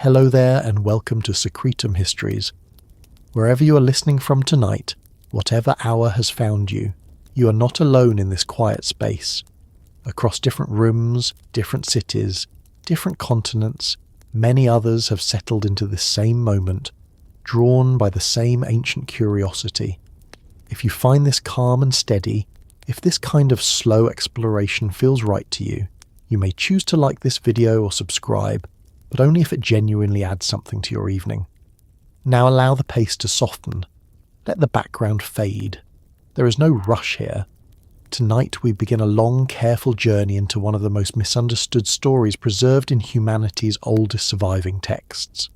Hello there and welcome to Secretum Histories. Wherever you are listening from tonight, whatever hour has found you, you are not alone in this quiet space. Across different rooms, different cities, different continents, many others have settled into this same moment, drawn by the same ancient curiosity. If you find this calm and steady, if this kind of slow exploration feels right to you, you may choose to like this video or subscribe, but only if it genuinely adds something to your evening. Now allow the pace to soften. Let the background fade. There is no rush here. Tonight we begin a long, careful journey into one of the most misunderstood stories preserved in humanity's oldest surviving texts.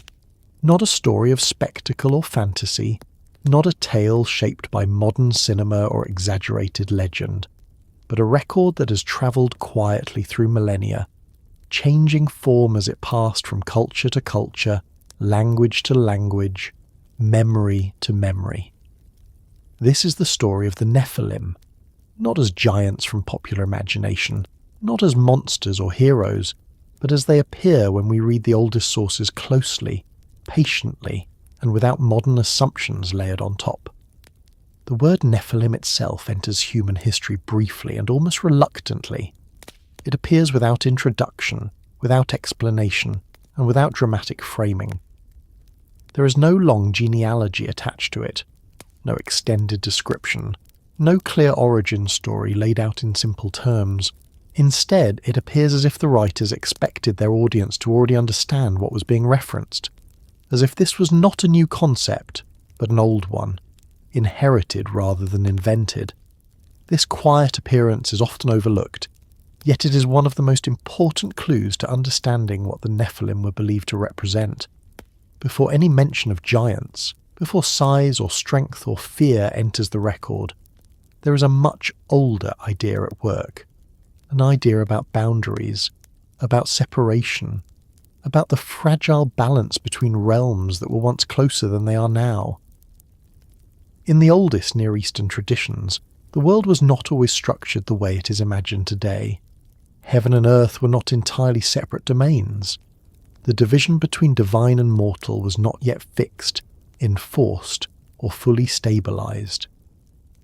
Not a story of spectacle or fantasy, not a tale shaped by modern cinema or exaggerated legend, but a record that has travelled quietly through millennia, changing form as it passed from culture to culture, language to language, memory to memory. This is the story of the Nephilim, not as giants from popular imagination, not as monsters or heroes, but as they appear when we read the oldest sources closely, patiently, and without modern assumptions layered on top. The word Nephilim itself enters human history briefly and almost reluctantly. It appears without introduction, without explanation, and without dramatic framing. There is no long genealogy attached to it, no extended description, no clear origin story laid out in simple terms. Instead, it appears as if the writers expected their audience to already understand what was being referenced, as if this was not a new concept, but an old one, inherited rather than invented. This quiet appearance is often overlooked, yet it is one of the most important clues to understanding what the Nephilim were believed to represent. Before any mention of giants, before size or strength or fear enters the record, there is a much older idea at work, an idea about boundaries, about separation, about the fragile balance between realms that were once closer than they are now. In the oldest Near Eastern traditions, the world was not always structured the way it is imagined today. Heaven and earth were not entirely separate domains. The division between divine and mortal was not yet fixed, enforced, or fully stabilized.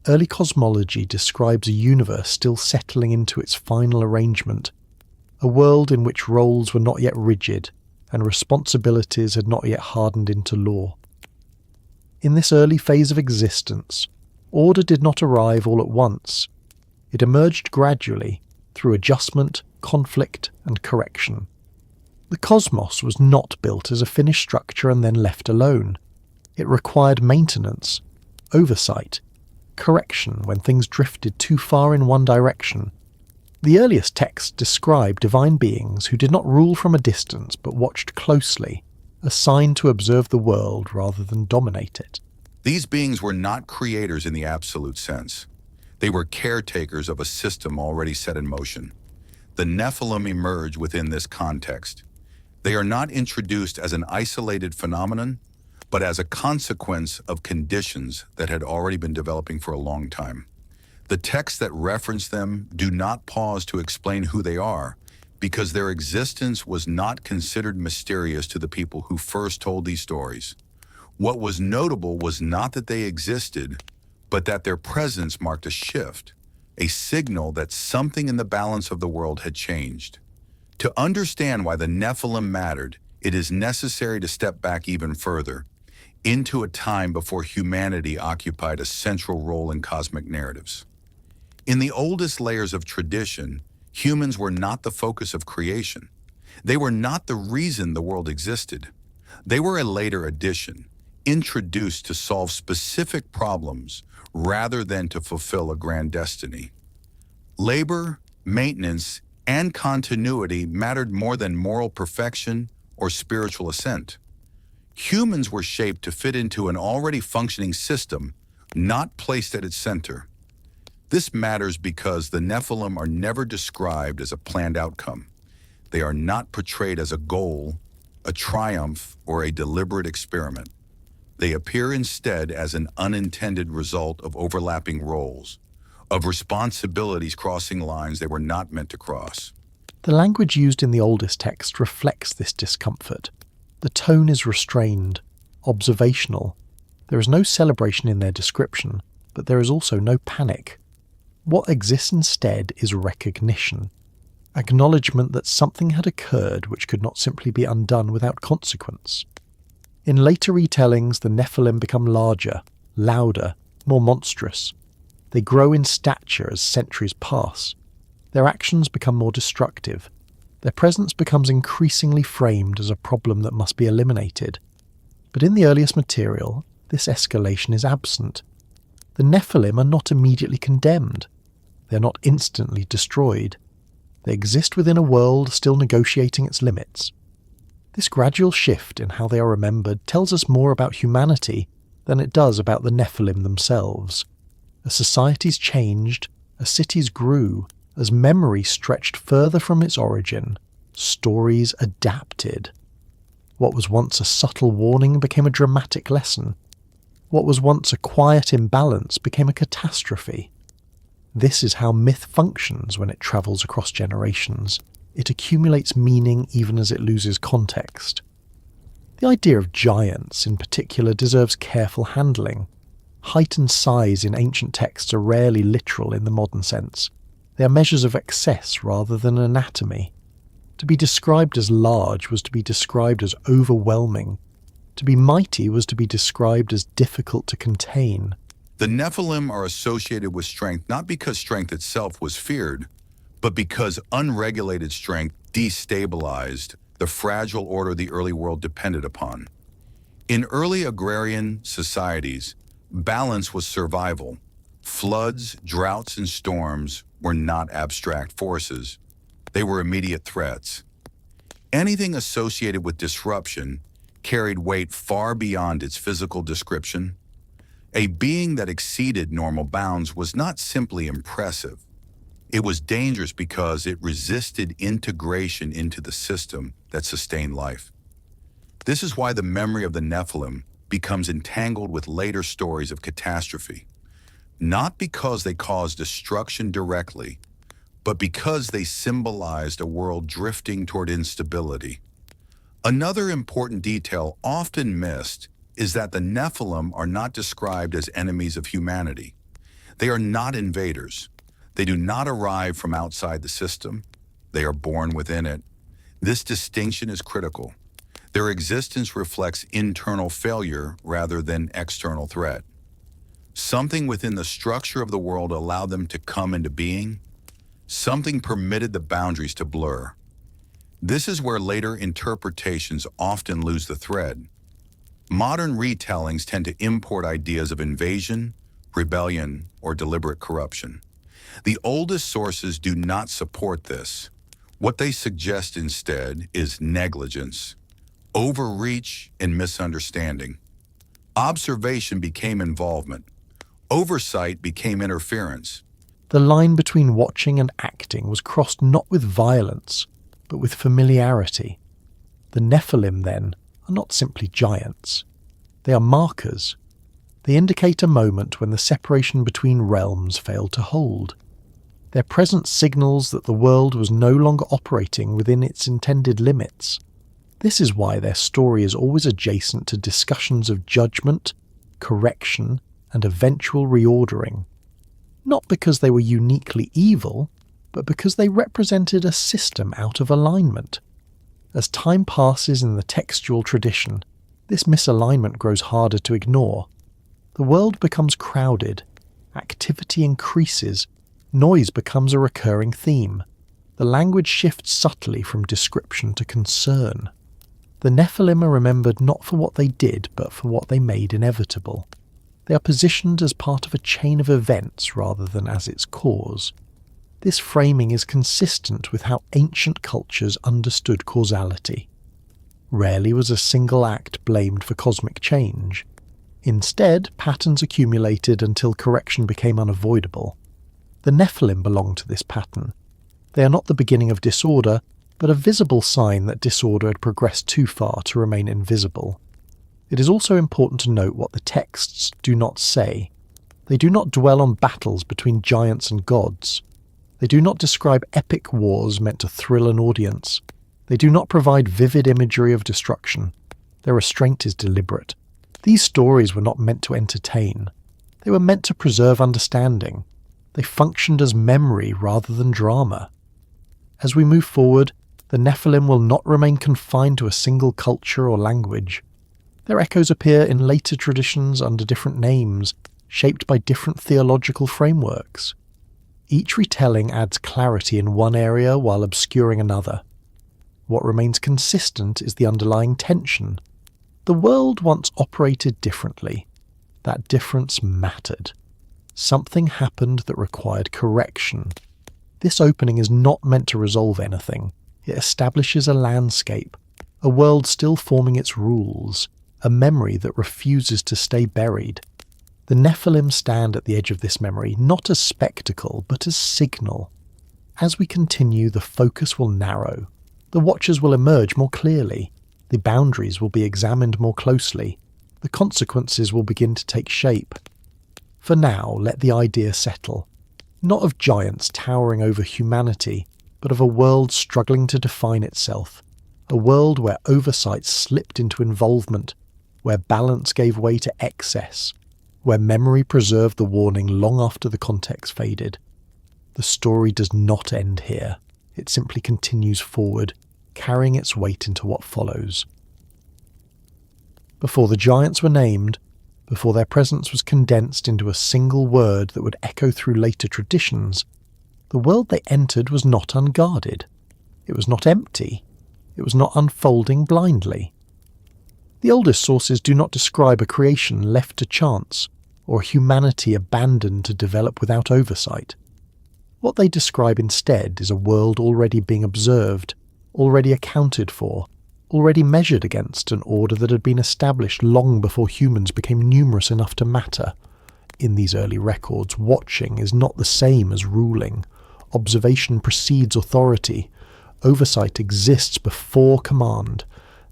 Early cosmology describes a universe still settling into its final arrangement, a world in which roles were not yet rigid and responsibilities had not yet hardened into law. In this early phase of existence, order did not arrive all at once. It emerged gradually through adjustment, conflict, and correction. The cosmos was not built as a finished structure and then left alone. It required maintenance, oversight, correction when things drifted too far in one direction. The earliest texts describe divine beings who did not rule from a distance but watched closely, assigned to observe the world rather than dominate it. These beings were not creators in the absolute sense. They were caretakers of a system already set in motion. The Nephilim emerge within this context. They are not introduced as an isolated phenomenon, but as a consequence of conditions that had already been developing for a long time. The texts that reference them do not pause to explain who they are, because their existence was not considered mysterious to the people who first told these stories. What was notable was not that they existed, but that their presence marked a shift, a signal that something in the balance of the world had changed. To understand why the Nephilim mattered, it is necessary to step back even further, into a time before humanity occupied a central role in cosmic narratives. In the oldest layers of tradition, humans were not the focus of creation. They were not the reason the world existed. They were a later addition, introduced to solve specific problems rather than to fulfill a grand destiny. Labor, maintenance, and continuity mattered more than moral perfection or spiritual ascent. Humans were shaped to fit into an already functioning system, not placed at its center. This matters because the Nephilim are never described as a planned outcome. They are not portrayed as a goal, a triumph, or a deliberate experiment. They appear instead as an unintended result of overlapping roles, of responsibilities crossing lines they were not meant to cross. The language used in the oldest text reflects this discomfort. The tone is restrained, observational. There is no celebration in their description, but there is also no panic. What exists instead is recognition, acknowledgement that something had occurred which could not simply be undone without consequence. In later retellings, the Nephilim become larger, louder, more monstrous. They grow in stature as centuries pass. Their actions become more destructive. Their presence becomes increasingly framed as a problem that must be eliminated. But in the earliest material, this escalation is absent. The Nephilim are not immediately condemned. They are not instantly destroyed. They exist within a world still negotiating its limits. This gradual shift in how they are remembered tells us more about humanity than it does about the Nephilim themselves. As societies changed, as cities grew, as memory stretched further from its origin, stories adapted. What was once a subtle warning became a dramatic lesson. What was once a quiet imbalance became a catastrophe. This is how myth functions when it travels across generations. It accumulates meaning even as it loses context. The idea of giants in particular deserves careful handling. Height and size in ancient texts are rarely literal in the modern sense. They are measures of excess rather than anatomy. To be described as large was to be described as overwhelming. To be mighty was to be described as difficult to contain. The Nephilim are associated with strength not because strength itself was feared, but because unregulated strength destabilized the fragile order the early world depended upon. In early agrarian societies, balance was survival. Floods, droughts, and storms were not abstract forces. They were immediate threats. Anything associated with disruption carried weight far beyond its physical description. A being that exceeded normal bounds was not simply impressive. It was dangerous because it resisted integration into the system that sustained life. This is why the memory of the Nephilim becomes entangled with later stories of catastrophe, not because they caused destruction directly, but because they symbolized a world drifting toward instability. Another important detail often missed is that the Nephilim are not described as enemies of humanity. They are not invaders. They do not arrive from outside the system. They are born within it. This distinction is critical. Their existence reflects internal failure rather than external threat. Something within the structure of the world allowed them to come into being. Something permitted the boundaries to blur. This is where later interpretations often lose the thread. Modern retellings tend to import ideas of invasion, rebellion, or deliberate corruption. The oldest sources do not support this. What they suggest instead is negligence, overreach, and misunderstanding. Observation became involvement. Oversight became interference. The line between watching and acting was crossed not with violence, but with familiarity. The Nephilim, then, are not simply giants. They are markers. They indicate a moment when the separation between realms failed to hold. Their presence signals that the world was no longer operating within its intended limits. This is why their story is always adjacent to discussions of judgment, correction, and eventual reordering. Not because they were uniquely evil, but because they represented a system out of alignment. As time passes in the textual tradition, this misalignment grows harder to ignore. The world becomes crowded, activity increases, noise becomes a recurring theme. The language shifts subtly from description to concern. The Nephilim are remembered not for what they did, but for what they made inevitable. They are positioned as part of a chain of events rather than as its cause. This framing is consistent with how ancient cultures understood causality. Rarely was a single act blamed for cosmic change. Instead, patterns accumulated until correction became unavoidable. The Nephilim belong to this pattern. They are not the beginning of disorder, but a visible sign that disorder had progressed too far to remain invisible. It is also important to note what the texts do not say. They do not dwell on battles between giants and gods. They do not describe epic wars meant to thrill an audience. They do not provide vivid imagery of destruction. Their restraint is deliberate. These stories were not meant to entertain. They were meant to preserve understanding. They functioned as memory rather than drama. As we move forward, the Nephilim will not remain confined to a single culture or language. Their echoes appear in later traditions under different names, shaped by different theological frameworks. Each retelling adds clarity in one area while obscuring another. What remains consistent is the underlying tension. The world once operated differently. That difference mattered. Something happened that required correction. This opening is not meant to resolve anything. It establishes a landscape, a world still forming its rules, a memory that refuses to stay buried. The Nephilim stand at the edge of this memory, not as spectacle, but as signal. As we continue, the focus will narrow. The watchers will emerge more clearly. The boundaries will be examined more closely. The consequences will begin to take shape. For now, let the idea settle. Not of giants towering over humanity, but of a world struggling to define itself. A world where oversight slipped into involvement, where balance gave way to excess, where memory preserved the warning long after the context faded. The story does not end here. It simply continues forward, carrying its weight into what follows. Before the giants were named, before their presence was condensed into a single word that would echo through later traditions, the world they entered was not unguarded. It was not empty. It was not unfolding blindly. The oldest sources do not describe a creation left to chance, or humanity abandoned to develop without oversight. What they describe instead is a world already being observed, already accounted for, already measured against an order that had been established long before humans became numerous enough to matter. In these early records, watching is not the same as ruling. Observation precedes authority. Oversight exists before command.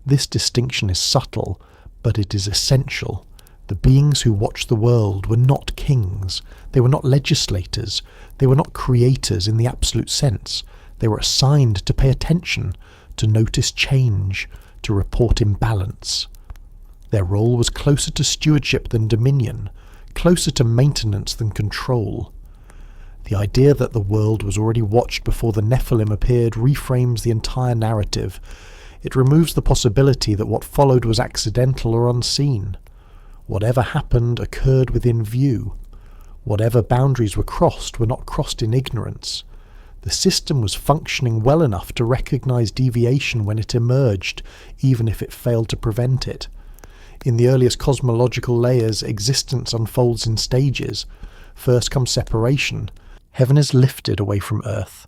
This distinction is subtle, but it is essential. The beings who watched the world were not kings. They were not legislators. They were not creators in the absolute sense. They were assigned to pay attention, to notice change, to report imbalance. Their role was closer to stewardship than dominion, closer to maintenance than control. The idea that the world was already watched before the Nephilim appeared reframes the entire narrative. It removes the possibility that what followed was accidental or unseen. Whatever happened occurred within view. Whatever boundaries were not crossed in ignorance. The system was functioning well enough to recognize deviation when it emerged, even if it failed to prevent it. In the earliest cosmological layers, existence unfolds in stages. First comes separation. Heaven is lifted away from earth.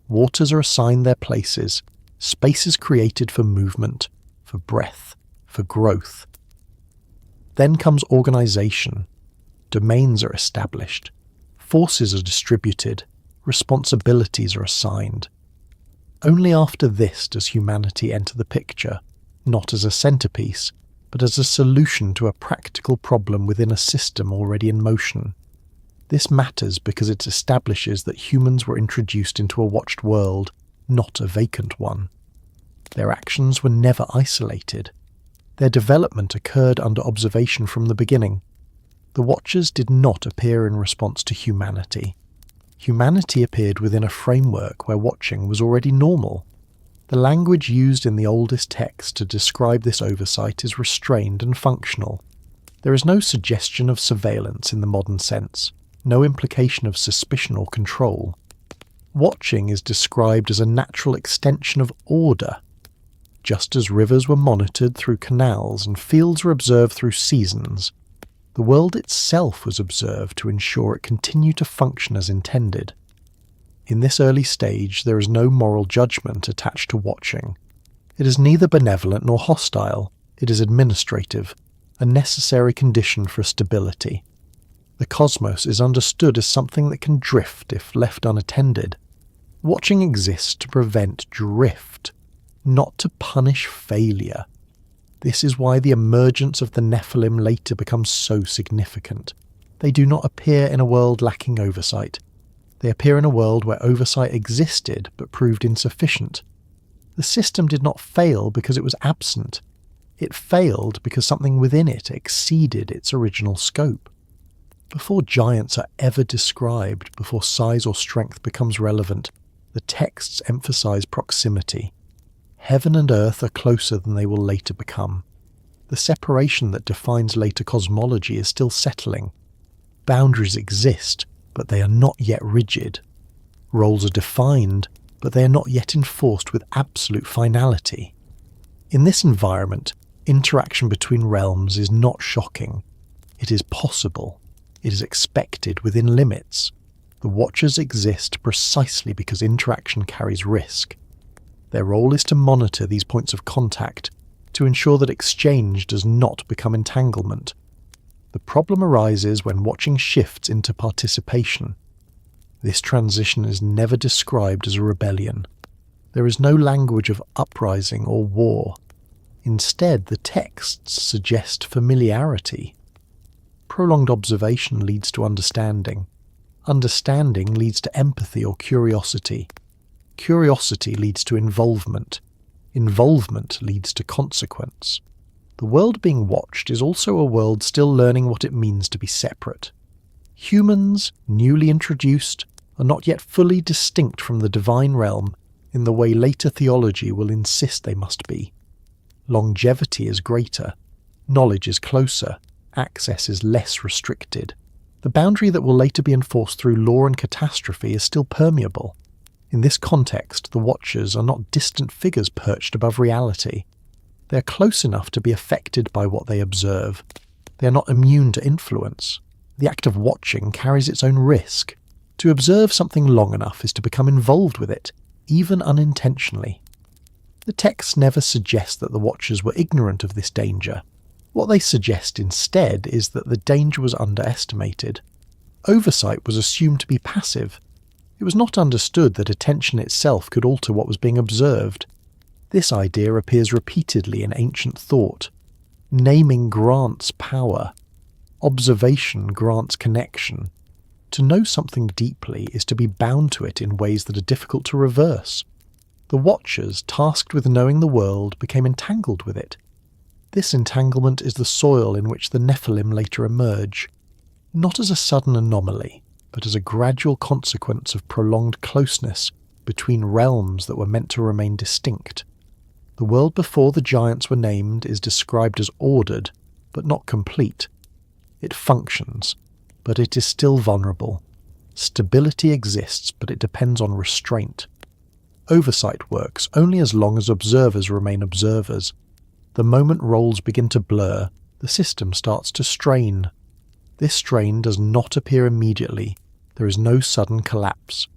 Waters are assigned their places. Space is created for movement, for breath, for growth. Then comes organization. Domains are established. Forces are distributed. Responsibilities are assigned. Only after this does humanity enter the picture, not as a centerpiece, but as a solution to a practical problem within a system already in motion. This matters because it establishes that humans were introduced into a watched world, not a vacant one. Their actions were never isolated. Their development occurred under observation from the beginning. The Watchers did not appear in response to humanity. Humanity appeared within a framework where watching was already normal. The language used in the oldest texts to describe this oversight is restrained and functional. There is no suggestion of surveillance in the modern sense, no implication of suspicion or control. Watching is described as a natural extension of order. Just as rivers were monitored through canals and fields were observed through seasons, the world itself was observed to ensure it continued to function as intended. In this early stage, there is no moral judgment attached to watching. It is neither benevolent nor hostile. It is administrative, a necessary condition for stability. The cosmos is understood as something that can drift if left unattended. Watching exists to prevent drift, not to punish failure. This is why the emergence of the Nephilim later becomes so significant. They do not appear in a world lacking oversight. They appear in a world where oversight existed but proved insufficient. The system did not fail because it was absent. It failed because something within it exceeded its original scope. Before giants are ever described, before size or strength becomes relevant, the texts emphasize proximity. Heaven and earth are closer than they will later become. The separation that defines later cosmology is still settling. Boundaries exist, but they are not yet rigid. Roles are defined, but they are not yet enforced with absolute finality. In this environment, interaction between realms is not shocking. It is possible. It is expected within limits. The Watchers exist precisely because interaction carries risk. Their role is to monitor these points of contact, to ensure that exchange does not become entanglement. The problem arises when watching shifts into participation. This transition is never described as a rebellion. There is no language of uprising or war. Instead, the texts suggest familiarity. Prolonged observation leads to understanding. Understanding leads to empathy or curiosity. Curiosity leads to involvement. Involvement leads to consequence. The world being watched is also a world still learning what it means to be separate. Humans, newly introduced, are not yet fully distinct from the divine realm in the way later theology will insist they must be. Longevity is greater, knowledge is closer, access is less restricted. The boundary that will later be enforced through law and catastrophe is still permeable. In this context, the Watchers are not distant figures perched above reality. They are close enough to be affected by what they observe. They are not immune to influence. The act of watching carries its own risk. To observe something long enough is to become involved with it, even unintentionally. The texts never suggest that the Watchers were ignorant of this danger. What they suggest instead is that the danger was underestimated. Oversight was assumed to be passive. It was not understood that attention itself could alter what was being observed. This idea appears repeatedly in ancient thought. Naming grants power. Observation grants connection. To know something deeply is to be bound to it in ways that are difficult to reverse. The Watchers, tasked with knowing the world, became entangled with it. This entanglement is the soil in which the Nephilim later emerge, not as a sudden anomaly, but as a gradual consequence of prolonged closeness between realms that were meant to remain distinct. The world before the giants were named is described as ordered, but not complete. It functions, but it is still vulnerable. Stability exists, but it depends on restraint. Oversight works only as long as observers remain observers. The moment roles begin to blur, the system starts to strain. This strain does not appear immediately. There is no sudden collapse.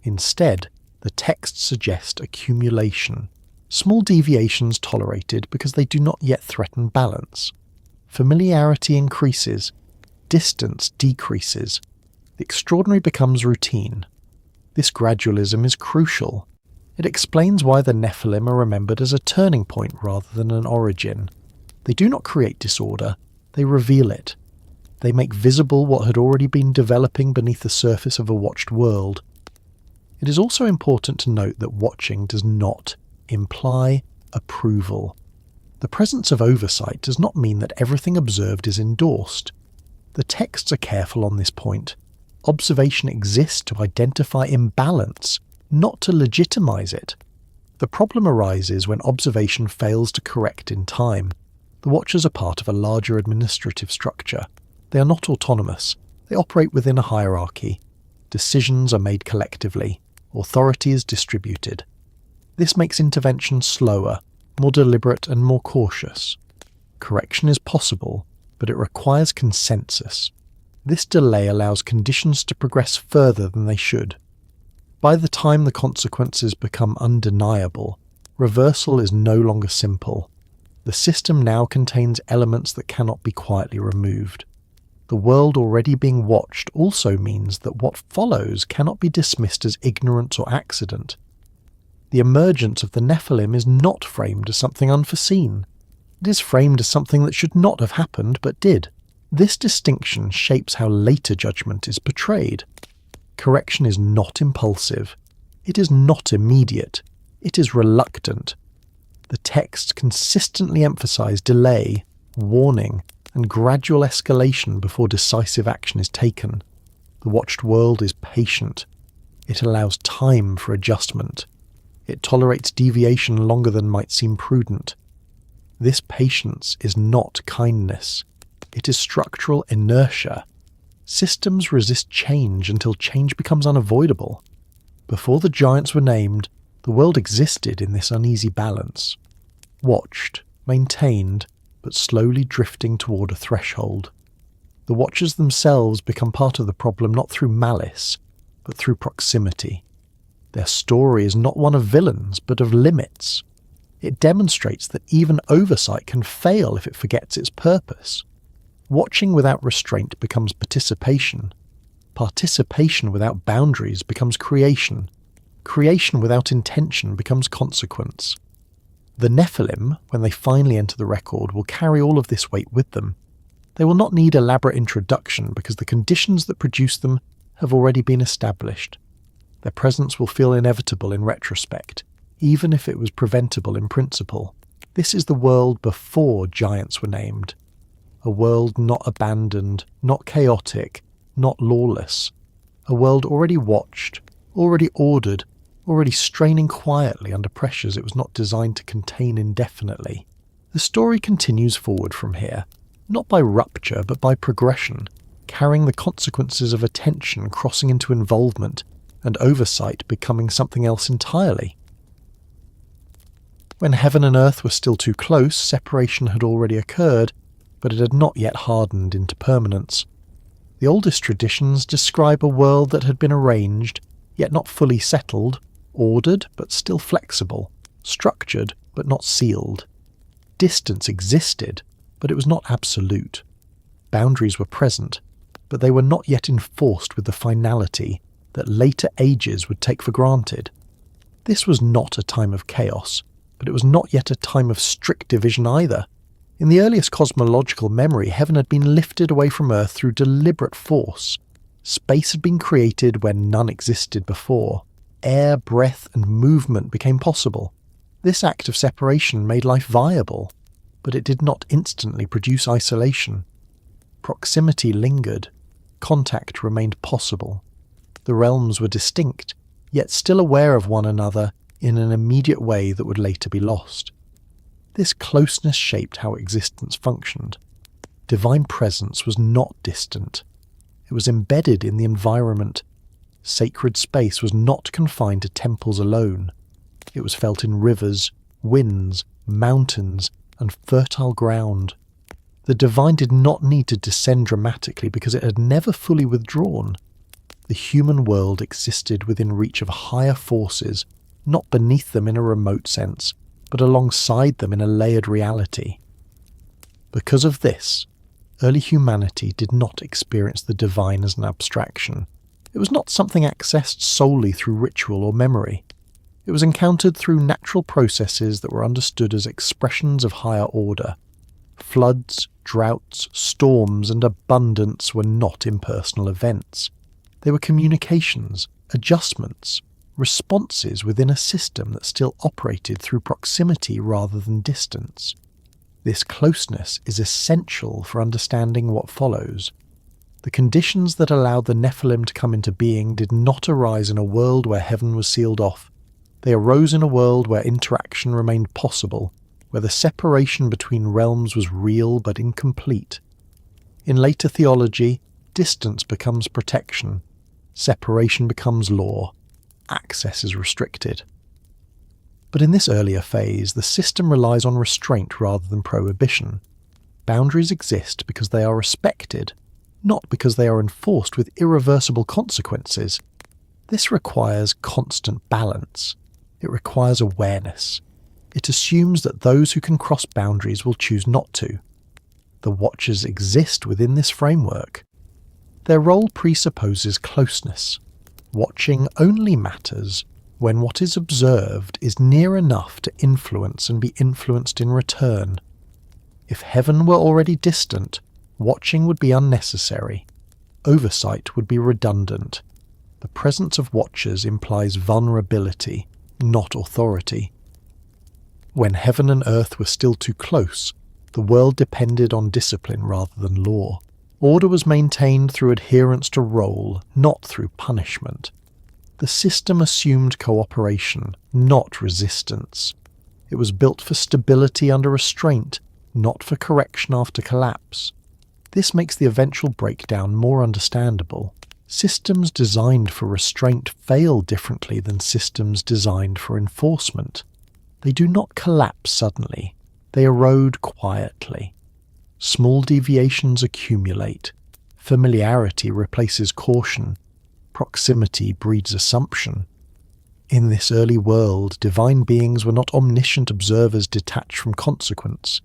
Instead, the texts suggest accumulation. Small deviations tolerated because they do not yet threaten balance. Familiarity increases. Distance decreases. The extraordinary becomes routine. This gradualism is crucial. It explains why the Nephilim are remembered as a turning point rather than an origin. They do not create disorder, they reveal it. They make visible what had already been developing beneath the surface of a watched world. It is also important to note that watching does not imply approval. The presence of oversight does not mean that everything observed is endorsed. The texts are careful on this point. Observation exists to identify imbalance, not to legitimize it. The problem arises when observation fails to correct in time. The Watchers are part of a larger administrative structure. They are not autonomous. They operate within a hierarchy. Decisions are made collectively. Authority is distributed. This makes intervention slower, more deliberate and more cautious. Correction is possible, but it requires consensus. This delay allows conditions to progress further than they should. By the time the consequences become undeniable, reversal is no longer simple. The system now contains elements that cannot be quietly removed. The world already being watched also means that what follows cannot be dismissed as ignorance or accident. The emergence of the Nephilim is not framed as something unforeseen. It is framed as something that should not have happened but did. This distinction shapes how later judgment is portrayed. Correction is not impulsive. It is not immediate. It is reluctant. The texts consistently emphasize delay, warning, and gradual escalation before decisive action is taken. The watched world is patient. It allows time for adjustment. It tolerates deviation longer than might seem prudent. This patience is not kindness. It is structural inertia. Systems resist change until change becomes unavoidable. Before the giants were named, the world existed in this uneasy balance. Watched, maintained, but slowly drifting toward a threshold. The watchers themselves become part of the problem not through malice, but through proximity. Their story is not one of villains, but of limits. It demonstrates that even oversight can fail if it forgets its purpose. Watching without restraint becomes participation. Participation without boundaries becomes creation. Creation without intention becomes consequence. The Nephilim, when they finally enter the record, will carry all of this weight with them. They will not need elaborate introduction because the conditions that produce them have already been established. Their presence will feel inevitable in retrospect, even if it was preventable in principle. This is the world before giants were named. A world not abandoned, not chaotic, not lawless. A world already watched, already ordered, already straining quietly under pressures it was not designed to contain indefinitely. The story continues forward from here, not by rupture but by progression, carrying the consequences of attention crossing into involvement and oversight becoming something else entirely. When heaven and earth were still too close, separation had already occurred, but it had not yet hardened into permanence. The oldest traditions describe a world that had been arranged, yet not fully settled, ordered but still flexible, structured but not sealed. Distance existed, but it was not absolute. Boundaries were present, but they were not yet enforced with the finality that later ages would take for granted. This was not a time of chaos, but it was not yet a time of strict division either. In the earliest cosmological memory, heaven had been lifted away from earth through deliberate force. Space had been created where none existed before. Air, breath, and movement became possible. This act of separation made life viable, but it did not instantly produce isolation. Proximity lingered. Contact remained possible. The realms were distinct, yet still aware of one another in an immediate way that would later be lost. This closeness shaped how existence functioned. Divine presence was not distant. It was embedded in the environment. Sacred space was not confined to temples alone. It was felt in rivers, winds, mountains, and fertile ground. The divine did not need to descend dramatically because it had never fully withdrawn. The human world existed within reach of higher forces, not beneath them in a remote sense, but alongside them in a layered reality. Because of this, early humanity did not experience the divine as an abstraction. It was not something accessed solely through ritual or memory. It was encountered through natural processes that were understood as expressions of higher order. Floods, droughts, storms, and abundance were not impersonal events. They were communications, adjustments, responses within a system that still operated through proximity rather than distance. This closeness is essential for understanding what follows. The conditions that allowed the Nephilim to come into being did not arise in a world where heaven was sealed off. They arose in a world where interaction remained possible, where the separation between realms was real but incomplete. In later theology, distance becomes protection, separation becomes law, access is restricted. But in this earlier phase, the system relies on restraint rather than prohibition. Boundaries exist because they are respected, not because they are enforced with irreversible consequences. This requires constant balance. It requires awareness. It assumes that those who can cross boundaries will choose not to. The Watchers exist within this framework. Their role presupposes closeness. Watching only matters when what is observed is near enough to influence and be influenced in return. If heaven were already distant, watching would be unnecessary. Oversight would be redundant. The presence of watchers implies vulnerability, not authority. When heaven and earth were still too close, the world depended on discipline rather than law. Order was maintained through adherence to role, not through punishment. The system assumed cooperation, not resistance. It was built for stability under restraint, not for correction after collapse. This makes the eventual breakdown more understandable. Systems designed for restraint fail differently than systems designed for enforcement. They do not collapse suddenly. They erode quietly. Small deviations accumulate. Familiarity replaces caution. Proximity breeds assumption. In this early world, divine beings were not omniscient observers detached from consequence.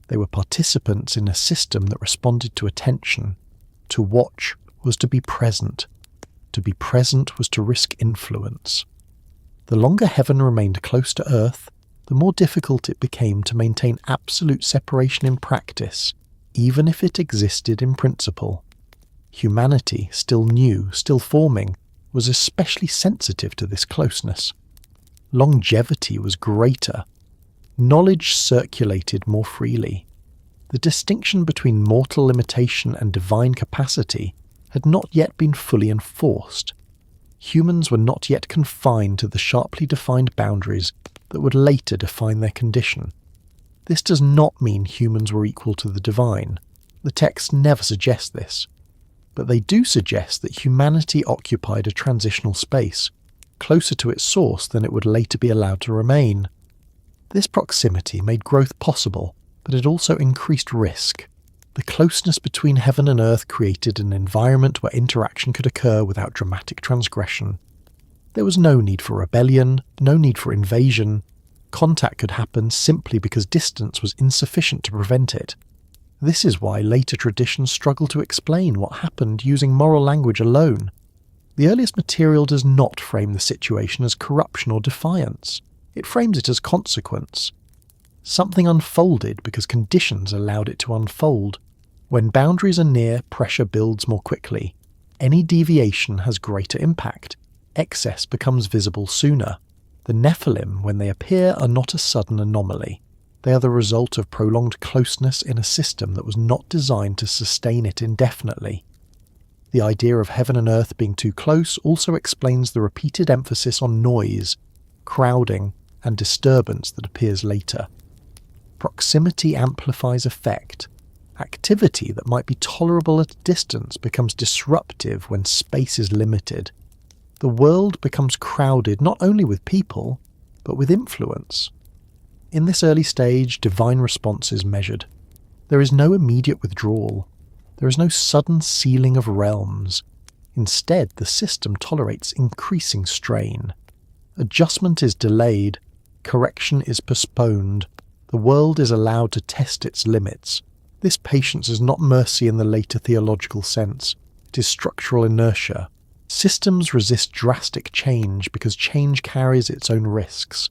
They were participants in a system that responded to attention. To watch was to be present. To be present was to risk influence. The longer heaven remained close to earth, the more difficult it became to maintain absolute separation in practice, even if it existed in principle. Humanity, still new, still forming, was especially sensitive to this closeness. Longevity was greater. Knowledge circulated more freely. The distinction between mortal limitation and divine capacity had not yet been fully enforced. Humans were not yet confined to the sharply defined boundaries that would later define their condition. This does not mean humans were equal to the divine. The texts never suggest this. But they do suggest that humanity occupied a transitional space, closer to its source than it would later be allowed to remain. This proximity made growth possible, but it also increased risk. The closeness between heaven and earth created an environment where interaction could occur without dramatic transgression. There was no need for rebellion, no need for invasion. Contact could happen simply because distance was insufficient to prevent it. This is why later traditions struggle to explain what happened using moral language alone. The earliest material does not frame the situation as corruption or defiance. It frames it as consequence. Something unfolded because conditions allowed it to unfold. When boundaries are near, pressure builds more quickly. Any deviation has greater impact. Excess becomes visible sooner. The Nephilim, when they appear, are not a sudden anomaly. They are the result of prolonged closeness in a system that was not designed to sustain it indefinitely. The idea of heaven and earth being too close also explains the repeated emphasis on noise, crowding, and disturbance that appears later. Proximity amplifies effect. Activity that might be tolerable at a distance becomes disruptive when space is limited. The world becomes crowded not only with people, but with influence. In this early stage, divine response is measured. There is no immediate withdrawal. There is no sudden sealing of realms. Instead, the system tolerates increasing strain. Adjustment is delayed. Correction is postponed. The world is allowed to test its limits. This patience is not mercy in the later theological sense. It is structural inertia. Systems resist drastic change because change carries its own risks.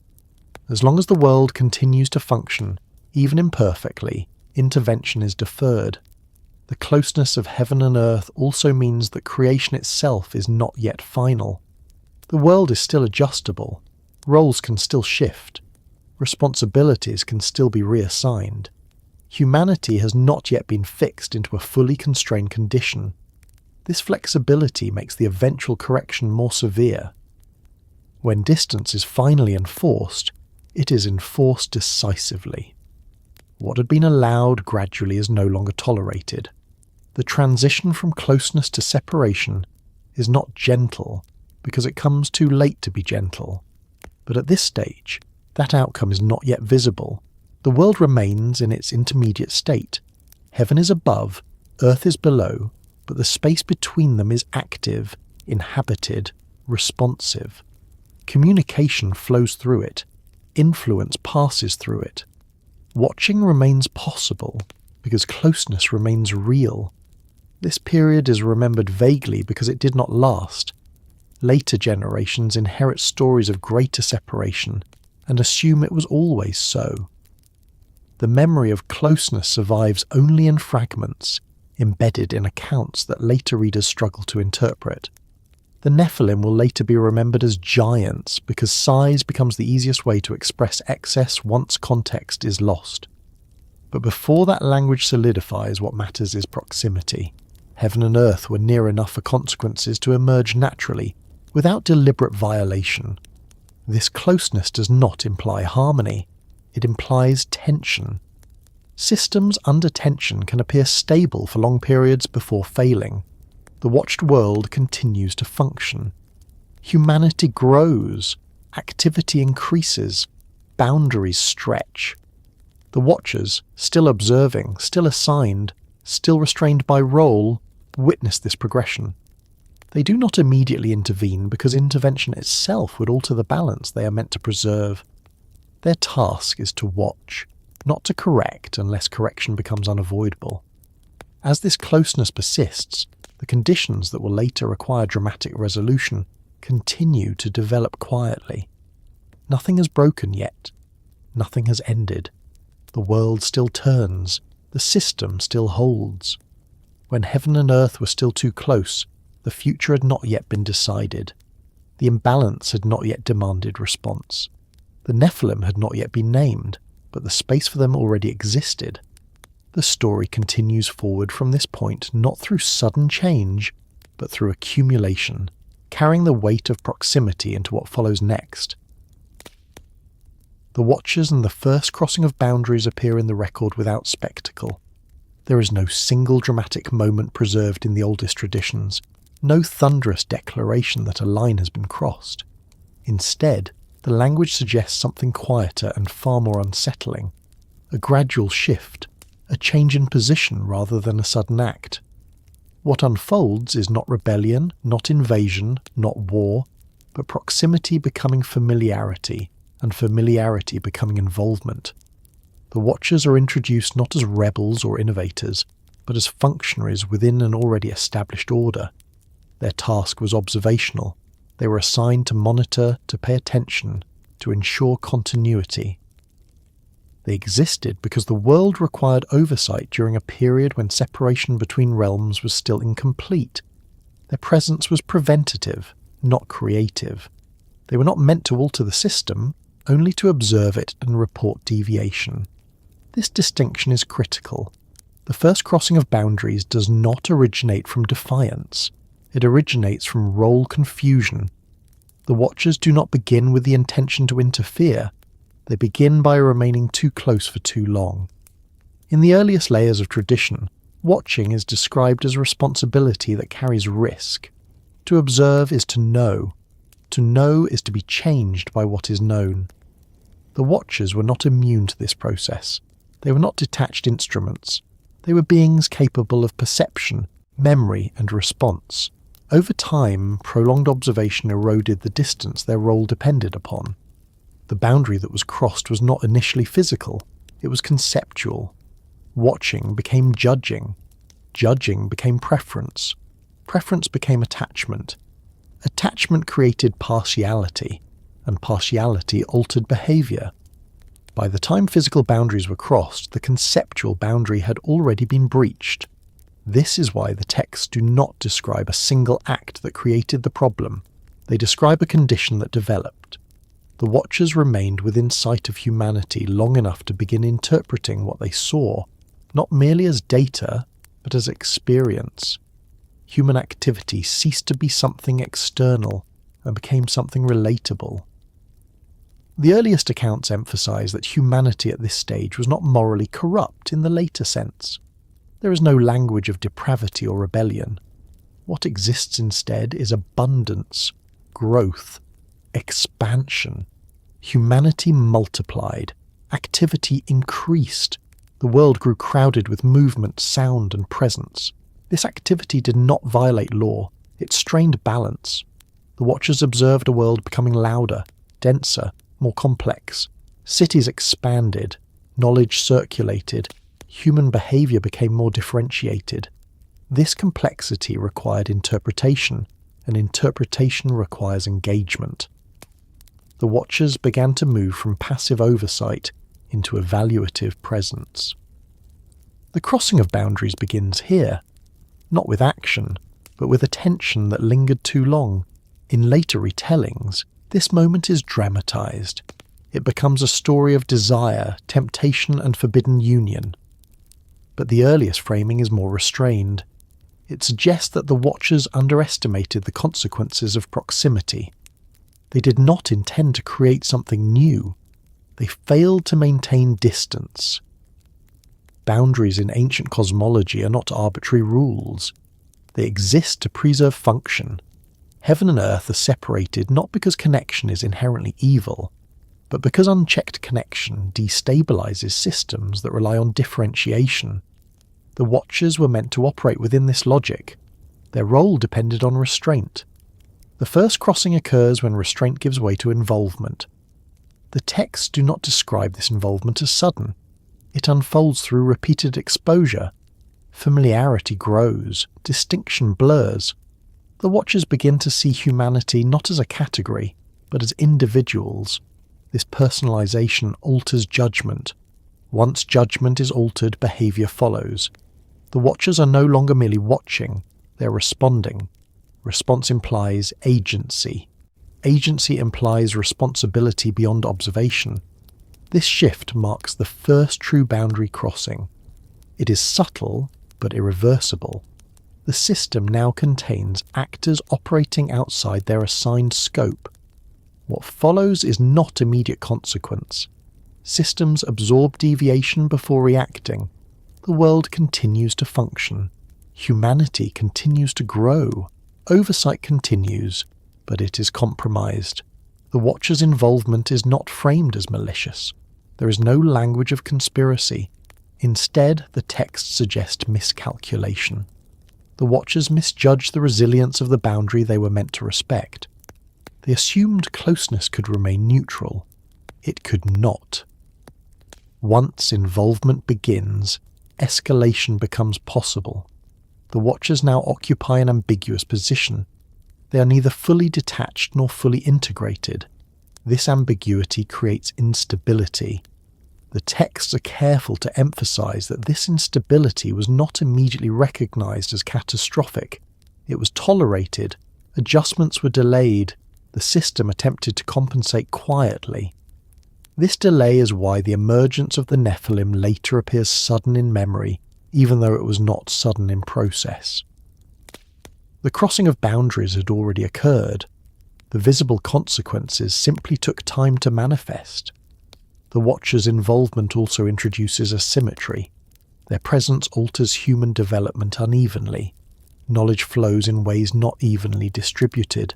As long as the world continues to function, even imperfectly, intervention is deferred. The closeness of heaven and earth also means that creation itself is not yet final. The world is still adjustable. Roles can still shift. Responsibilities can still be reassigned. Humanity has not yet been fixed into a fully constrained condition. This flexibility makes the eventual correction more severe. When distance is finally enforced, it is enforced decisively. What had been allowed gradually is no longer tolerated. The transition from closeness to separation is not gentle because it comes too late to be gentle. But at this stage, that outcome is not yet visible. The world remains in its intermediate state. Heaven is above, earth is below, but the space between them is active, inhabited, responsive. Communication flows through it. Influence passes through it. Watching remains possible because closeness remains real. This period is remembered vaguely because it did not last. Later generations inherit stories of greater separation and assume it was always so. The memory of closeness survives only in fragments, embedded in accounts that later readers struggle to interpret. The Nephilim will later be remembered as giants because size becomes the easiest way to express excess once context is lost. But before that language solidifies, what matters is proximity. Heaven and earth were near enough for consequences to emerge naturally, without deliberate violation. This closeness does not imply harmony. It implies tension. Systems under tension can appear stable for long periods before failing. The watched world continues to function. Humanity grows. Activity increases. Boundaries stretch. The watchers, still observing, still assigned, still restrained by role, witness this progression. They do not immediately intervene because intervention itself would alter the balance they are meant to preserve. Their task is to watch, not to correct unless correction becomes unavoidable. As this closeness persists, the conditions that will later require dramatic resolution continue to develop quietly. Nothing has broken yet. Nothing has ended. The world still turns. The system still holds. When heaven and earth were still too close, the future had not yet been decided. The imbalance had not yet demanded response. The Nephilim had not yet been named, but the space for them already existed. The story continues forward from this point not through sudden change, but through accumulation, carrying the weight of proximity into what follows next. The Watchers and the first crossing of boundaries appear in the record without spectacle. There is no single dramatic moment preserved in the oldest traditions, no thunderous declaration that a line has been crossed. Instead, the language suggests something quieter and far more unsettling, a gradual shift, a change in position rather than a sudden act. What unfolds is not rebellion, not invasion, not war, but proximity becoming familiarity, and familiarity becoming involvement. The Watchers are introduced not as rebels or innovators, but as functionaries within an already established order. Their task was observational. They were assigned to monitor, to pay attention, to ensure continuity. They existed because the world required oversight during a period when separation between realms was still incomplete. Their presence was preventative, not creative. They were not meant to alter the system, only to observe it and report deviation. This distinction is critical. The first crossing of boundaries does not originate from defiance. It originates from role confusion. The Watchers do not begin with the intention to interfere. They begin by remaining too close for too long. In the earliest layers of tradition, watching is described as a responsibility that carries risk. To observe is to know. To know is to be changed by what is known. The Watchers were not immune to this process. They were not detached instruments. They were beings capable of perception, memory, and response. Over time, prolonged observation eroded the distance their role depended upon. The boundary that was crossed was not initially physical, it was conceptual. Watching became judging. Judging became preference. Preference became attachment. Attachment created partiality, and partiality altered behaviour. By the time physical boundaries were crossed, the conceptual boundary had already been breached. This is why the texts do not describe a single act that created the problem. They describe a condition that developed. The Watchers remained within sight of humanity long enough to begin interpreting what they saw, not merely as data, but as experience. Human activity ceased to be something external and became something relatable. The earliest accounts emphasize that humanity at this stage was not morally corrupt in the later sense. There is no language of depravity or rebellion. What exists instead is abundance, growth, expansion. Humanity multiplied. Activity increased. The world grew crowded with movement, sound, and presence. This activity did not violate law. It strained balance. The Watchers observed a world becoming louder, denser, more complex. Cities expanded. Knowledge circulated. Human behaviour became more differentiated. This complexity required interpretation, and interpretation requires engagement. The Watchers began to move from passive oversight into evaluative presence. The crossing of boundaries begins here, not with action, but with a tension that lingered too long. In later retellings, this moment is dramatized. It becomes a story of desire, temptation, and forbidden union. But the earliest framing is more restrained. It suggests that the Watchers underestimated the consequences of proximity. They did not intend to create something new. They failed to maintain distance. Boundaries in ancient cosmology are not arbitrary rules. They exist to preserve function. Heaven and earth are separated not because connection is inherently evil, but because unchecked connection destabilizes systems that rely on differentiation. The Watchers were meant to operate within this logic. Their role depended on restraint. The first crossing occurs when restraint gives way to involvement. The texts do not describe this involvement as sudden. It unfolds through repeated exposure. Familiarity grows, distinction blurs. The Watchers begin to see humanity not as a category, but as individuals. This personalization alters judgment. Once judgment is altered, behavior follows. The Watchers are no longer merely watching, they're responding. Response implies agency. Agency implies responsibility beyond observation. This shift marks the first true boundary crossing. It is subtle, but irreversible. The system now contains actors operating outside their assigned scope. What follows is not immediate consequence. Systems absorb deviation before reacting. The world continues to function. Humanity continues to grow. Oversight continues, but it is compromised. The Watcher's involvement is not framed as malicious. There is no language of conspiracy. Instead, the texts suggest miscalculation. The Watchers misjudged the resilience of the boundary they were meant to respect. They assumed closeness could remain neutral. It could not. Once involvement begins, escalation becomes possible. The Watchers now occupy an ambiguous position. They are neither fully detached nor fully integrated. This ambiguity creates instability. The texts are careful to emphasize that this instability was not immediately recognized as catastrophic. It was tolerated. Adjustments were delayed. The system attempted to compensate quietly. This delay is why the emergence of the Nephilim later appears sudden in memory, even though it was not sudden in process. The crossing of boundaries had already occurred. The visible consequences simply took time to manifest. The Watcher's involvement also introduces asymmetry. Their presence alters human development unevenly. Knowledge flows in ways not evenly distributed.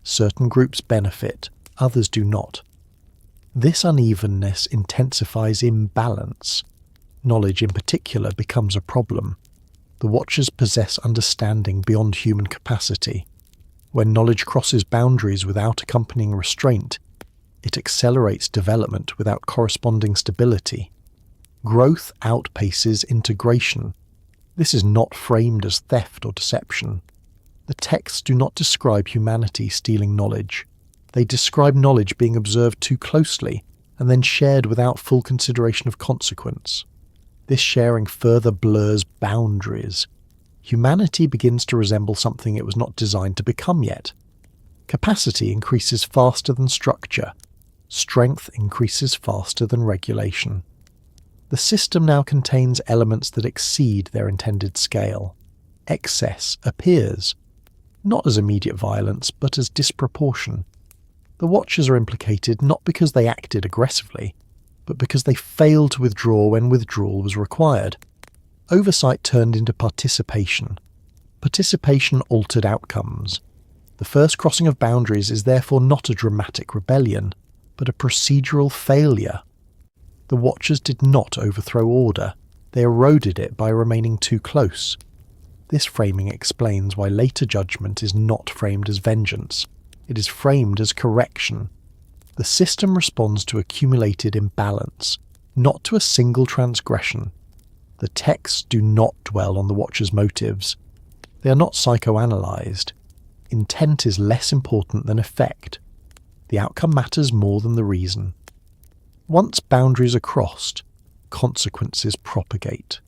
Certain groups benefit, others do not. This unevenness intensifies imbalance. Knowledge in particular becomes a problem. The Watchers possess understanding beyond human capacity. When knowledge crosses boundaries without accompanying restraint, it accelerates development without corresponding stability. Growth outpaces integration. This is not framed as theft or deception. The texts do not describe humanity stealing knowledge. They describe knowledge being observed too closely and then shared without full consideration of consequence. This sharing further blurs boundaries. Humanity begins to resemble something it was not designed to become yet. Capacity increases faster than structure. Strength increases faster than regulation. The system now contains elements that exceed their intended scale. Excess appears, not as immediate violence, but as disproportion. The Watchers are implicated not because they acted aggressively, but because they failed to withdraw when withdrawal was required. Oversight turned into participation. Participation altered outcomes. The first crossing of boundaries is therefore not a dramatic rebellion, but a procedural failure. The Watchers did not overthrow order. They eroded it by remaining too close. This framing explains why later judgment is not framed as vengeance. It is framed as correction. The system responds to accumulated imbalance, not to a single transgression. The texts do not dwell on the Watcher's motives. They are not psychoanalyzed. Intent is less important than effect. The outcome matters more than the reason. Once boundaries are crossed, consequences propagate.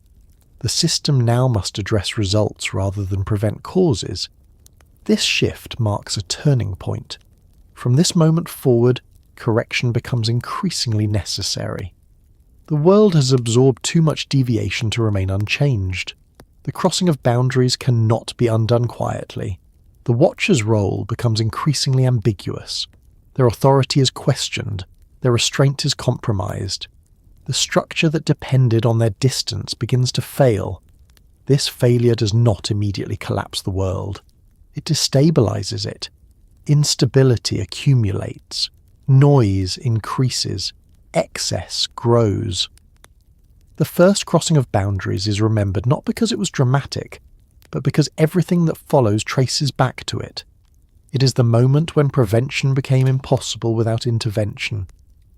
The system now must address results rather than prevent causes. This shift marks a turning point. From this moment forward, correction becomes increasingly necessary. The world has absorbed too much deviation to remain unchanged. The crossing of boundaries cannot be undone quietly. The Watcher's role becomes increasingly ambiguous. Their authority is questioned. Their restraint is compromised. The structure that depended on their distance begins to fail. This failure does not immediately collapse the world. It destabilizes it. Instability accumulates. Noise increases. Excess grows. The first crossing of boundaries is remembered not because it was dramatic, but because everything that follows traces back to it. It is the moment when prevention became impossible without intervention.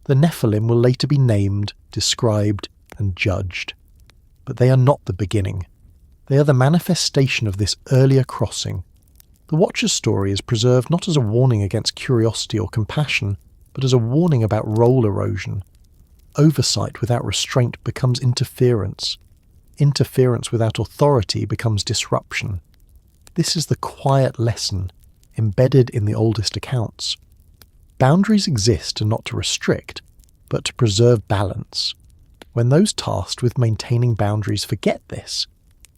The Nephilim will later be named, described, and judged. But they are not the beginning. They are the manifestation of this earlier crossing. The Watcher's story is preserved not as a warning against curiosity or compassion, but as a warning about role erosion. Oversight without restraint becomes interference. Interference without authority becomes disruption. This is the quiet lesson embedded in the oldest accounts. Boundaries exist not to restrict, but to preserve balance. When those tasked with maintaining boundaries forget this,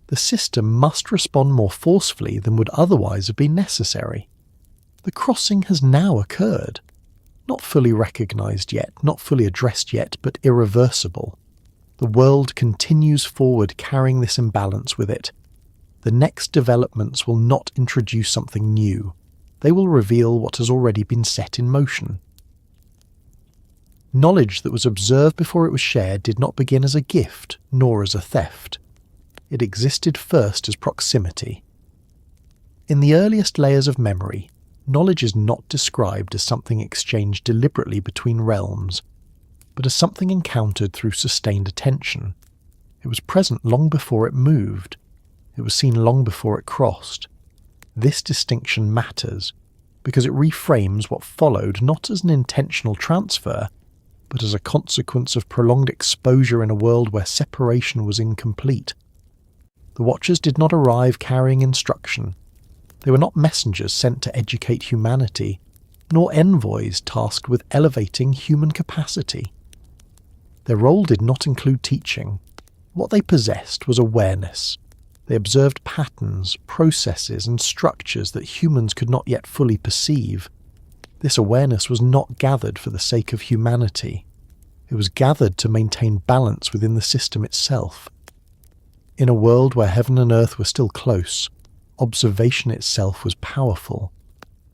the system must respond more forcefully than would otherwise have been necessary. The crossing has now occurred. Not fully recognized yet, not fully addressed yet, but irreversible. The world continues forward carrying this imbalance with it. The next developments will not introduce something new. They will reveal what has already been set in motion. Knowledge that was observed before it was shared did not begin as a gift, nor as a theft. It existed first as proximity. In the earliest layers of memory, knowledge is not described as something exchanged deliberately between realms, but as something encountered through sustained attention. It was present long before it moved. It was seen long before it crossed. This distinction matters because it reframes what followed not as an intentional transfer, but as a consequence of prolonged exposure in a world where separation was incomplete. The Watchers did not arrive carrying instruction. They were not messengers sent to educate humanity, nor envoys tasked with elevating human capacity. Their role did not include teaching. What they possessed was awareness. They observed patterns, processes, and structures that humans could not yet fully perceive. This awareness was not gathered for the sake of humanity. It was gathered to maintain balance within the system itself. In a world where heaven and earth were still close, observation itself was powerful.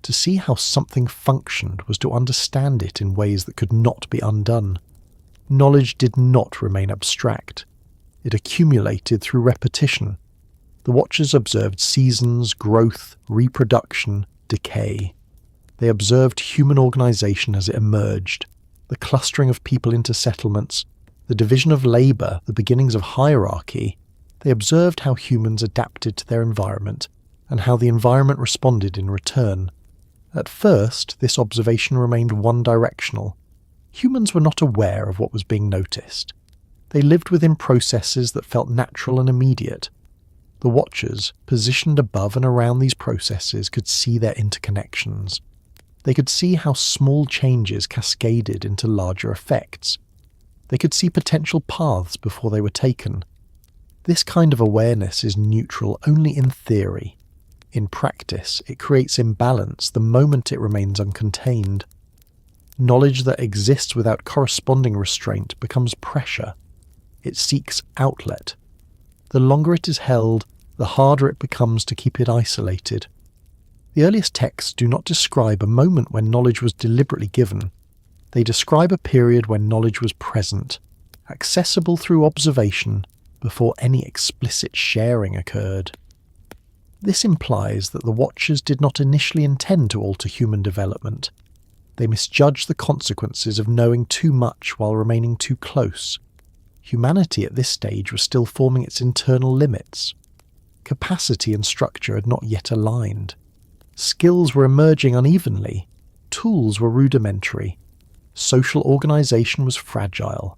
To see how something functioned was to understand it in ways that could not be undone. Knowledge did not remain abstract. It accumulated through repetition. The Watchers observed seasons, growth, reproduction, decay. They observed human organization as it emerged, the clustering of people into settlements, the division of labor, the beginnings of hierarchy. They observed how humans adapted to their environment and how the environment responded in return. At first, this observation remained one-directional. Humans were not aware of what was being noticed. They lived within processes that felt natural and immediate. The Watchers, positioned above and around these processes, could see their interconnections. They could see how small changes cascaded into larger effects. They could see potential paths before they were taken. This kind of awareness is neutral only in theory. In practice, it creates imbalance the moment it remains uncontained. Knowledge that exists without corresponding restraint becomes pressure. It seeks outlet. The longer it is held, the harder it becomes to keep it isolated. The earliest texts do not describe a moment when knowledge was deliberately given. They describe a period when knowledge was present, accessible through observation, before any explicit sharing occurred. This implies that the Watchers did not initially intend to alter human development. They misjudged the consequences of knowing too much while remaining too close. Humanity at this stage was still forming its internal limits. Capacity and structure had not yet aligned. Skills were emerging unevenly. Tools were rudimentary. Social organization was fragile.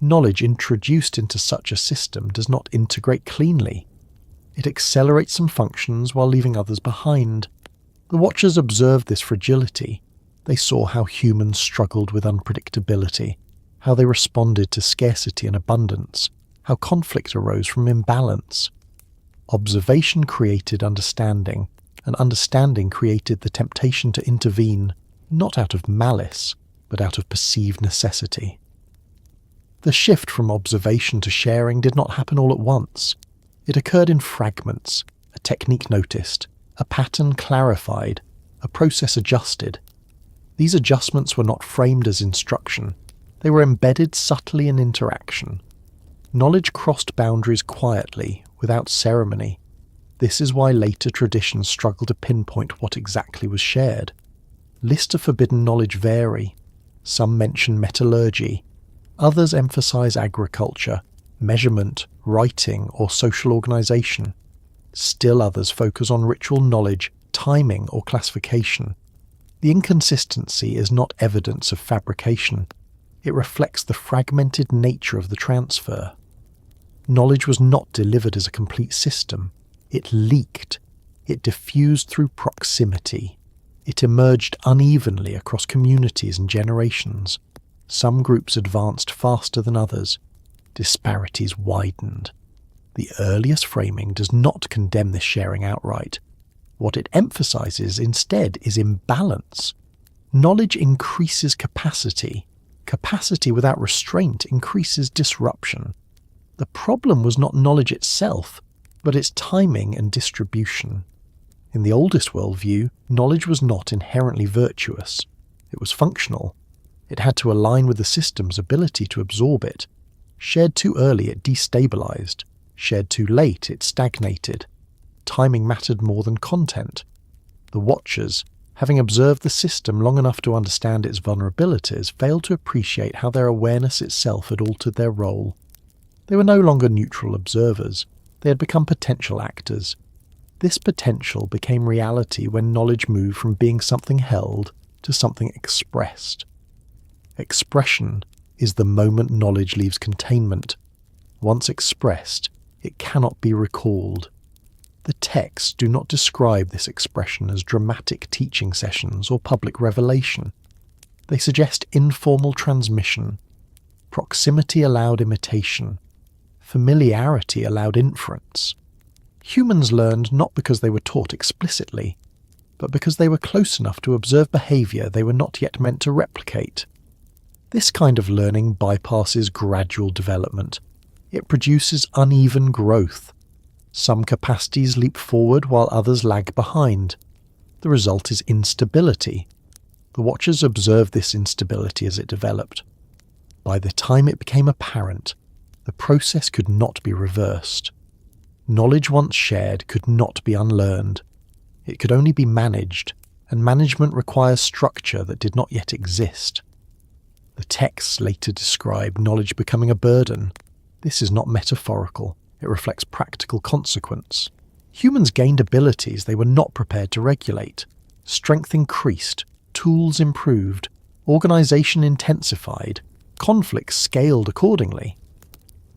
Knowledge introduced into such a system does not integrate cleanly. It accelerates some functions while leaving others behind. The Watchers observed this fragility. They saw how humans struggled with unpredictability, how they responded to scarcity and abundance, how conflict arose from imbalance. Observation created understanding, and understanding created the temptation to intervene, not out of malice, but out of perceived necessity. The shift from observation to sharing did not happen all at once. It occurred in fragments, a technique noticed, a pattern clarified, a process adjusted. These adjustments were not framed as instruction. They were embedded subtly in interaction. Knowledge crossed boundaries quietly, without ceremony. This is why later traditions struggle to pinpoint what exactly was shared. Lists of forbidden knowledge vary. Some mention metallurgy. Others emphasize agriculture, measurement, writing, or social organization. Still others focus on ritual knowledge, timing, or classification. The inconsistency is not evidence of fabrication. It reflects the fragmented nature of the transfer. Knowledge was not delivered as a complete system. It leaked. It diffused through proximity. It emerged unevenly across communities and generations. Some groups advanced faster than others. Disparities widened. The earliest framing does not condemn this sharing outright. What it emphasizes instead is imbalance. Knowledge increases capacity. Capacity without restraint increases disruption. The problem was not knowledge itself, but its timing and distribution. In the oldest worldview, knowledge was not inherently virtuous. It was functional. It had to align with the system's ability to absorb it. Shared too early, it destabilized. Shared too late, it stagnated. Timing mattered more than content. The Watchers, having observed the system long enough to understand its vulnerabilities, failed to appreciate how their awareness itself had altered their role. They were no longer neutral observers. They had become potential actors. This potential became reality when knowledge moved from being something held to something expressed. Expression is the moment knowledge leaves containment. Once expressed, it cannot be recalled. The texts do not describe this expression as dramatic teaching sessions or public revelation. They suggest informal transmission. Proximity allowed imitation. Familiarity allowed inference. Humans learned not because they were taught explicitly, but because they were close enough to observe behavior they were not yet meant to replicate. This kind of learning bypasses gradual development. It produces uneven growth. Some capacities leap forward while others lag behind. The result is instability. The Watchers observed this instability as it developed. By the time it became apparent, the process could not be reversed. Knowledge once shared could not be unlearned. It could only be managed, and management requires structure that did not yet exist. The texts later describe knowledge becoming a burden. This is not metaphorical. It reflects practical consequence. Humans gained abilities they were not prepared to regulate. Strength increased, tools improved, organization intensified, conflicts scaled accordingly.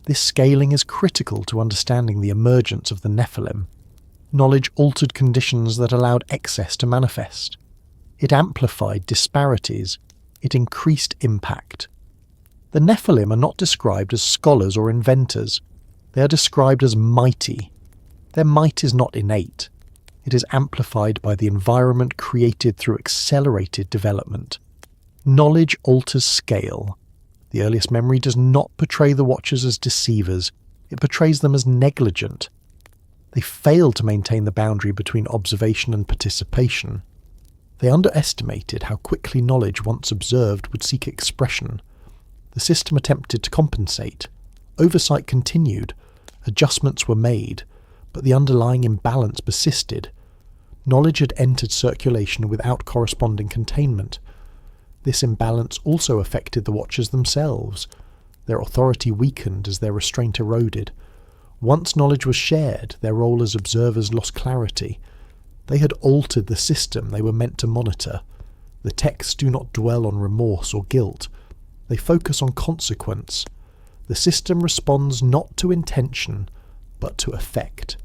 This scaling is critical to understanding the emergence of the Nephilim. Knowledge altered conditions that allowed excess to manifest. It amplified disparities. It increased impact. The Nephilim are not described as scholars or inventors. They are described as mighty. Their might is not innate. It is amplified by the environment created through accelerated development. Knowledge alters scale. The earliest memory does not portray the Watchers as deceivers. It portrays them as negligent. They failed to maintain the boundary between observation and participation. They underestimated how quickly knowledge once observed would seek expression. The system attempted to compensate. Oversight continued. Adjustments were made, but the underlying imbalance persisted. Knowledge had entered circulation without corresponding containment. This imbalance also affected the Watchers themselves. Their authority weakened as their restraint eroded. Once knowledge was shared, their role as observers lost clarity. They had altered the system they were meant to monitor. The texts do not dwell on remorse or guilt. They focus on consequence. The system responds not to intention, but to effect.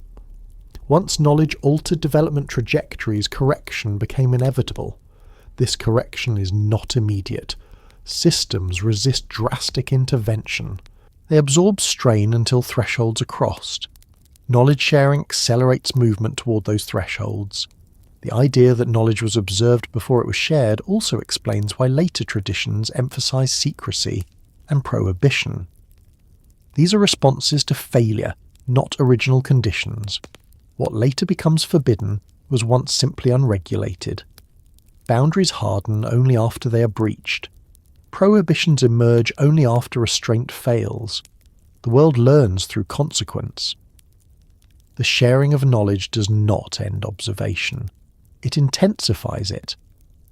Once knowledge altered development trajectories, correction became inevitable. This correction is not immediate. Systems resist drastic intervention. They absorb strain until thresholds are crossed. Knowledge sharing accelerates movement toward those thresholds. The idea that knowledge was observed before it was shared also explains why later traditions emphasize secrecy and prohibition. These are responses to failure, not original conditions. What later becomes forbidden was once simply unregulated. Boundaries harden only after they are breached. Prohibitions emerge only after restraint fails. The world learns through consequence. The sharing of knowledge does not end observation. It intensifies it.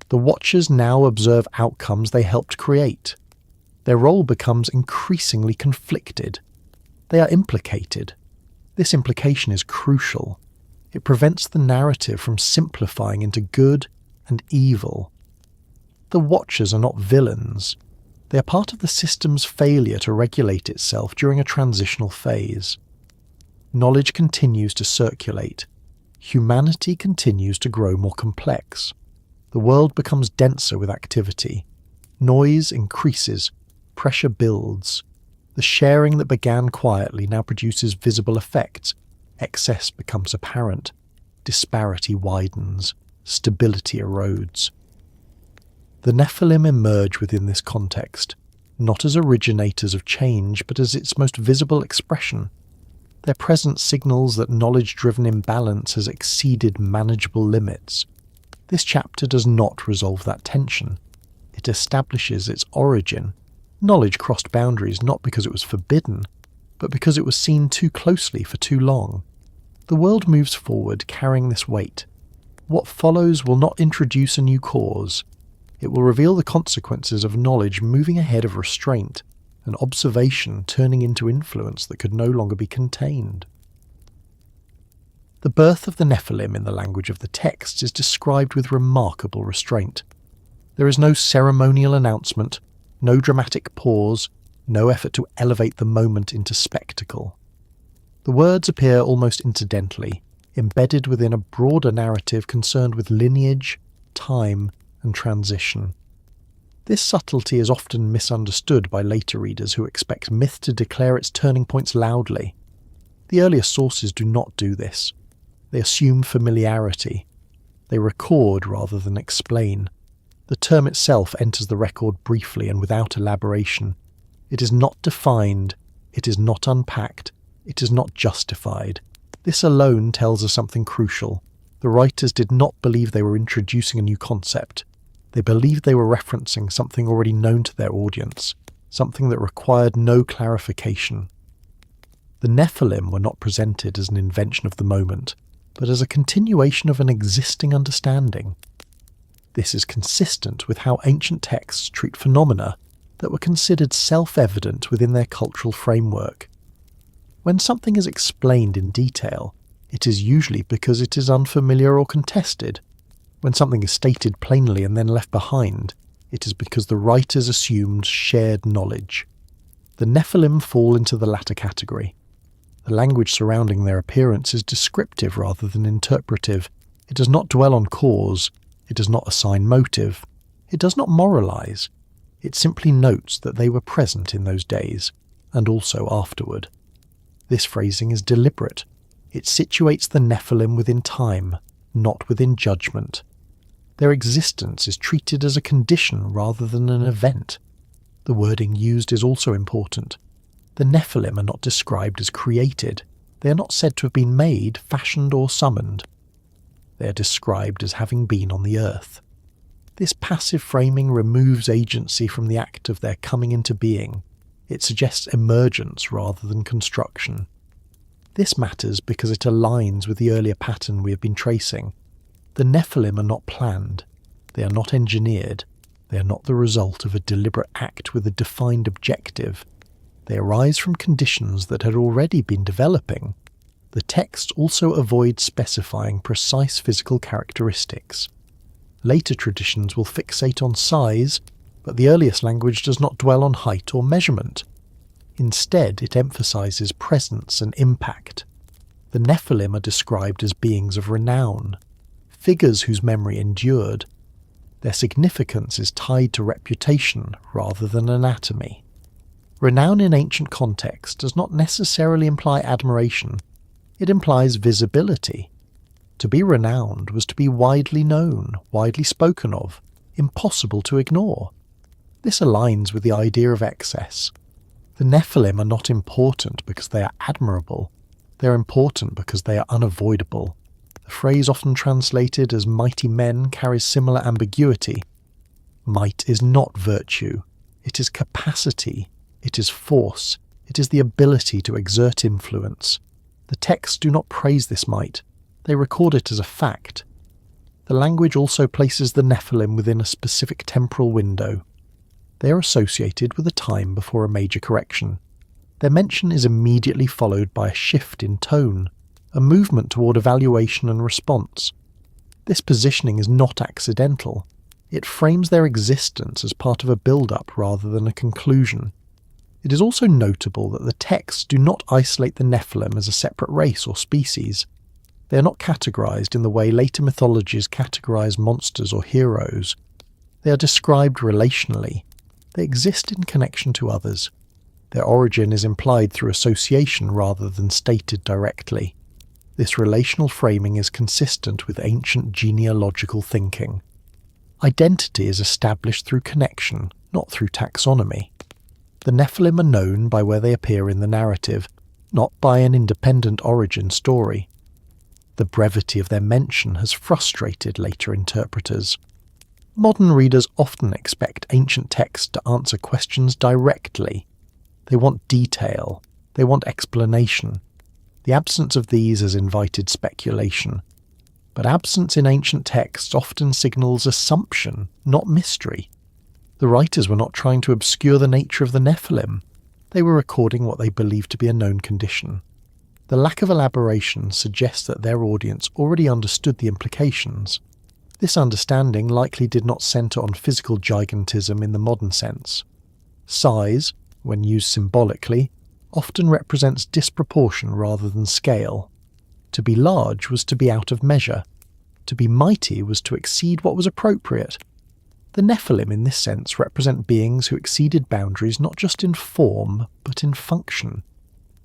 The watchers now observe outcomes they helped create. Their role becomes increasingly conflicted. They are implicated. This implication is crucial. It prevents the narrative from simplifying into good and evil. The watchers are not villains. They are part of the system's failure to regulate itself during a transitional phase. Knowledge continues to circulate. Humanity continues to grow more complex. The world becomes denser with activity. Noise increases. Pressure builds. The sharing that began quietly now produces visible effects. Excess becomes apparent. Disparity widens. Stability erodes. The Nephilim emerge within this context, not as originators of change, but as its most visible expression. Their presence signals that knowledge-driven imbalance has exceeded manageable limits. This chapter does not resolve that tension. It establishes its origin. Knowledge crossed boundaries not because it was forbidden, but because it was seen too closely for too long. The world moves forward carrying this weight. What follows will not introduce a new cause. It will reveal the consequences of knowledge moving ahead of restraint, and observation turning into influence that could no longer be contained. The birth of the Nephilim in the language of the text is described with remarkable restraint. There is no ceremonial announcement, no dramatic pause, no effort to elevate the moment into spectacle. The words appear almost incidentally, embedded within a broader narrative concerned with lineage, time, and transition. This subtlety is often misunderstood by later readers who expect myth to declare its turning points loudly. The earlier sources do not do this. They assume familiarity. They record rather than explain. The term itself enters the record briefly and without elaboration. It is not defined, it is not unpacked, it is not justified. This alone tells us something crucial. The writers did not believe they were introducing a new concept. They believed they were referencing something already known to their audience, something that required no clarification. The Nephilim were not presented as an invention of the moment, but as a continuation of an existing understanding. This is consistent with how ancient texts treat phenomena that were considered self-evident within their cultural framework. When something is explained in detail, it is usually because it is unfamiliar or contested. When something is stated plainly and then left behind, it is because the writers assumed shared knowledge. The Nephilim fall into the latter category. The language surrounding their appearance is descriptive rather than interpretive. It does not dwell on cause. It does not assign motive. It does not moralize. It simply notes that they were present in those days, and also afterward. This phrasing is deliberate. It situates the Nephilim within time, not within judgment. Their existence is treated as a condition rather than an event. The wording used is also important. The Nephilim are not described as created. They are not said to have been made, fashioned, or summoned. They are described as having been on the earth. This passive framing removes agency from the act of their coming into being. It suggests emergence rather than construction. This matters because it aligns with the earlier pattern we have been tracing. The Nephilim are not planned. They are not engineered. They are not the result of a deliberate act with a defined objective. They arise from conditions that had already been developing. The text also avoids specifying precise physical characteristics. Later traditions will fixate on size, but the earliest language does not dwell on height or measurement. Instead, it emphasizes presence and impact. The Nephilim are described as beings of renown, figures whose memory endured. Their significance is tied to reputation rather than anatomy. Renown in ancient context does not necessarily imply admiration. It implies visibility. To be renowned was to be widely known, widely spoken of, impossible to ignore. This aligns with the idea of excess. The Nephilim are not important because they are admirable. They are important because they are unavoidable. The phrase often translated as mighty men carries similar ambiguity. Might is not virtue. It is capacity. It is force. It is the ability to exert influence. The texts do not praise this might. They record it as a fact. The language also places the Nephilim within a specific temporal window. They are associated with a time before a major correction. Their mention is immediately followed by a shift in tone, a movement toward evaluation and response. This positioning is not accidental. It frames their existence as part of a build-up rather than a conclusion. It is also notable that the texts do not isolate the Nephilim as a separate race or species. They are not categorized in the way later mythologies categorize monsters or heroes. They are described relationally. They exist in connection to others. Their origin is implied through association rather than stated directly. This relational framing is consistent with ancient genealogical thinking. Identity is established through connection, not through taxonomy. The Nephilim are known by where they appear in the narrative, not by an independent origin story. The brevity of their mention has frustrated later interpreters. Modern readers often expect ancient texts to answer questions directly. They want detail. They want explanation. The absence of these has invited speculation. But absence in ancient texts often signals assumption, not mystery. The writers were not trying to obscure the nature of the Nephilim. They were recording what they believed to be a known condition. The lack of elaboration suggests that their audience already understood the implications. This understanding likely did not centre on physical gigantism in the modern sense. Size, when used symbolically, often represents disproportion rather than scale. To be large was to be out of measure. To be mighty was to exceed what was appropriate. The Nephilim in this sense represent beings who exceeded boundaries not just in form, but in function.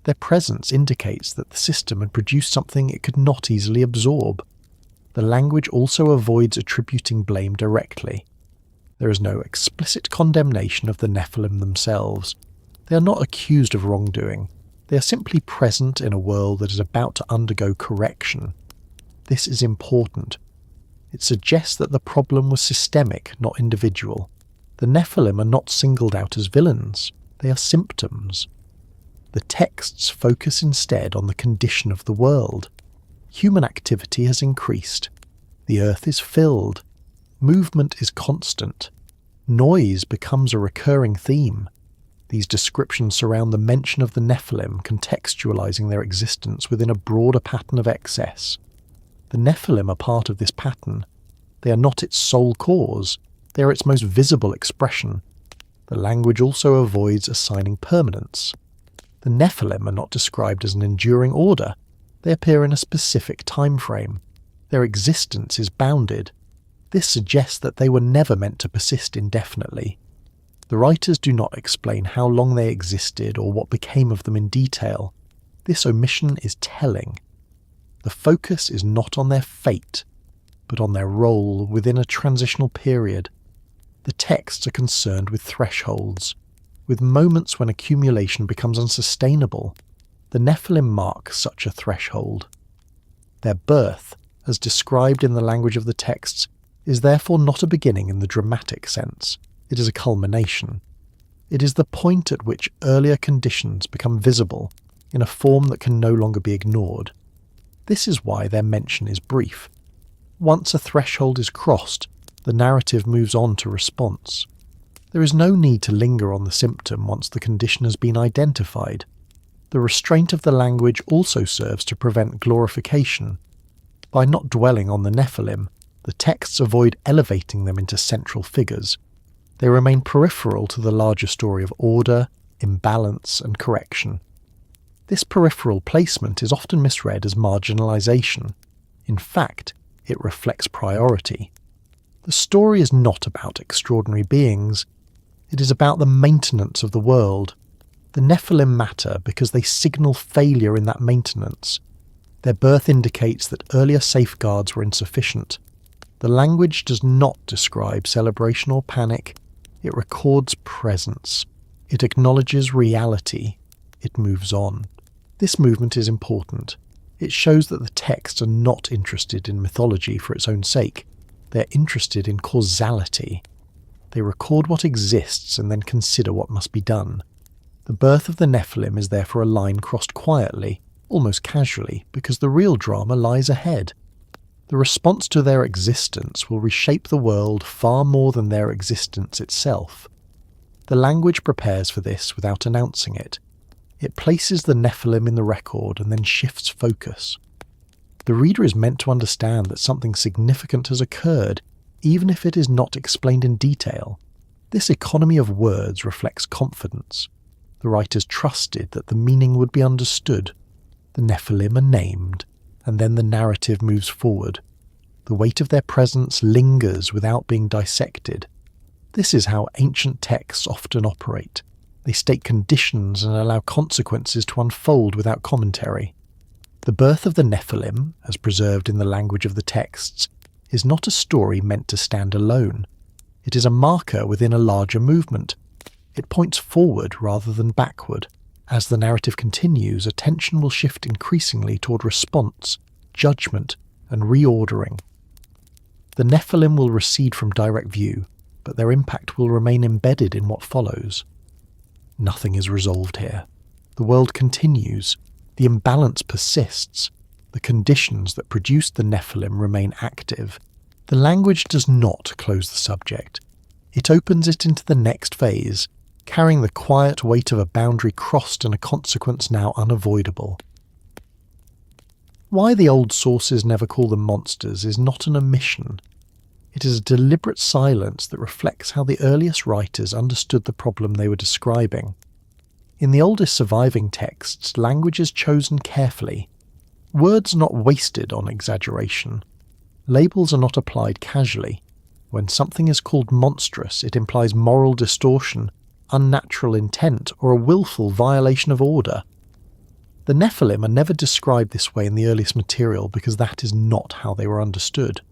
Their presence indicates that the system had produced something it could not easily absorb. The language also avoids attributing blame directly. There is no explicit condemnation of the Nephilim themselves. They are not accused of wrongdoing. They are simply present in a world that is about to undergo correction. This is important. It suggests that the problem was systemic, not individual. The Nephilim are not singled out as villains. They are symptoms. The texts focus instead on the condition of the world. Human activity has increased. The earth is filled. Movement is constant. Noise becomes a recurring theme. These descriptions surround the mention of the Nephilim, contextualizing their existence within a broader pattern of excess. The Nephilim are part of this pattern. They are not its sole cause. They are its most visible expression. The language also avoids assigning permanence. The Nephilim are not described as an enduring order. They appear in a specific time frame. Their existence is bounded. This suggests that they were never meant to persist indefinitely. The writers do not explain how long they existed or what became of them in detail. This omission is telling. The focus is not on their fate, but on their role within a transitional period. The texts are concerned with thresholds, with moments when accumulation becomes unsustainable. The Nephilim mark such a threshold. Their birth, as described in the language of the texts, is therefore not a beginning in the dramatic sense. It is a culmination. It is the point at which earlier conditions become visible in a form that can no longer be ignored. This is why their mention is brief. Once a threshold is crossed, the narrative moves on to response. There is no need to linger on the symptom once the condition has been identified. The restraint of the language also serves to prevent glorification. By not dwelling on the Nephilim, the texts avoid elevating them into central figures. They remain peripheral to the larger story of order, imbalance, and correction. This peripheral placement is often misread as marginalization. In fact, it reflects priority. The story is not about extraordinary beings. It is about the maintenance of the world. The Nephilim matter because they signal failure in that maintenance. Their birth indicates that earlier safeguards were insufficient. The language does not describe celebration or panic. It records presence. It acknowledges reality. It moves on. This movement is important. It shows that the texts are not interested in mythology for its own sake. They are interested in causality. They record what exists and then consider what must be done. The birth of the Nephilim is therefore a line crossed quietly, almost casually, because the real drama lies ahead. The response to their existence will reshape the world far more than their existence itself. The language prepares for this without announcing it. It places the Nephilim in the record and then shifts focus. The reader is meant to understand that something significant has occurred, even if it is not explained in detail. This economy of words reflects confidence. The writers trusted that the meaning would be understood. The Nephilim are named, and then the narrative moves forward. The weight of their presence lingers without being dissected. This is how ancient texts often operate. They state conditions and allow consequences to unfold without commentary. The birth of the Nephilim, as preserved in the language of the texts, is not a story meant to stand alone. It is a marker within a larger movement. It points forward rather than backward. As the narrative continues, attention will shift increasingly toward response, judgment, and reordering. The Nephilim will recede from direct view, but their impact will remain embedded in what follows. Nothing is resolved here. The world continues. The imbalance persists. The conditions that produced the Nephilim remain active. The language does not close the subject. It opens it into the next phase, carrying the quiet weight of a boundary crossed and a consequence now unavoidable. Why the old sources never call them monsters is not an omission. It is a deliberate silence that reflects how the earliest writers understood the problem they were describing. In the oldest surviving texts, language is chosen carefully. Words are not wasted on exaggeration. Labels are not applied casually. When something is called monstrous, it implies moral distortion, unnatural intent, or a willful violation of order. The Nephilim are never described this way in the earliest material because that is not how they were understood.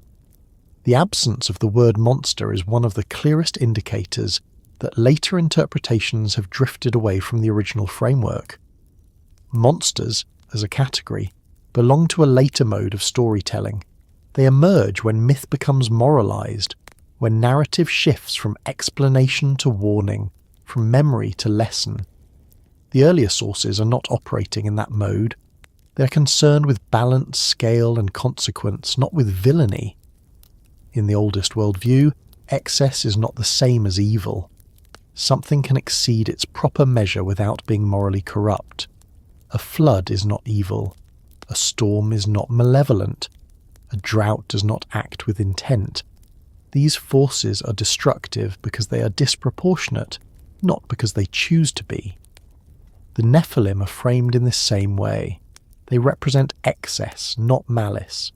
The absence of the word monster is one of the clearest indicators that later interpretations have drifted away from the original framework. Monsters, as a category, belong to a later mode of storytelling. They emerge when myth becomes moralized, when narrative shifts from explanation to warning, from memory to lesson. The earlier sources are not operating in that mode. They are concerned with balance, scale, and consequence, not with villainy. In the oldest worldview, excess is not the same as evil. Something can exceed its proper measure without being morally corrupt. A flood is not evil. A storm is not malevolent. A drought does not act with intent. These forces are destructive because they are disproportionate, not because they choose to be. The Nephilim are framed in this same way. They represent excess, not malice.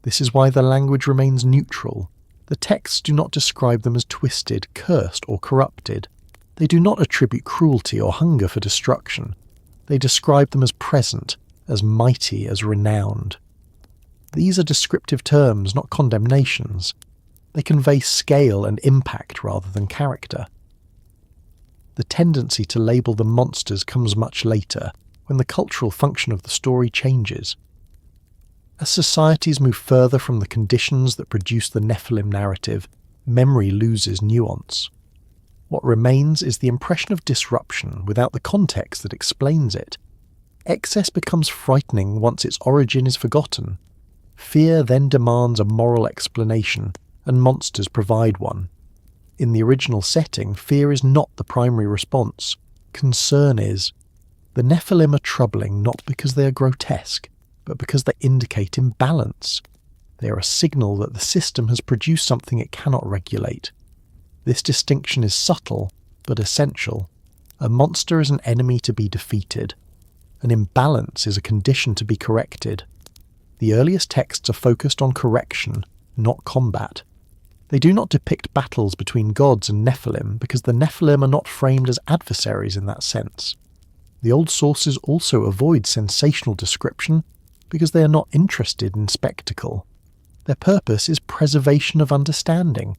This is why the language remains neutral. The texts do not describe them as twisted, cursed, or corrupted. They do not attribute cruelty or hunger for destruction. They describe them as present, as mighty, as renowned. These are descriptive terms, not condemnations. They convey scale and impact rather than character. The tendency to label them monsters comes much later, when the cultural function of the story changes. As societies move further from the conditions that produce the Nephilim narrative, memory loses nuance. What remains is the impression of disruption without the context that explains it. Excess becomes frightening once its origin is forgotten. Fear then demands a moral explanation, and monsters provide one. In the original setting, fear is not the primary response. Concern is. The Nephilim are troubling not because they are grotesque, but because they indicate imbalance. They are a signal that the system has produced something it cannot regulate. This distinction is subtle, but essential. A monster is an enemy to be defeated. An imbalance is a condition to be corrected. The earliest texts are focused on correction, not combat. They do not depict battles between gods and Nephilim because the Nephilim are not framed as adversaries in that sense. The old sources also avoid sensational description because they are not interested in spectacle. Their purpose is preservation of understanding.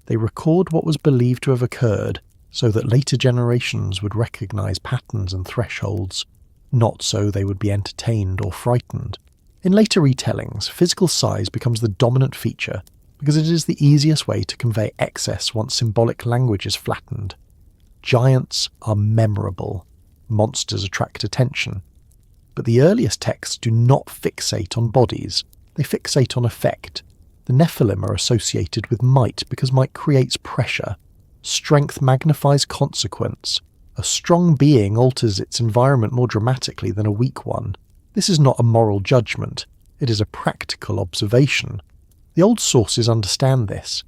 They record what was believed to have occurred so that later generations would recognize patterns and thresholds, not so they would be entertained or frightened. In later retellings, physical size becomes the dominant feature because it is the easiest way to convey excess once symbolic language is flattened. Giants are memorable. Monsters attract attention. But the earliest texts do not fixate on bodies. They fixate on effect. The Nephilim are associated with might because might creates pressure. Strength magnifies consequence. A strong being alters its environment more dramatically than a weak one. This is not a moral judgment. It is a practical observation. The old sources understand this.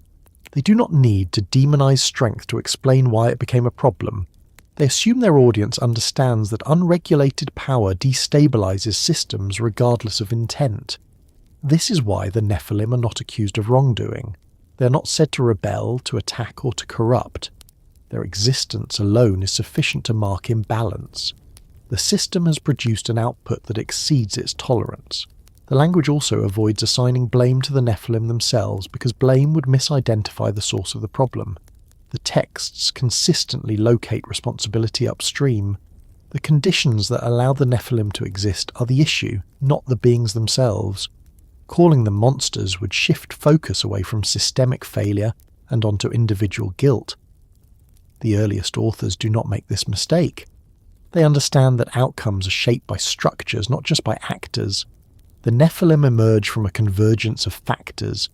They do not need to demonize strength to explain why it became a problem. They assume their audience understands that unregulated power destabilizes systems regardless of intent. This is why the Nephilim are not accused of wrongdoing. They are not said to rebel, to attack, or to corrupt. Their existence alone is sufficient to mark imbalance. The system has produced an output that exceeds its tolerance. The language also avoids assigning blame to the Nephilim themselves because blame would misidentify the source of the problem. The texts consistently locate responsibility upstream. The conditions that allow the Nephilim to exist are the issue, not the beings themselves. Calling them monsters would shift focus away from systemic failure and onto individual guilt. The earliest authors do not make this mistake. They understand that outcomes are shaped by structures, not just by actors. The Nephilim emerge from a convergence of factors: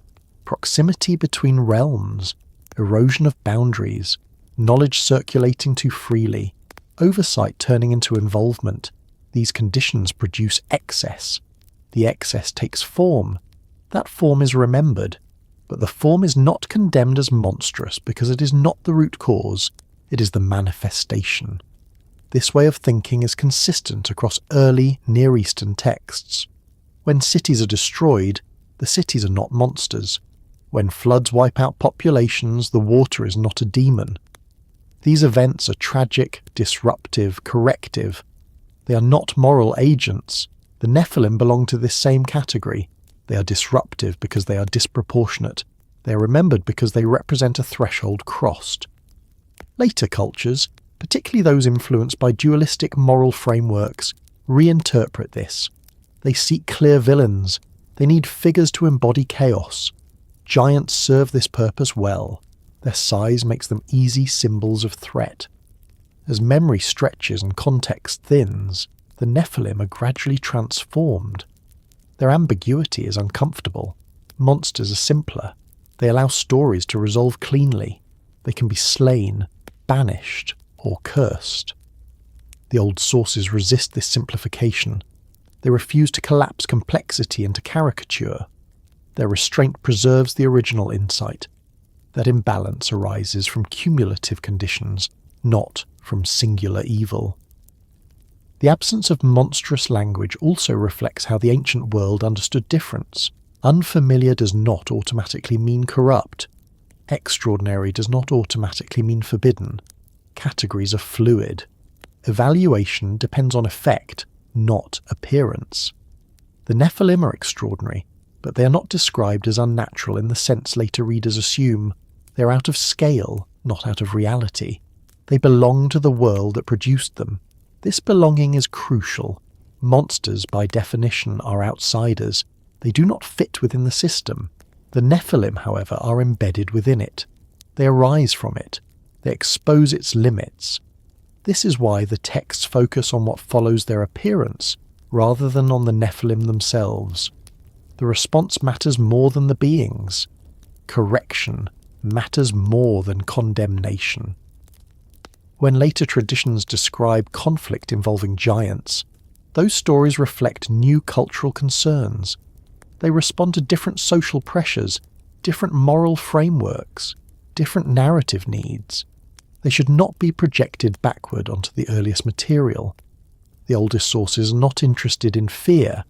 proximity between realms, erosion of boundaries, knowledge circulating too freely, oversight turning into involvement. These conditions produce excess. The excess takes form. That form is remembered, but the form is not condemned as monstrous because it is not the root cause, it is the manifestation. This way of thinking is consistent across early Near Eastern texts. When cities are destroyed, the cities are not monsters. When floods wipe out populations, the water is not a demon. These events are tragic, disruptive, corrective. They are not moral agents. The Nephilim belong to this same category. They are disruptive because they are disproportionate. They are remembered because they represent a threshold crossed. Later cultures, particularly those influenced by dualistic moral frameworks, reinterpret this. They seek clear villains. They need figures to embody chaos. Giants serve this purpose well. Their size makes them easy symbols of threat. As memory stretches and context thins, the Nephilim are gradually transformed. Their ambiguity is uncomfortable. Monsters are simpler. They allow stories to resolve cleanly. They can be slain, banished, or cursed. The old sources resist this simplification. They refuse to collapse complexity into caricature. Their restraint preserves the original insight. That imbalance arises from cumulative conditions, not from singular evil. The absence of monstrous language also reflects how the ancient world understood difference. Unfamiliar does not automatically mean corrupt. Extraordinary does not automatically mean forbidden. Categories are fluid. Evaluation depends on effect, not appearance. The Nephilim are extraordinary, but they are not described as unnatural in the sense later readers assume. They are out of scale, not out of reality. They belong to the world that produced them. This belonging is crucial. Monsters, by definition, are outsiders. They do not fit within the system. The Nephilim, however, are embedded within it. They arise from it. They expose its limits. This is why the texts focus on what follows their appearance, rather than on the Nephilim themselves. The response matters more than the beings. Correction matters more than condemnation. When later traditions describe conflict involving giants, those stories reflect new cultural concerns. They respond to different social pressures, different moral frameworks, different narrative needs. They should not be projected backward onto the earliest material. The oldest sources are not interested in fear,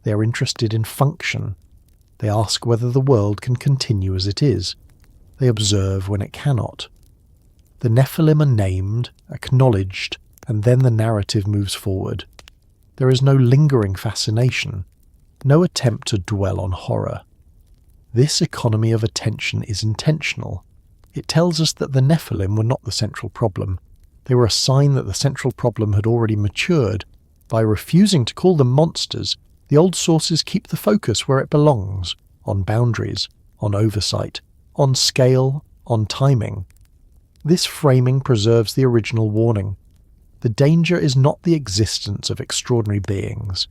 they are interested in function. They ask whether the world can continue as it is. They observe when it cannot. The Nephilim are named, acknowledged, and then the narrative moves forward. There is no lingering fascination, no attempt to dwell on horror. This economy of attention is intentional. It tells us that the Nephilim were not the central problem. They were a sign that the central problem had already matured. By refusing to call them monsters, the old sources keep the focus where it belongs, on boundaries, on oversight, on scale, on timing. This framing preserves the original warning. The danger is not the existence of extraordinary beings.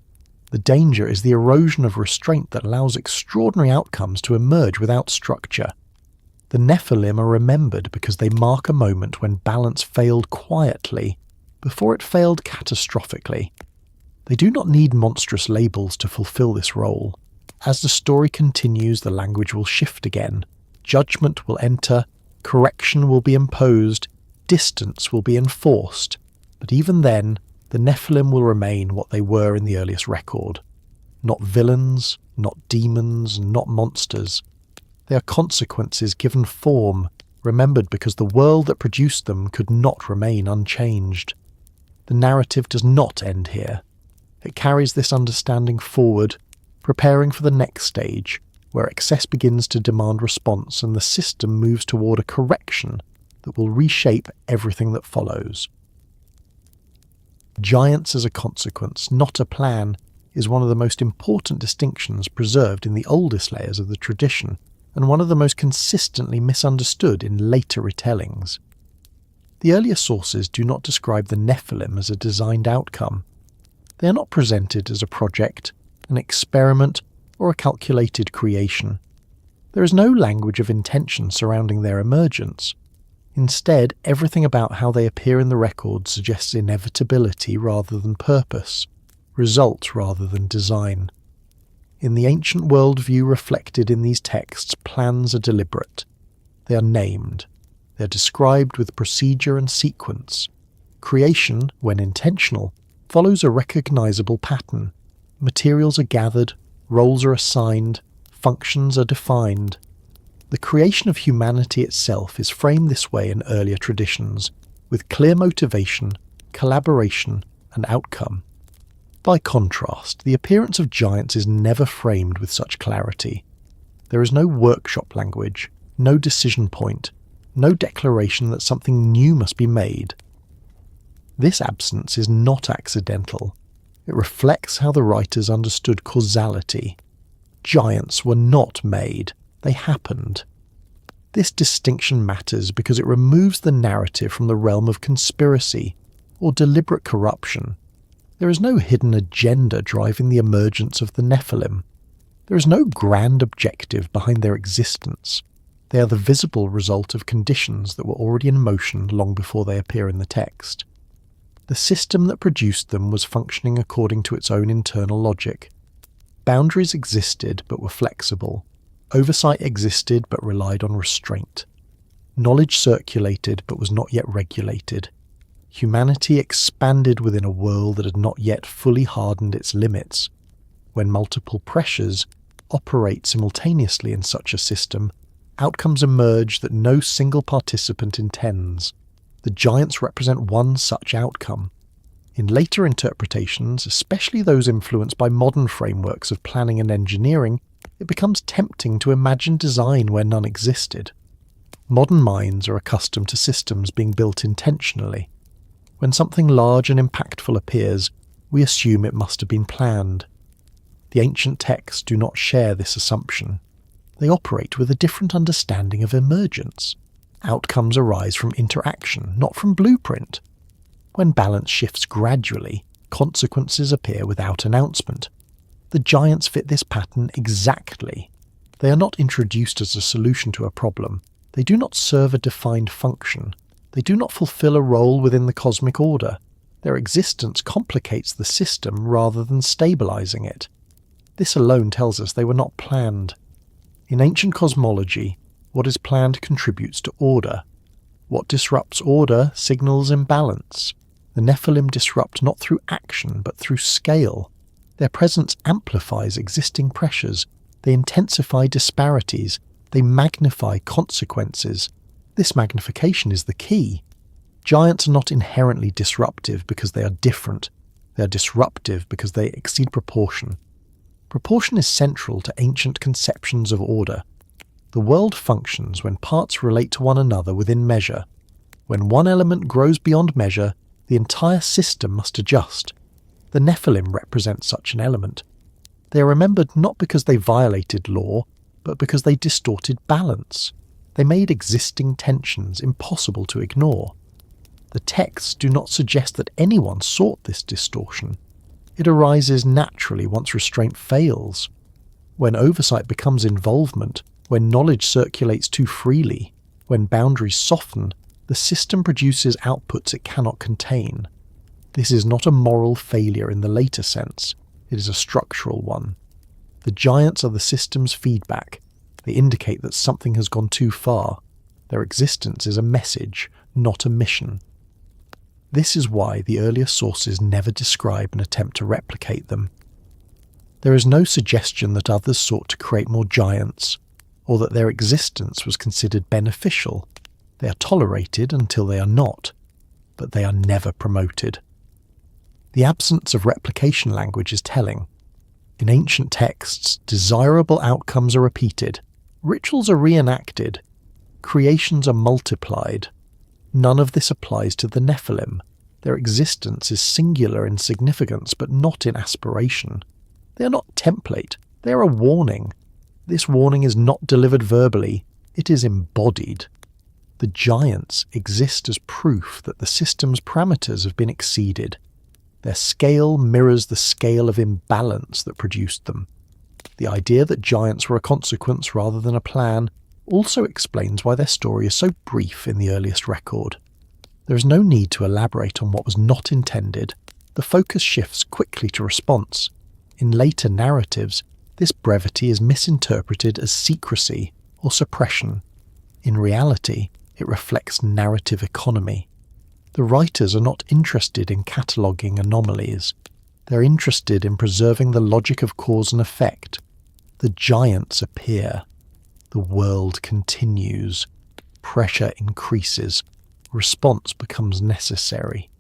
The danger is the erosion of restraint that allows extraordinary outcomes to emerge without structure. The Nephilim are remembered because they mark a moment when balance failed quietly, before it failed catastrophically. They do not need monstrous labels to fulfill this role. As the story continues, the language will shift again. Judgment will enter, correction will be imposed, distance will be enforced. But even then, the Nephilim will remain what they were in the earliest record. Not villains, not demons, not monsters. They are consequences given form, remembered because the world that produced them could not remain unchanged. The narrative does not end here. It carries this understanding forward, preparing for the next stage, where excess begins to demand response and the system moves toward a correction that will reshape everything that follows. Giants as a consequence, not a plan, is one of the most important distinctions preserved in the oldest layers of the tradition, and one of the most consistently misunderstood in later retellings. The earlier sources do not describe the Nephilim as a designed outcome. They are not presented as a project, an experiment, or a calculated creation. There is no language of intention surrounding their emergence. Instead, everything about how they appear in the record suggests inevitability rather than purpose, result rather than design. In the ancient worldview reflected in these texts, plans are deliberate. They are named. They are described with procedure and sequence. Creation, when intentional, follows a recognizable pattern. Materials are gathered, roles are assigned, functions are defined. The creation of humanity itself is framed this way in earlier traditions, with clear motivation, collaboration, and outcome. By contrast, the appearance of giants is never framed with such clarity. There is no workshop language, no decision point, no declaration that something new must be made. This absence is not accidental. It reflects how the writers understood causality. Giants were not made, they happened. This distinction matters because it removes the narrative from the realm of conspiracy or deliberate corruption. There is no hidden agenda driving the emergence of the Nephilim. There is no grand objective behind their existence. They are the visible result of conditions that were already in motion long before they appear in the text. The system that produced them was functioning according to its own internal logic. Boundaries existed but were flexible. Oversight existed but relied on restraint. Knowledge circulated but was not yet regulated. Humanity expanded within a world that had not yet fully hardened its limits. When multiple pressures operate simultaneously in such a system, outcomes emerge that no single participant intends. The giants represent one such outcome. In later interpretations, especially those influenced by modern frameworks of planning and engineering, it becomes tempting to imagine design where none existed. Modern minds are accustomed to systems being built intentionally. When something large and impactful appears, we assume it must have been planned. The ancient texts do not share this assumption. They operate with a different understanding of emergence. Outcomes arise from interaction, not from blueprint. When balance shifts gradually, consequences appear without announcement. The giants fit this pattern exactly. They are not introduced as a solution to a problem. They do not serve a defined function. They do not fulfill a role within the cosmic order. Their existence complicates the system rather than stabilizing it. This alone tells us they were not planned. In ancient cosmology, what is planned contributes to order. What disrupts order signals imbalance. The Nephilim disrupt not through action but through scale. Their presence amplifies existing pressures. They intensify disparities. They magnify consequences. This magnification is the key. Giants are not inherently disruptive because they are different. They are disruptive because they exceed proportion. Proportion is central to ancient conceptions of order. The world functions when parts relate to one another within measure. When one element grows beyond measure, the entire system must adjust. The Nephilim represent such an element. They are remembered not because they violated law, but because they distorted balance. They made existing tensions impossible to ignore. The texts do not suggest that anyone sought this distortion. It arises naturally once restraint fails. When oversight becomes involvement, when knowledge circulates too freely, when boundaries soften, the system produces outputs it cannot contain. This is not a moral failure in the later sense. It is a structural one. The giants are the system's feedback. They indicate that something has gone too far. Their existence is a message, not a mission. This is why the earlier sources never describe an attempt to replicate them. There is no suggestion that others sought to create more giants, or that their existence was considered beneficial. They are tolerated until they are not, but they are never promoted. The absence of replication language is telling. In ancient texts, desirable outcomes are repeated, rituals are reenacted, creations are multiplied. None of this applies to the Nephilim. Their existence is singular in significance, but not in aspiration. They are not template, they are a warning. This warning is not delivered verbally, it is embodied. The giants exist as proof that the system's parameters have been exceeded. Their scale mirrors the scale of imbalance that produced them. The idea that giants were a consequence rather than a plan also explains why their story is so brief in the earliest record. There is no need to elaborate on what was not intended. The focus shifts quickly to response. In later narratives, this brevity is misinterpreted as secrecy or suppression. In reality, it reflects narrative economy. The writers are not interested in cataloguing anomalies. They're interested in preserving the logic of cause and effect. The giants appear. The world continues. Pressure increases. Response becomes necessary.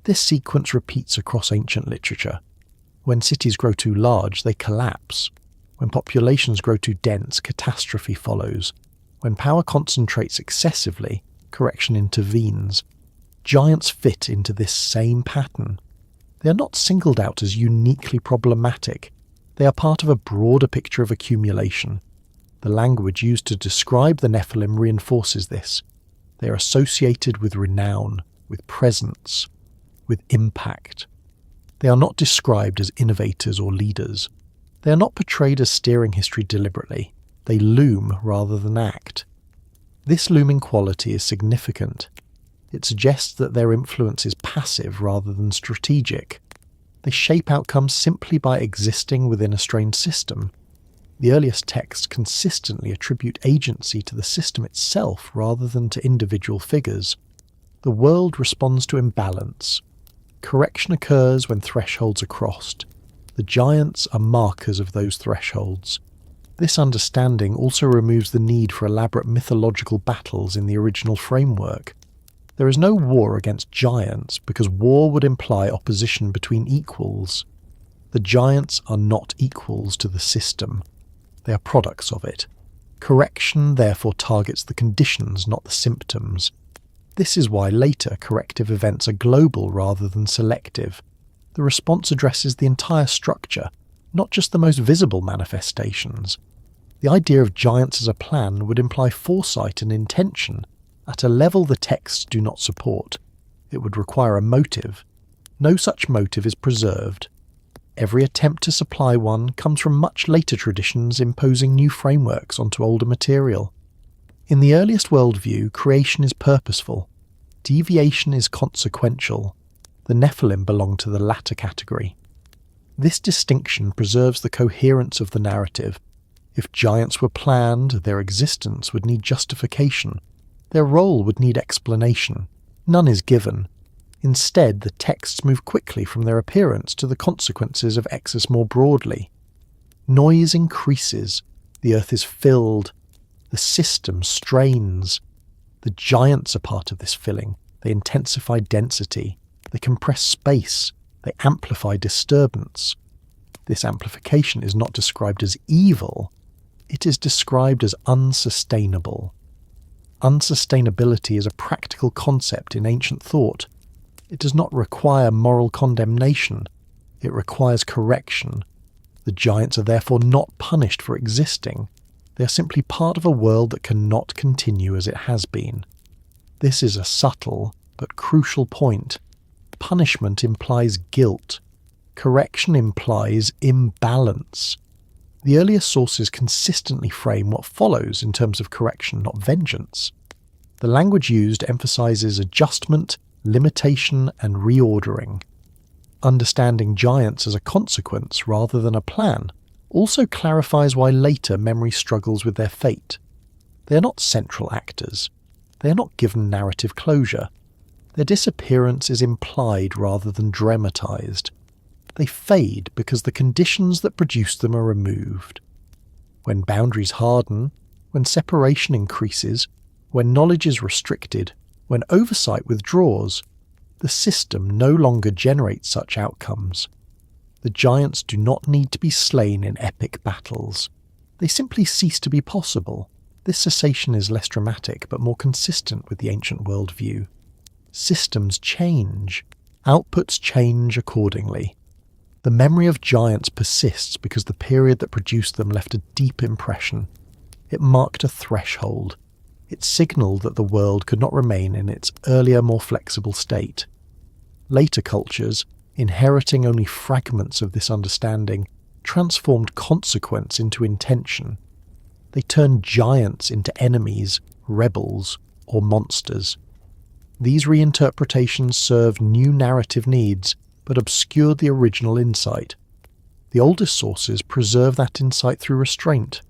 This sequence repeats across ancient literature. When cities grow too large, they collapse. When populations grow too dense, catastrophe follows. When power concentrates excessively, correction intervenes. Giants fit into this same pattern. They are not singled out as uniquely problematic. They are part of a broader picture of accumulation. The language used to describe the Nephilim reinforces this. They are associated with renown, with presence, with impact. They are not described as innovators or leaders. They are not portrayed as steering history deliberately. They loom rather than act. This looming quality is significant. It suggests that their influence is passive rather than strategic. They shape outcomes simply by existing within a strained system. The earliest texts consistently attribute agency to the system itself rather than to individual figures. The world responds to imbalance. Correction occurs when thresholds are crossed. The giants are markers of those thresholds. This understanding also removes the need for elaborate mythological battles in the original framework. There is no war against giants because war would imply opposition between equals. The giants are not equals to the system. They are products of it. Correction therefore targets the conditions, not the symptoms. This is why later corrective events are global rather than selective. The response addresses the entire structure, not just the most visible manifestations. The idea of giants as a plan would imply foresight and intention at a level the texts do not support. It would require a motive. No such motive is preserved. Every attempt to supply one comes from much later traditions imposing new frameworks onto older material. In the earliest worldview, creation is purposeful. Deviation is consequential. The Nephilim belong to the latter category. This distinction preserves the coherence of the narrative. If giants were planned, their existence would need justification. Their role would need explanation. None is given. Instead, the texts move quickly from their appearance to the consequences of excess more broadly. Noise increases, the earth is filled, the system strains. The giants are part of this filling. They intensify density, they compress space, they amplify disturbance. This amplification is not described as evil, it is described as unsustainable. Unsustainability is a practical concept in ancient thought. It does not require moral condemnation, it requires correction. The giants are therefore not punished for existing. They are simply part of a world that cannot continue as it has been. This is a subtle but crucial point. Punishment implies guilt. Correction implies imbalance. The earliest sources consistently frame what follows in terms of correction, not vengeance. The language used emphasizes adjustment, limitation, and reordering. Understanding giants as a consequence rather than a plan also clarifies why later memory struggles with their fate. They are not central actors. They are not given narrative closure. Their disappearance is implied rather than dramatized. They fade because the conditions that produced them are removed. When boundaries harden, when separation increases, when knowledge is restricted, when oversight withdraws, the system no longer generates such outcomes. The giants do not need to be slain in epic battles. They simply cease to be possible. This cessation is less dramatic but more consistent with the ancient worldview. Systems change. Outputs change accordingly. The memory of giants persists because the period that produced them left a deep impression. It marked a threshold. It signalled that the world could not remain in its earlier, more flexible state. Later cultures, inheriting only fragments of this understanding, transformed consequence into intention. They turned giants into enemies, rebels, or monsters. These reinterpretations served new narrative needs, but obscured the original insight. The oldest sources preserve that insight through restraint.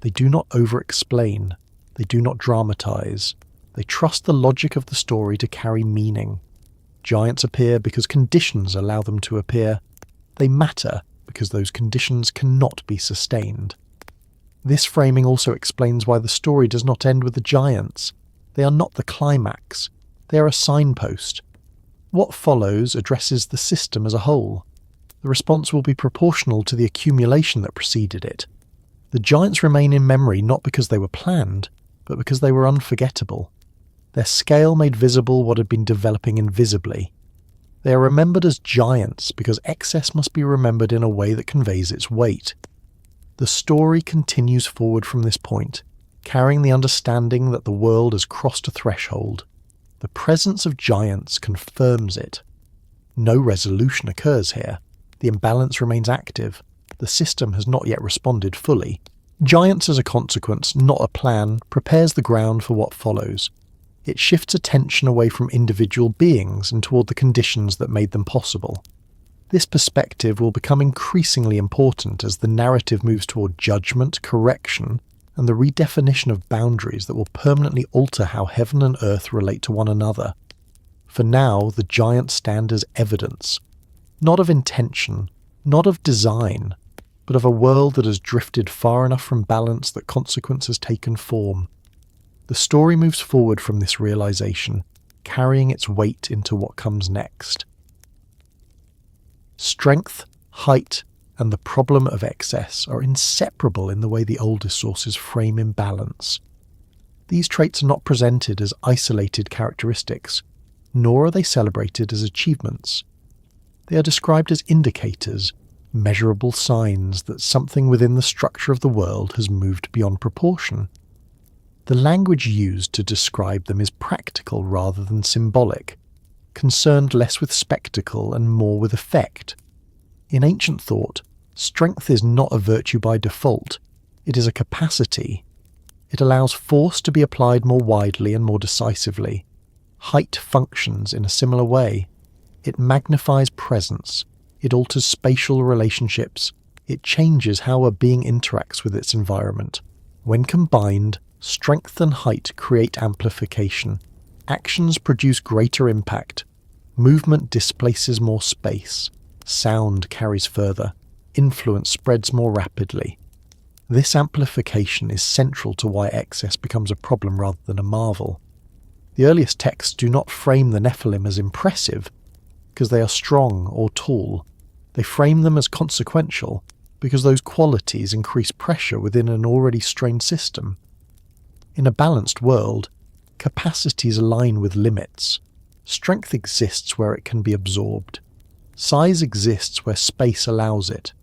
They do not over-explain. They do not dramatize. They trust the logic of the story to carry meaning. Giants appear because conditions allow them to appear. They matter because those conditions cannot be sustained. This framing also explains why the story does not end with the giants. They are not the climax. They are a signpost. What follows addresses the system as a whole. The response will be proportional to the accumulation that preceded it. The giants remain in memory not because they were planned, but because they were unforgettable. Their scale made visible what had been developing invisibly. They are remembered as giants because excess must be remembered in a way that conveys its weight. The story continues forward from this point, carrying the understanding that the world has crossed a threshold. The presence of giants confirms it. No resolution occurs here. The imbalance remains active. The system has not yet responded fully. Giants as a consequence, not a plan, prepares the ground for what follows. It shifts attention away from individual beings and toward the conditions that made them possible. This perspective will become increasingly important as the narrative moves toward judgment, correction, and the redefinition of boundaries that will permanently alter how heaven and earth relate to one another. For now, the giants stand as evidence, not of intention, not of design, but of a world that has drifted far enough from balance that consequence has taken form. The story moves forward from this realization, carrying its weight into what comes next. Strength, height, and the problem of excess are inseparable in the way the oldest sources frame imbalance. These traits are not presented as isolated characteristics, nor are they celebrated as achievements. They are described as indicators, measurable signs that something within the structure of the world has moved beyond proportion. The language used to describe them is practical rather than symbolic, concerned less with spectacle and more with effect. In ancient thought, strength is not a virtue by default, it is a capacity. It allows force to be applied more widely and more decisively. Height functions in a similar way. It magnifies presence, it alters spatial relationships, it changes how a being interacts with its environment. When combined, strength and height create amplification. Actions produce greater impact. Movement displaces more space, sound carries further, influence spreads more rapidly. This amplification is central to why excess becomes a problem rather than a marvel. The earliest texts do not frame the Nephilim as impressive because they are strong or tall. They frame them as consequential because those qualities increase pressure within an already strained system. In a balanced world, capacities align with limits. Strength exists where it can be absorbed. Size exists where space allows it.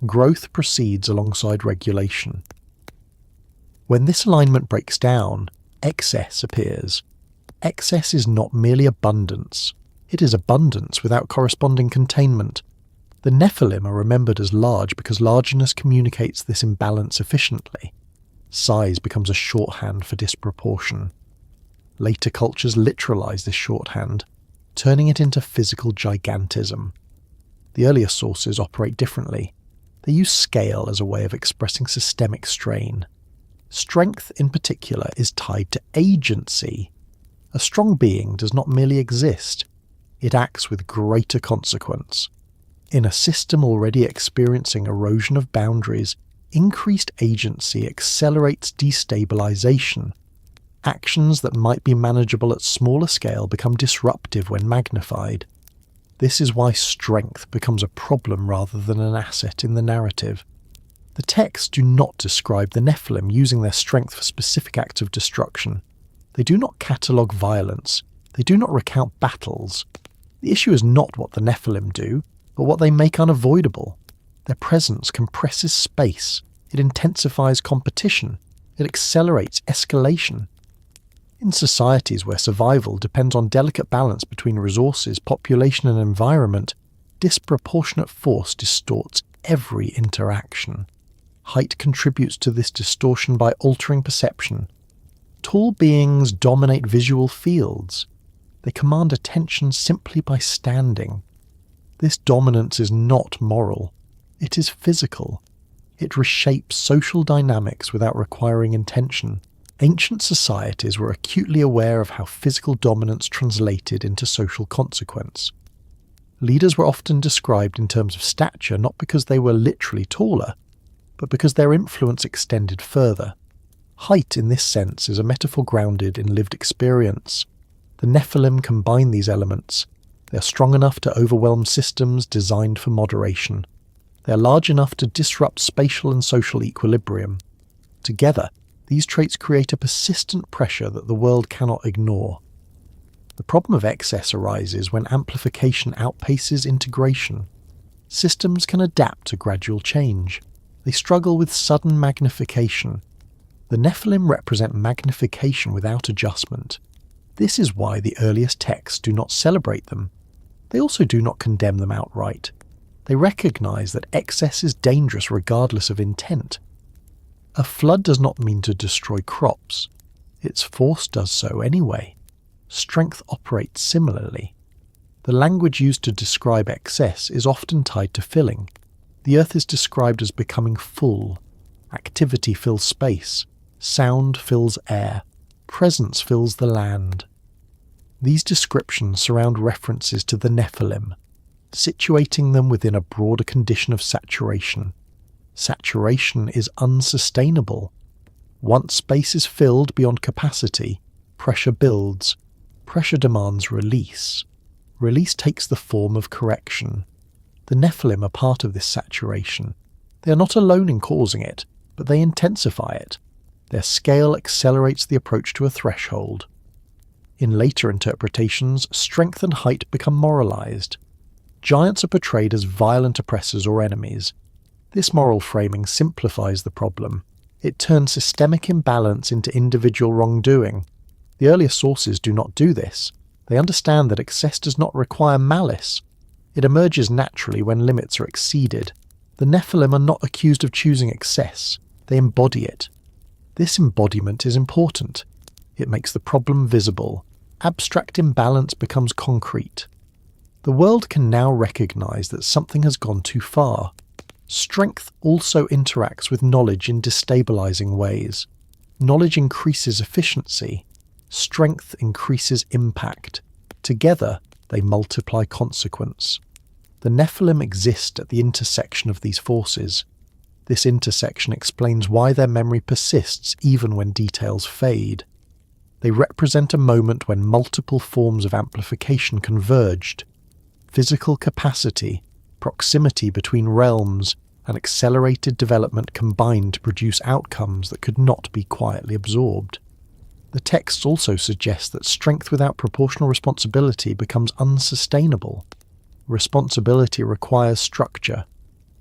Growth proceeds alongside regulation. When this alignment breaks down, excess appears. Excess is not merely abundance. It is abundance without corresponding containment. The Nephilim are remembered as large because largeness communicates this imbalance efficiently. Size becomes a shorthand for disproportion. Later cultures literalize this shorthand, turning it into physical gigantism. The earlier sources operate differently. They use scale as a way of expressing systemic strain. Strength, in particular, is tied to agency. A strong being does not merely exist, it acts with greater consequence. In a system already experiencing erosion of boundaries, increased agency accelerates destabilization. Actions that might be manageable at smaller scale become disruptive when magnified. This is why strength becomes a problem rather than an asset in the narrative. The texts do not describe the Nephilim using their strength for specific acts of destruction. They do not catalogue violence. They do not recount battles. The issue is not what the Nephilim do, but what they make unavoidable. Their presence compresses space. It intensifies competition. It accelerates escalation. In societies where survival depends on delicate balance between resources, population and environment, disproportionate force distorts every interaction. Height contributes to this distortion by altering perception. Tall beings dominate visual fields. They command attention simply by standing. This dominance is not moral. It is physical. It reshapes social dynamics without requiring intention. Ancient societies were acutely aware of how physical dominance translated into social consequence. Leaders were often described in terms of stature not because they were literally taller, but because their influence extended further. Height in this sense is a metaphor grounded in lived experience. The Nephilim combine these elements. They are strong enough to overwhelm systems designed for moderation. They are large enough to disrupt spatial and social equilibrium. Together, these traits create a persistent pressure that the world cannot ignore. The problem of excess arises when amplification outpaces integration. Systems can adapt to gradual change. They struggle with sudden magnification. The Nephilim represent magnification without adjustment. This is why the earliest texts do not celebrate them. They also do not condemn them outright. They recognize that excess is dangerous regardless of intent. A flood does not mean to destroy crops. Its force does so anyway. Strength operates similarly. The language used to describe excess is often tied to filling. The earth is described as becoming full. Activity fills space. Sound fills air. Presence fills the land. These descriptions surround references to the Nephilim, situating them within a broader condition of saturation. Saturation is unsustainable. Once space is filled beyond capacity, pressure builds. Pressure demands release. Release takes the form of correction. The Nephilim are part of this saturation. They are not alone in causing it, but they intensify it. Their scale accelerates the approach to a threshold. In later interpretations, strength and height become moralized. Giants are portrayed as violent oppressors or enemies. This moral framing simplifies the problem. It turns systemic imbalance into individual wrongdoing. The earlier sources do not do this. They understand that excess does not require malice. It emerges naturally when limits are exceeded. The Nephilim are not accused of choosing excess. They embody it. This embodiment is important. It makes the problem visible. Abstract imbalance becomes concrete. The world can now recognize that something has gone too far. Strength also interacts with knowledge in destabilizing ways. Knowledge increases efficiency. Strength increases impact. Together, they multiply consequence. The Nephilim exist at the intersection of these forces. This intersection explains why their memory persists even when details fade. They represent a moment when multiple forms of amplification converged. Physical capacity, proximity between realms, and accelerated development combined to produce outcomes that could not be quietly absorbed. The texts also suggest that strength without proportional responsibility becomes unsustainable. Responsibility requires structure.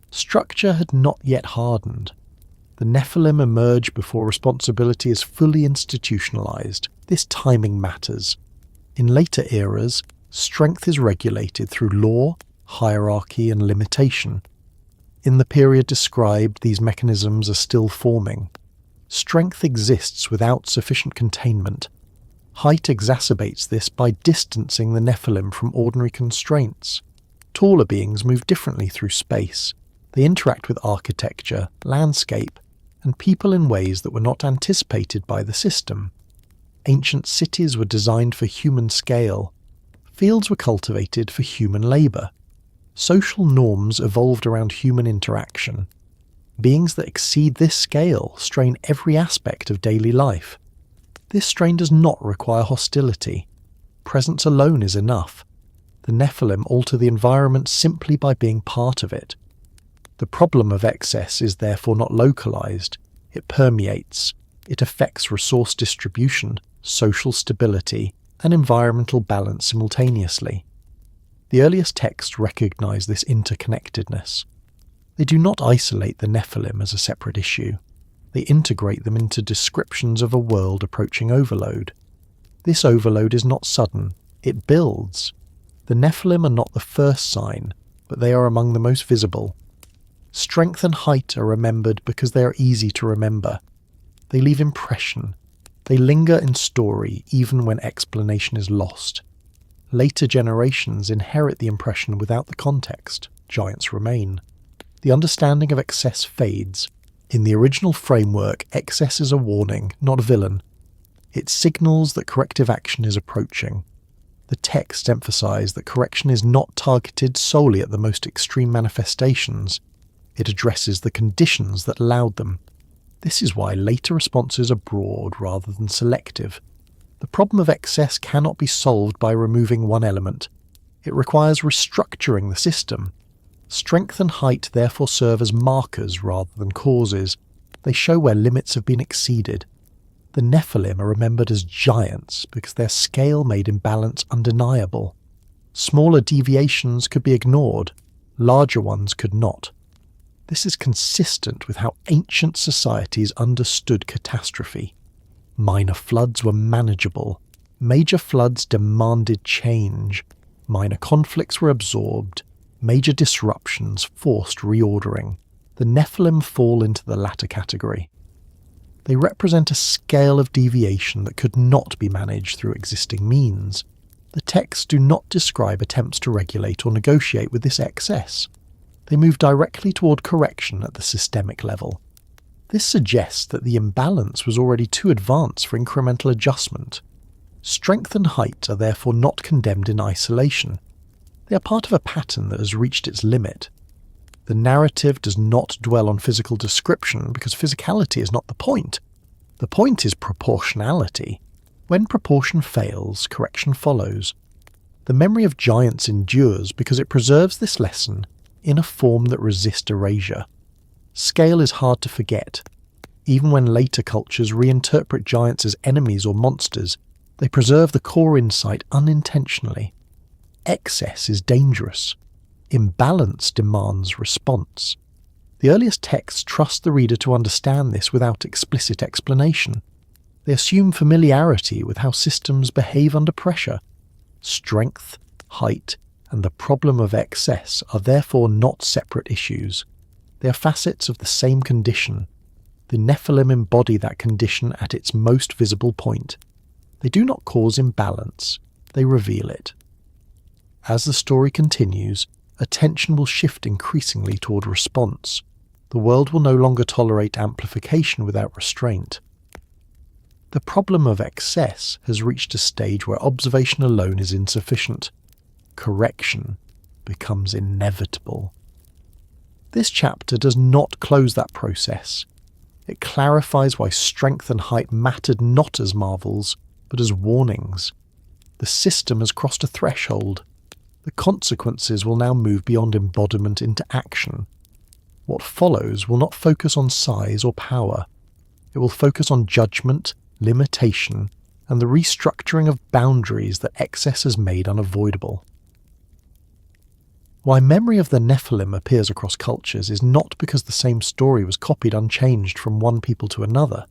Structure had not yet hardened. The Nephilim emerge before responsibility is fully institutionalized. This timing matters. In later eras, strength is regulated through law, hierarchy, and limitation. In the period described, these mechanisms are still forming. Strength exists without sufficient containment. Height exacerbates this by distancing the Nephilim from ordinary constraints. Taller beings move differently through space. They interact with architecture, landscape, and people in ways that were not anticipated by the system. Ancient cities were designed for human scale. Fields were cultivated for human labor. Social norms evolved around human interaction. Beings that exceed this scale strain every aspect of daily life. This strain does not require hostility. Presence alone is enough. The Nephilim alter the environment simply by being part of it. The problem of excess is therefore not localized. It permeates. It affects resource distribution, social stability, and environmental balance simultaneously. The earliest texts recognize this interconnectedness. They do not isolate the Nephilim as a separate issue. They integrate them into descriptions of a world approaching overload. This overload is not sudden. It builds. The Nephilim are not the first sign, but they are among the most visible. Strength and height are remembered because they are easy to remember. They leave impression. They linger in story even when explanation is lost. Later generations inherit the impression without the context. Giants remain. The understanding of excess fades. In the original framework, excess is a warning, not a villain. It signals that corrective action is approaching. The texts emphasize that correction is not targeted solely at the most extreme manifestations. It addresses the conditions that allowed them. This is why later responses are broad rather than selective. The problem of excess cannot be solved by removing one element. It requires restructuring the system. Strength and height therefore serve as markers rather than causes. They show where limits have been exceeded. The Nephilim are remembered as giants because their scale made imbalance undeniable. Smaller deviations could be ignored, larger ones could not. This is consistent with how ancient societies understood catastrophe. Minor floods were manageable. Major floods demanded change. Minor conflicts were absorbed. Major disruptions forced reordering. The Nephilim fall into the latter category. They represent a scale of deviation that could not be managed through existing means. The texts do not describe attempts to regulate or negotiate with this excess. They move directly toward correction at the systemic level. This suggests that the imbalance was already too advanced for incremental adjustment. Strength and height are therefore not condemned in isolation. They are part of a pattern that has reached its limit. The narrative does not dwell on physical description because physicality is not the point. The point is proportionality. When proportion fails, correction follows. The memory of giants endures because it preserves this lesson in a form that resists erasure. Scale is hard to forget. Even when later cultures reinterpret giants as enemies or monsters, they preserve the core insight unintentionally. Excess is dangerous. Imbalance demands response. The earliest texts trust the reader to understand this without explicit explanation. They assume familiarity with how systems behave under pressure. Strength, height, and the problem of excess are therefore not separate issues. They are facets of the same condition. The Nephilim embody that condition at its most visible point. They do not cause imbalance, they reveal it. As the story continues, attention will shift increasingly toward response. The world will no longer tolerate amplification without restraint. The problem of excess has reached a stage where observation alone is insufficient. correction becomes inevitable. This chapter does not close that process. It clarifies why strength and height mattered not as marvels, but as warnings. The system has crossed a threshold. The consequences will now move beyond embodiment into action. What follows will not focus on size or power. It will focus on judgment, limitation, and the restructuring of boundaries that excess has made unavoidable. Why memory of the Nephilim appears across cultures is not because the same story was copied unchanged from one people to another.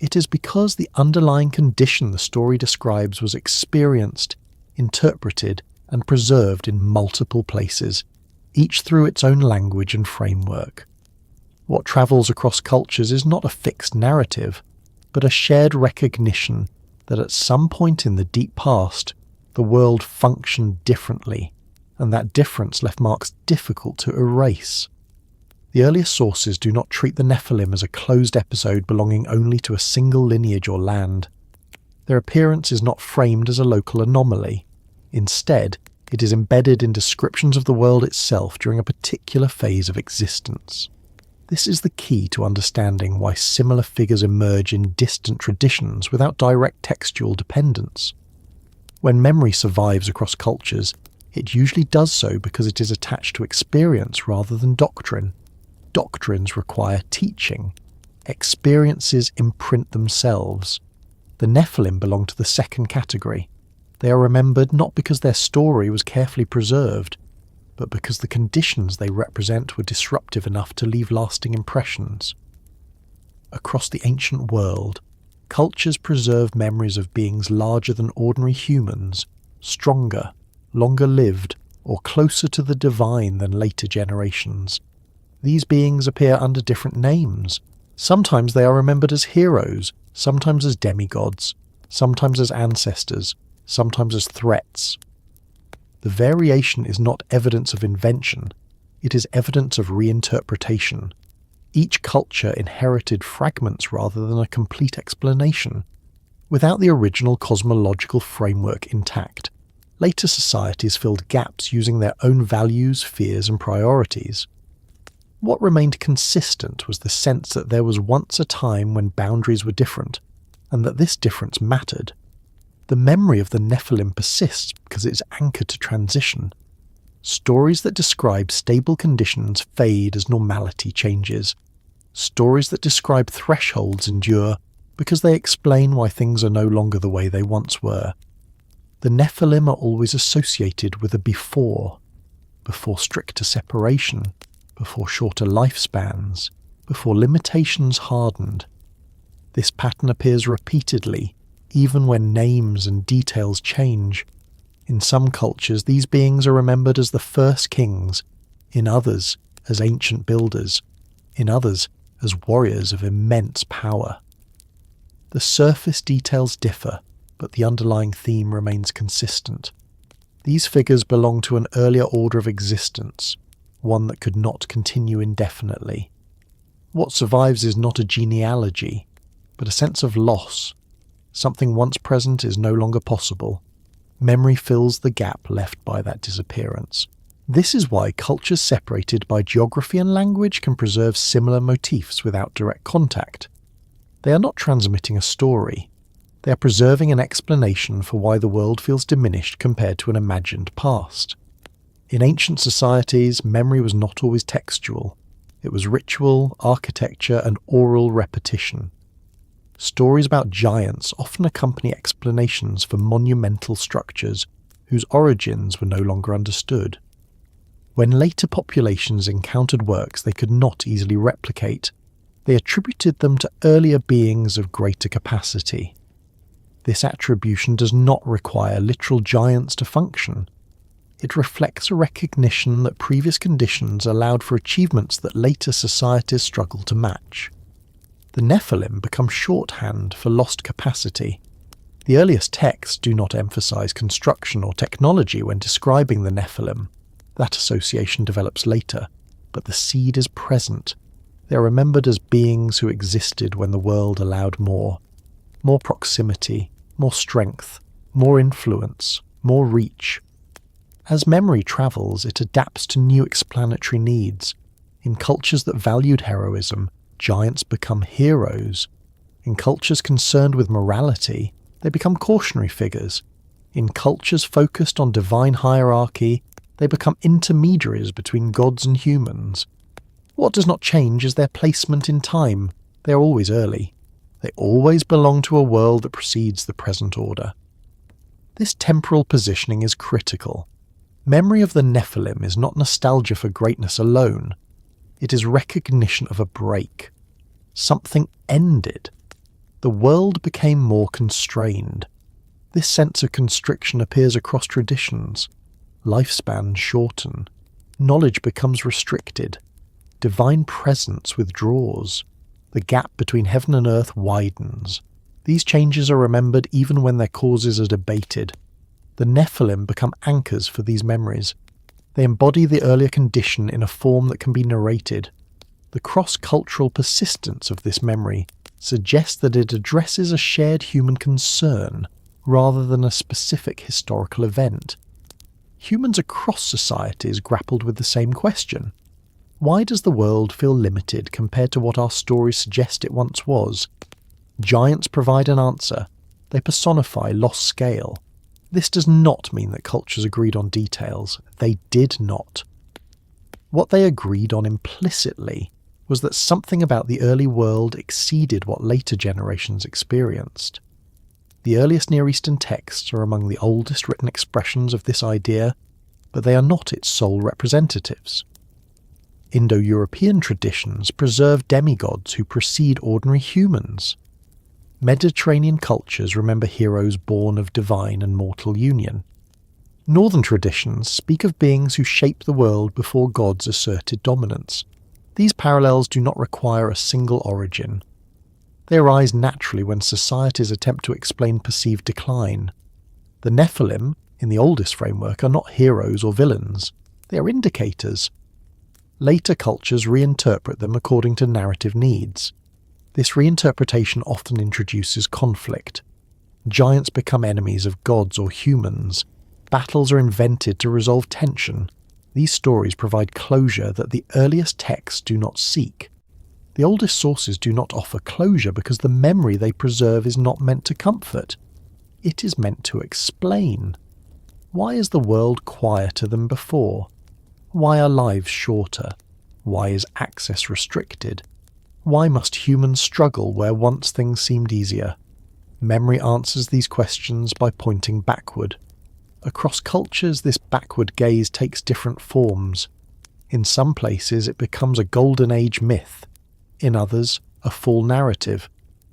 It is because the underlying condition the story describes was experienced, interpreted, and preserved in multiple places, each through its own language and framework. What travels across cultures is not a fixed narrative, but a shared recognition that at some point in the deep past, the world functioned differently, and that difference left marks difficult to erase. The earliest sources do not treat the Nephilim as a closed episode belonging only to a single lineage or land. Their appearance is not framed as a local anomaly. Instead, it is embedded in descriptions of the world itself during a particular phase of existence. This is the key to understanding why similar figures emerge in distant traditions without direct textual dependence. When memory survives across cultures, it usually does so because it is attached to experience rather than doctrine. Doctrines require teaching. Experiences imprint themselves. The Nephilim belong to the second category. They are remembered not because their story was carefully preserved, but because the conditions they represent were disruptive enough to leave lasting impressions. Across the ancient world, cultures preserve memories of beings larger than ordinary humans, stronger, longer lived, or closer to the divine than later generations. These beings appear under different names. Sometimes they are remembered as heroes, sometimes as demigods, sometimes as ancestors, sometimes as threats. The variation is not evidence of invention, it is evidence of reinterpretation. Each culture inherited fragments rather than a complete explanation. Without the original cosmological framework intact, later societies filled gaps using their own values, fears, and priorities. What remained consistent was the sense that there was once a time when boundaries were different, and that this difference mattered. The memory of the Nephilim persists because it is anchored to transition. Stories that describe stable conditions fade as normality changes. Stories that describe thresholds endure because they explain why things are no longer the way they once were. The Nephilim are always associated with a before stricter separation, before shorter lifespans, before limitations hardened. This pattern appears repeatedly, even when names and details change. In some cultures, these beings are remembered as the first kings, in others as ancient builders, in others as warriors of immense power. The surface details differ, but the underlying theme remains consistent. These figures belong to an earlier order of existence, one that could not continue indefinitely. What survives is not a genealogy, but a sense of loss. Something once present is no longer possible. Memory fills the gap left by that disappearance. This is why cultures separated by geography and language can preserve similar motifs without direct contact. They are not transmitting a story. They are preserving an explanation for why the world feels diminished compared to an imagined past. In ancient societies, memory was not always textual. It was ritual, architecture, and oral repetition. Stories about giants often accompany explanations for monumental structures whose origins were no longer understood. When later populations encountered works they could not easily replicate, they attributed them to earlier beings of greater capacity. This attribution does not require literal giants to function. It reflects a recognition that previous conditions allowed for achievements that later societies struggled to match. The Nephilim become shorthand for lost capacity. The earliest texts do not emphasize construction or technology when describing the Nephilim. That association develops later, but the seed is present. They are remembered as beings who existed when the world allowed more proximity, more strength, more influence, more reach. As memory travels, it adapts to new explanatory needs. In cultures that valued heroism, giants become heroes. In cultures concerned with morality, they become cautionary figures. In cultures focused on divine hierarchy, they become intermediaries between gods and humans. What does not change is their placement in time. They are always early. They always belong to a world that precedes the present order. This temporal positioning is critical. Memory of the Nephilim is not nostalgia for greatness alone. It is recognition of a break. Something ended. The world became more constrained. This sense of constriction appears across traditions. Lifespans shorten. Knowledge becomes restricted. Divine presence withdraws. The gap between heaven and earth widens. These changes are remembered even when their causes are debated. The Nephilim become anchors for these memories. They embody the earlier condition in a form that can be narrated. The cross-cultural persistence of this memory suggests that it addresses a shared human concern rather than a specific historical event. Humans across societies grappled with the same question. Why does the world feel limited compared to what our stories suggest it once was? Giants provide an answer. They personify lost scale. This does not mean that cultures agreed on details. They did not. What they agreed on implicitly was that something about the early world exceeded what later generations experienced. The earliest Near Eastern texts are among the oldest written expressions of this idea, but they are not its sole representatives. Indo-European traditions preserve demigods who precede ordinary humans. Mediterranean cultures remember heroes born of divine and mortal union. Northern traditions speak of beings who shape the world before gods asserted dominance. These parallels do not require a single origin. They arise naturally when societies attempt to explain perceived decline. The Nephilim, in the oldest framework, are not heroes or villains. They are indicators. Later cultures reinterpret them according to narrative needs. This reinterpretation often introduces conflict. Giants become enemies of gods or humans. Battles are invented to resolve tension. These stories provide closure that the earliest texts do not seek. The oldest sources do not offer closure because the memory they preserve is not meant to comfort. It is meant to explain. Why is the world quieter than before? Why are lives shorter? Why is access restricted? Why must humans struggle where once things seemed easier? Memory answers these questions by pointing backward. Across cultures, this backward gaze takes different forms. In some places, it becomes a golden age myth. In others, a full narrative.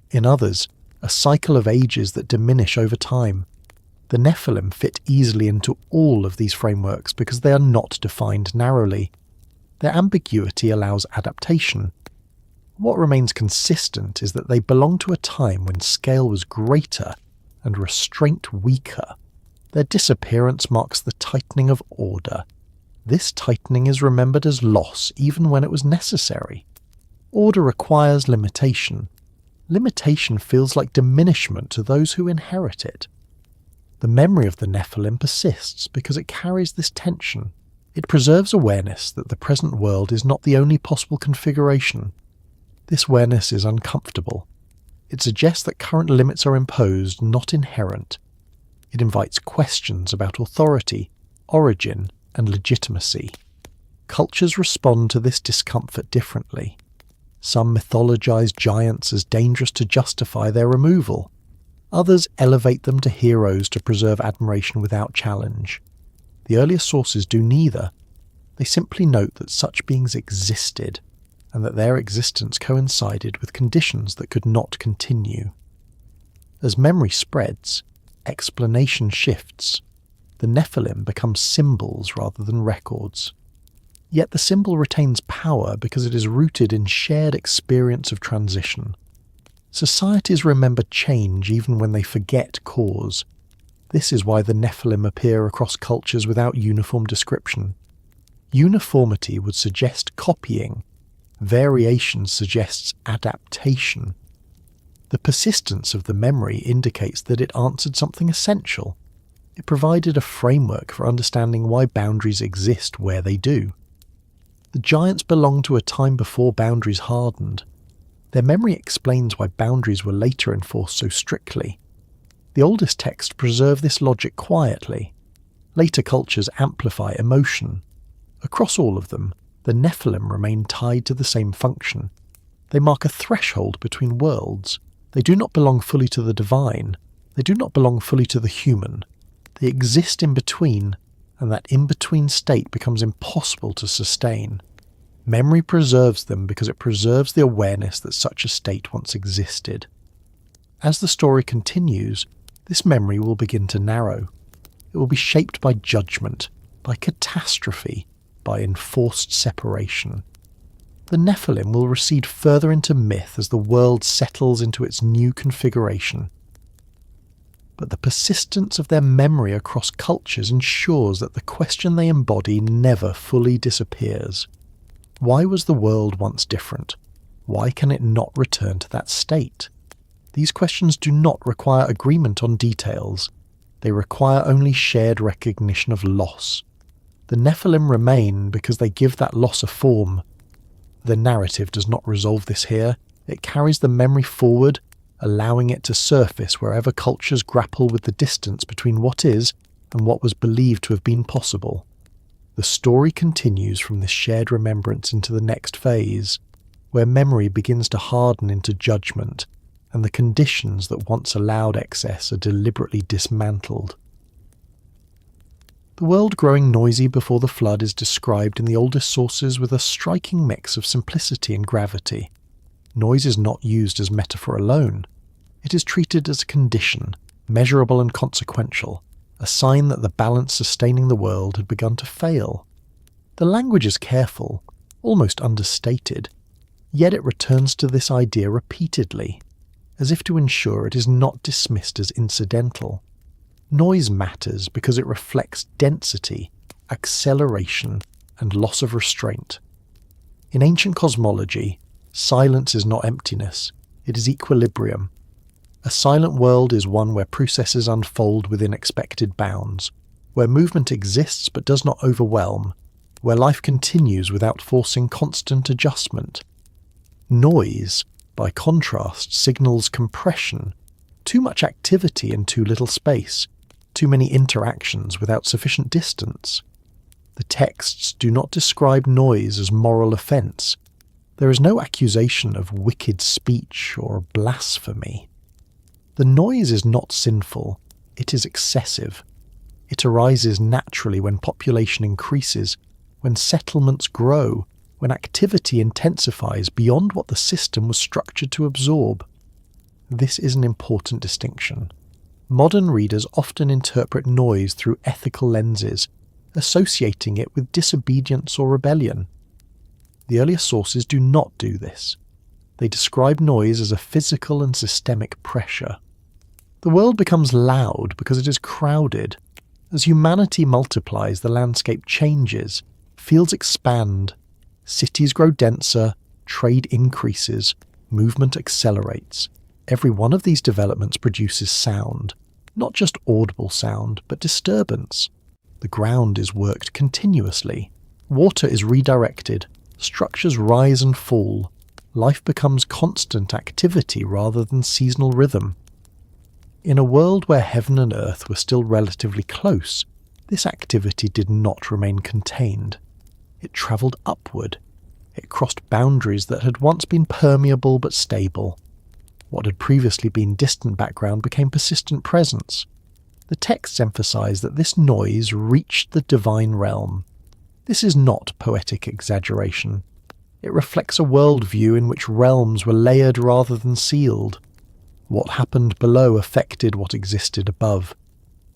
In others, a cycle of ages that diminish over time. The Nephilim fit easily into all of these frameworks because they are not defined narrowly. Their ambiguity allows adaptation. What remains consistent is that they belong to a time when scale was greater and restraint weaker. Their disappearance marks the tightening of order. This tightening is remembered as loss even when it was necessary. Order requires limitation. Limitation feels like diminishment to those who inherit it. The memory of the Nephilim persists because it carries this tension. It preserves awareness that the present world is not the only possible configuration. This awareness is uncomfortable. It suggests that current limits are imposed, not inherent. It invites questions about authority, origin, and legitimacy. Cultures respond to this discomfort differently. Some mythologize giants as dangerous to justify their removal. Others elevate them to heroes to preserve admiration without challenge. The earliest sources do neither. They simply note that such beings existed, and that their existence coincided with conditions that could not continue. As memory spreads, explanation shifts. The Nephilim become symbols rather than records. Yet the symbol retains power because it is rooted in shared experience of transition. Societies remember change even when they forget cause. This is why the Nephilim appear across cultures without uniform description. Uniformity would suggest copying. Variation suggests adaptation. The persistence of the memory indicates that it answered something essential. It provided a framework for understanding why boundaries exist where they do. The giants belonged to a time before boundaries hardened. Their memory explains why boundaries were later enforced so strictly. The oldest texts preserve this logic quietly. Later cultures amplify emotion. Across all of them, the Nephilim remain tied to the same function. They mark a threshold between worlds. They do not belong fully to the divine. They do not belong fully to the human. They exist in between, and that in-between state becomes impossible to sustain. Memory preserves them because it preserves the awareness that such a state once existed. As the story continues, this memory will begin to narrow. It will be shaped by judgment, by catastrophe, by enforced separation. The Nephilim will recede further into myth as the world settles into its new configuration. But the persistence of their memory across cultures ensures that the question they embody never fully disappears. Why was the world once different? Why can it not return to that state? These questions do not require agreement on details. They require only shared recognition of loss. The Nephilim remain because they give that loss a form. The narrative does not resolve this here. It carries the memory forward, allowing it to surface wherever cultures grapple with the distance between what is and what was believed to have been possible. The story continues from this shared remembrance into the next phase, where memory begins to harden into judgment, and the conditions that once allowed excess are deliberately dismantled. The world growing noisy before the flood is described in the oldest sources with a striking mix of simplicity and gravity. Noise is not used as metaphor alone. It is treated as a condition, measurable and consequential, a sign that the balance sustaining the world had begun to fail. The language is careful, almost understated, yet it returns to this idea repeatedly, as if to ensure it is not dismissed as incidental. Noise matters because it reflects density, acceleration, and loss of restraint. In ancient cosmology, silence is not emptiness, it is equilibrium. A silent world is one where processes unfold within expected bounds, where movement exists but does not overwhelm, where life continues without forcing constant adjustment. Noise, by contrast, signals compression, too much activity in too little space, too many interactions without sufficient distance. The texts do not describe noise as moral offence. There is no accusation of wicked speech or blasphemy. The noise is not sinful, it is excessive. It arises naturally when population increases, when settlements grow, when activity intensifies beyond what the system was structured to absorb. This is an important distinction. Modern readers often interpret noise through ethical lenses, associating it with disobedience or rebellion. The earlier sources do not do this. They describe noise as a physical and systemic pressure. The world becomes loud because it is crowded. As humanity multiplies, the landscape changes, fields expand, cities grow denser, trade increases, movement accelerates. Every one of these developments produces sound, not just audible sound, but disturbance. The ground is worked continuously. Water is redirected. Structures rise and fall. Life becomes constant activity rather than seasonal rhythm. In a world where heaven and earth were still relatively close, this activity did not remain contained. It travelled upward. It crossed boundaries that had once been permeable but stable. What had previously been distant background became persistent presence. The texts emphasize that this noise reached the divine realm. This is not poetic exaggeration. It reflects a worldview in which realms were layered rather than sealed. What happened below affected what existed above.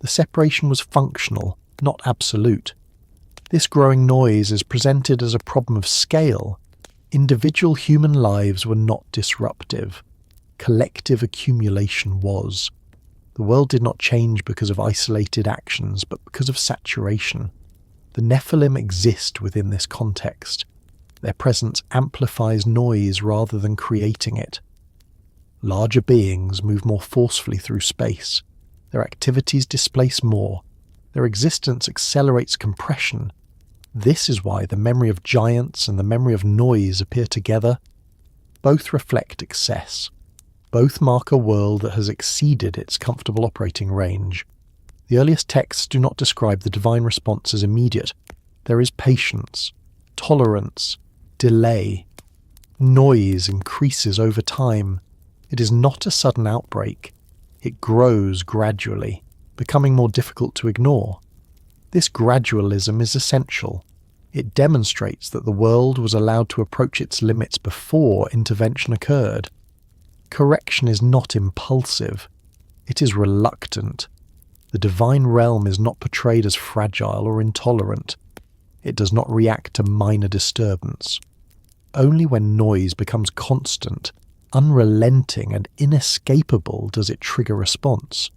The separation was functional, not absolute. This growing noise is presented as a problem of scale. Individual human lives were not disruptive. Collective accumulation was. The world did not change because of isolated actions, but because of saturation. The Nephilim exist within this context. Their presence amplifies noise rather than creating it. Larger beings move more forcefully through space. Their activities displace more. Their existence accelerates compression. This is why the memory of giants and the memory of noise appear together. Both reflect excess. Both mark a world that has exceeded its comfortable operating range. The earliest texts do not describe the divine response as immediate. There is patience, tolerance, delay. Noise increases over time. It is not a sudden outbreak. It grows gradually, becoming more difficult to ignore. This gradualism is essential. It demonstrates that the world was allowed to approach its limits before intervention occurred. Correction is not impulsive. It is reluctant. The divine realm is not portrayed as fragile or intolerant. It does not react to minor disturbance. Only when noise becomes constant, unrelenting, and inescapable does it trigger response.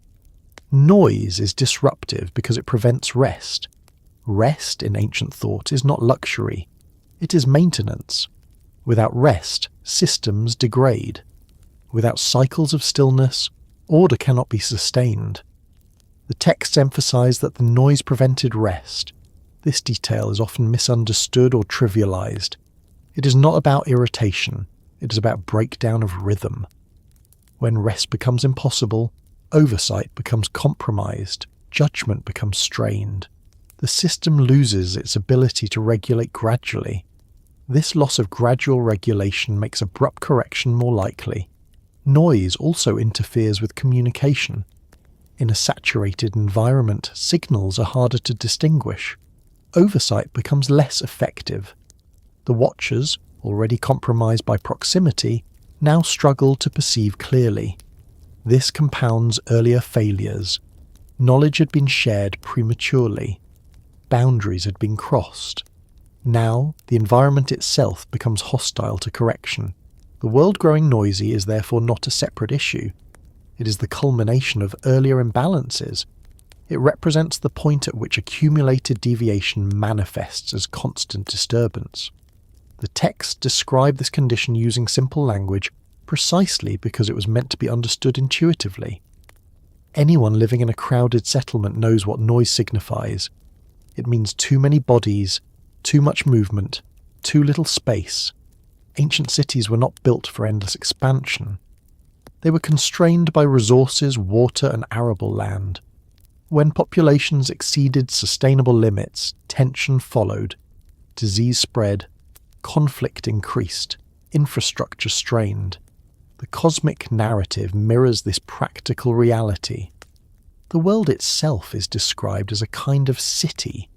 Noise is disruptive because it prevents rest. Rest, in ancient thought, is not luxury. It is maintenance. Without rest, systems degrade. Without cycles of stillness, order cannot be sustained. The texts emphasize that the noise prevented rest. This detail is often misunderstood or trivialized. It is not about irritation. It is about breakdown of rhythm. When rest becomes impossible, oversight becomes compromised, judgment becomes strained. The system loses its ability to regulate gradually. This loss of gradual regulation makes abrupt correction more likely. Noise also interferes with communication. In a saturated environment, signals are harder to distinguish. Oversight becomes less effective. The watchers, already compromised by proximity, now struggle to perceive clearly. This compounds earlier failures. Knowledge had been shared prematurely. Boundaries had been crossed. Now, the environment itself becomes hostile to correction. The world growing noisy is therefore not a separate issue. It is the culmination of earlier imbalances. It represents the point at which accumulated deviation manifests as constant disturbance. The texts describe this condition using simple language precisely because it was meant to be understood intuitively. Anyone living in a crowded settlement knows what noise signifies. It means too many bodies, too much movement, too little space. Ancient cities were not built for endless expansion. They were constrained by resources, water, and arable land. When populations exceeded sustainable limits, tension followed, disease spread, conflict increased, infrastructure strained. The cosmic narrative mirrors this practical reality. The world itself is described as a kind of city,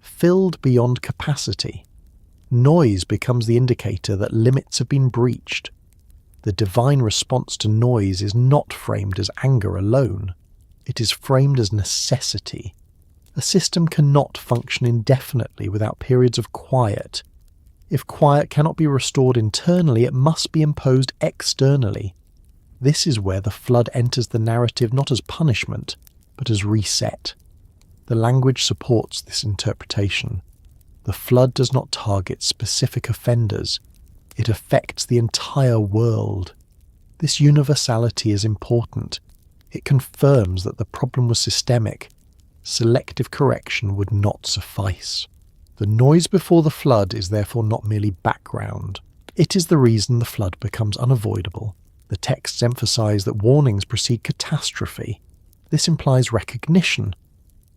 filled beyond capacity. Noise becomes the indicator that limits have been breached. The divine response to noise is not framed as anger alone. It is framed as necessity. A system cannot function indefinitely without periods of quiet. If quiet cannot be restored internally, it must be imposed externally. This is where the flood enters the narrative not as punishment, but as reset. The language supports this interpretation. The flood does not target specific offenders. It affects the entire world. This universality is important. It confirms that the problem was systemic. Selective correction would not suffice. The noise before the flood is therefore not merely background. It is the reason the flood becomes unavoidable. The texts emphasize that warnings precede catastrophe. This implies recognition.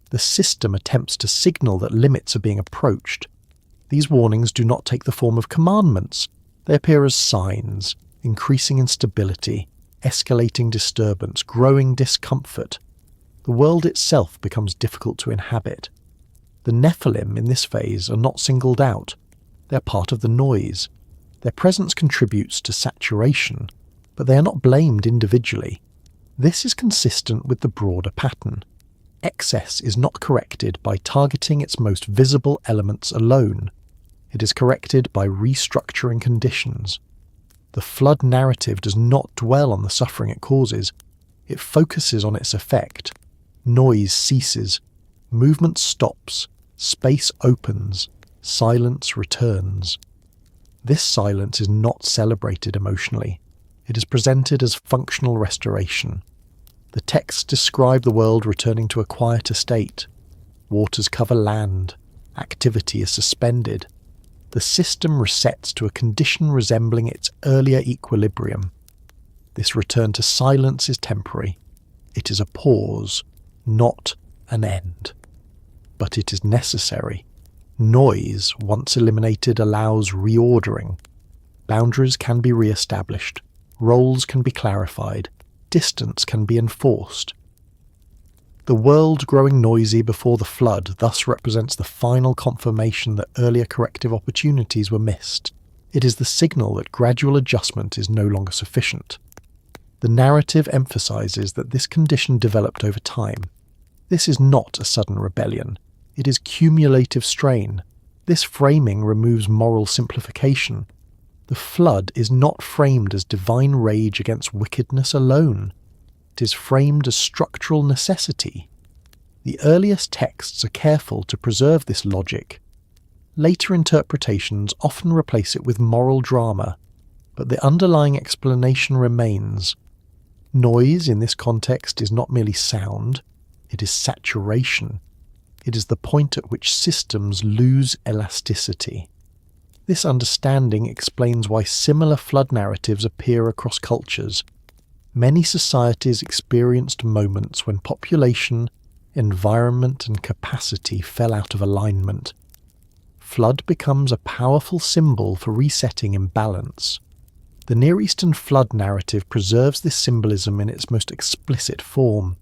The system attempts to signal that limits are being approached. These warnings do not take the form of commandments. They appear as signs, increasing instability, escalating disturbance, growing discomfort. The world itself becomes difficult to inhabit. The Nephilim in this phase are not singled out. They are part of the noise. Their presence contributes to saturation, but they are not blamed individually. This is consistent with the broader pattern. Excess is not corrected by targeting its most visible elements alone. It is corrected by restructuring conditions. The flood narrative does not dwell on the suffering it causes. It focuses on its effect. Noise ceases. Movement stops. Space opens. Silence returns. This silence is not celebrated emotionally. It is presented as functional restoration. The texts describe the world returning to a quieter state. Waters cover land. Activity is suspended. The system resets to a condition resembling its earlier equilibrium. This return to silence is temporary. It is a pause, not an end. But it is necessary. Noise, once eliminated, allows reordering. Boundaries can be re-established. Roles can be clarified. Distance can be enforced. The world growing noisy before the flood thus represents the final confirmation that earlier corrective opportunities were missed. It is the signal that gradual adjustment is no longer sufficient. The narrative emphasizes that this condition developed over time. This is not a sudden rebellion. It is cumulative strain. This framing removes moral simplification. The flood is not framed as divine rage against wickedness alone. It is framed as structural necessity. The earliest texts are careful to preserve this logic. Later interpretations often replace it with moral drama, but the underlying explanation remains. Noise in this context is not merely sound, it is saturation. It is the point at which systems lose elasticity. This understanding explains why similar flood narratives appear across cultures. Many societies experienced moments when population, environment, and capacity fell out of alignment. Flood becomes a powerful symbol for resetting imbalance. The Near Eastern flood narrative preserves this symbolism in its most explicit form.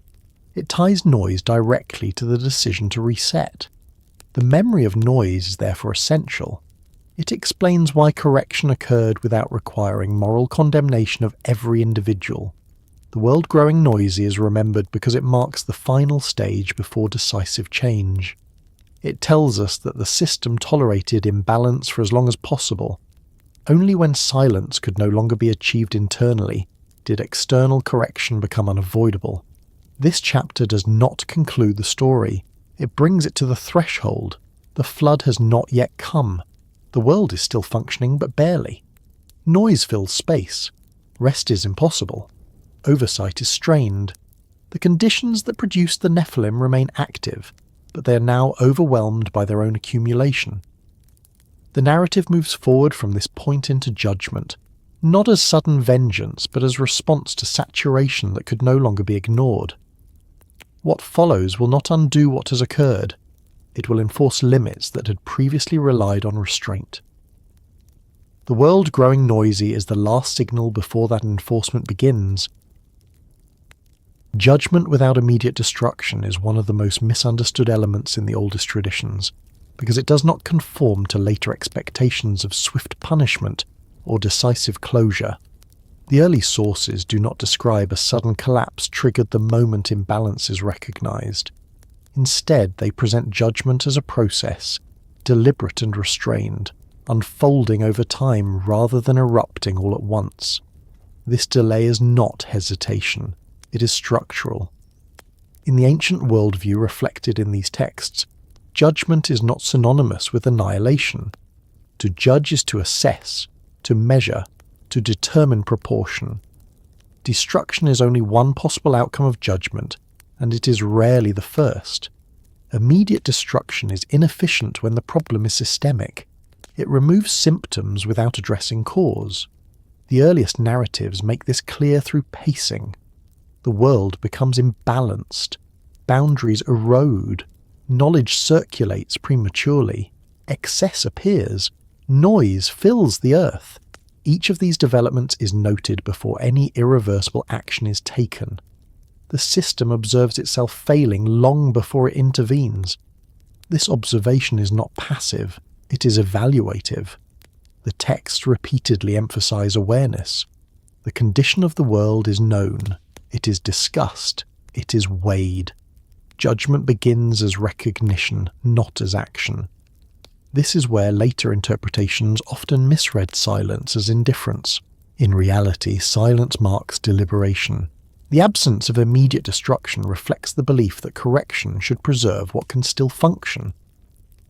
It ties noise directly to the decision to reset. The memory of noise is therefore essential. It explains why correction occurred without requiring moral condemnation of every individual. The world growing noisy is remembered because it marks the final stage before decisive change. It tells us that the system tolerated imbalance for as long as possible. Only when silence could no longer be achieved internally did external correction become unavoidable. This chapter does not conclude the story. It brings it to the threshold. The flood has not yet come. The world is still functioning, but barely. Noise fills space. Rest is impossible. Oversight is strained. The conditions that produced the Nephilim remain active, but they are now overwhelmed by their own accumulation. The narrative moves forward from this point into judgment, not as sudden vengeance, but as response to saturation that could no longer be ignored. What follows will not undo what has occurred. It will enforce limits that had previously relied on restraint. The world growing noisy is the last signal before that enforcement begins. Judgment without immediate destruction is one of the most misunderstood elements in the oldest traditions, because it does not conform to later expectations of swift punishment or decisive closure. The early sources do not describe a sudden collapse triggered the moment imbalance is recognized. Instead, they present judgment as a process, deliberate and restrained, unfolding over time rather than erupting all at once. This delay is not hesitation, it is structural. In the ancient worldview reflected in these texts, judgment is not synonymous with annihilation. To judge is to assess, to measure, to determine proportion. Destruction is only one possible outcome of judgment, and it is rarely the first. Immediate destruction is inefficient when the problem is systemic. It removes symptoms without addressing cause. The earliest narratives make this clear through pacing. The world becomes imbalanced. Boundaries erode. Knowledge circulates prematurely. Excess appears. Noise fills the earth. Each of these developments is noted before any irreversible action is taken. The system observes itself failing long before it intervenes. This observation is not passive, it is evaluative. The texts repeatedly emphasize awareness. The condition of the world is known, it is discussed, it is weighed. Judgment begins as recognition, not as action. This is where later interpretations often misread silence as indifference. In reality, silence marks deliberation. The absence of immediate destruction reflects the belief that correction should preserve what can still function.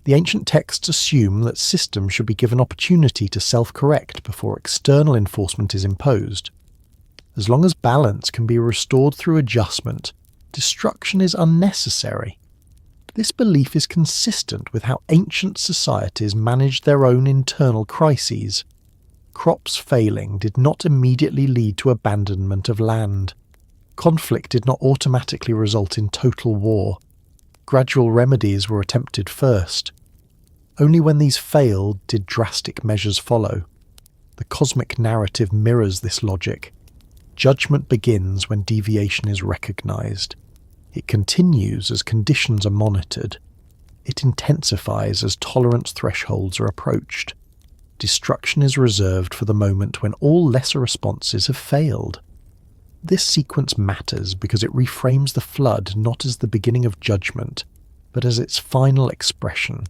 The ancient texts assume that systems should be given opportunity to self-correct before external enforcement is imposed. As long as balance can be restored through adjustment, destruction is unnecessary. This belief is consistent with how ancient societies managed their own internal crises. Crops failing did not immediately lead to abandonment of land. Conflict did not automatically result in total war. Gradual remedies were attempted first. Only when these failed did drastic measures follow. The cosmic narrative mirrors this logic. Judgment begins when deviation is recognized. It continues as conditions are monitored. It intensifies as tolerance thresholds are approached. Destruction is reserved for the moment when all lesser responses have failed. This sequence matters because it reframes the flood not as the beginning of judgment, but as its final expression.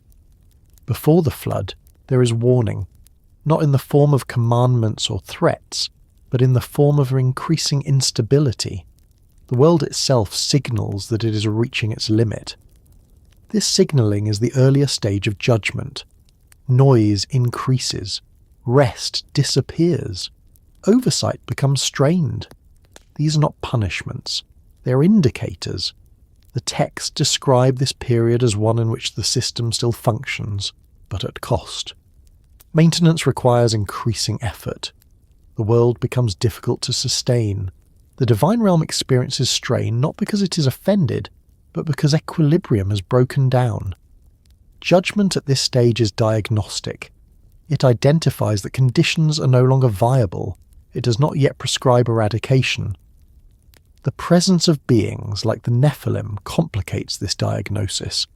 Before the flood, there is warning, not in the form of commandments or threats, but in the form of increasing instability. The world itself signals that it is reaching its limit. This signaling is the earlier stage of judgment. Noise increases. Rest disappears. Oversight becomes strained. These are not punishments. They are indicators. The texts describe this period as one in which the system still functions, but at cost. Maintenance requires increasing effort. The world becomes difficult to sustain. The divine realm experiences strain not because it is offended, but because equilibrium has broken down. Judgment at this stage is diagnostic. It identifies that conditions are no longer viable. It does not yet prescribe eradication. The presence of beings like the Nephilim complicates this diagnosis.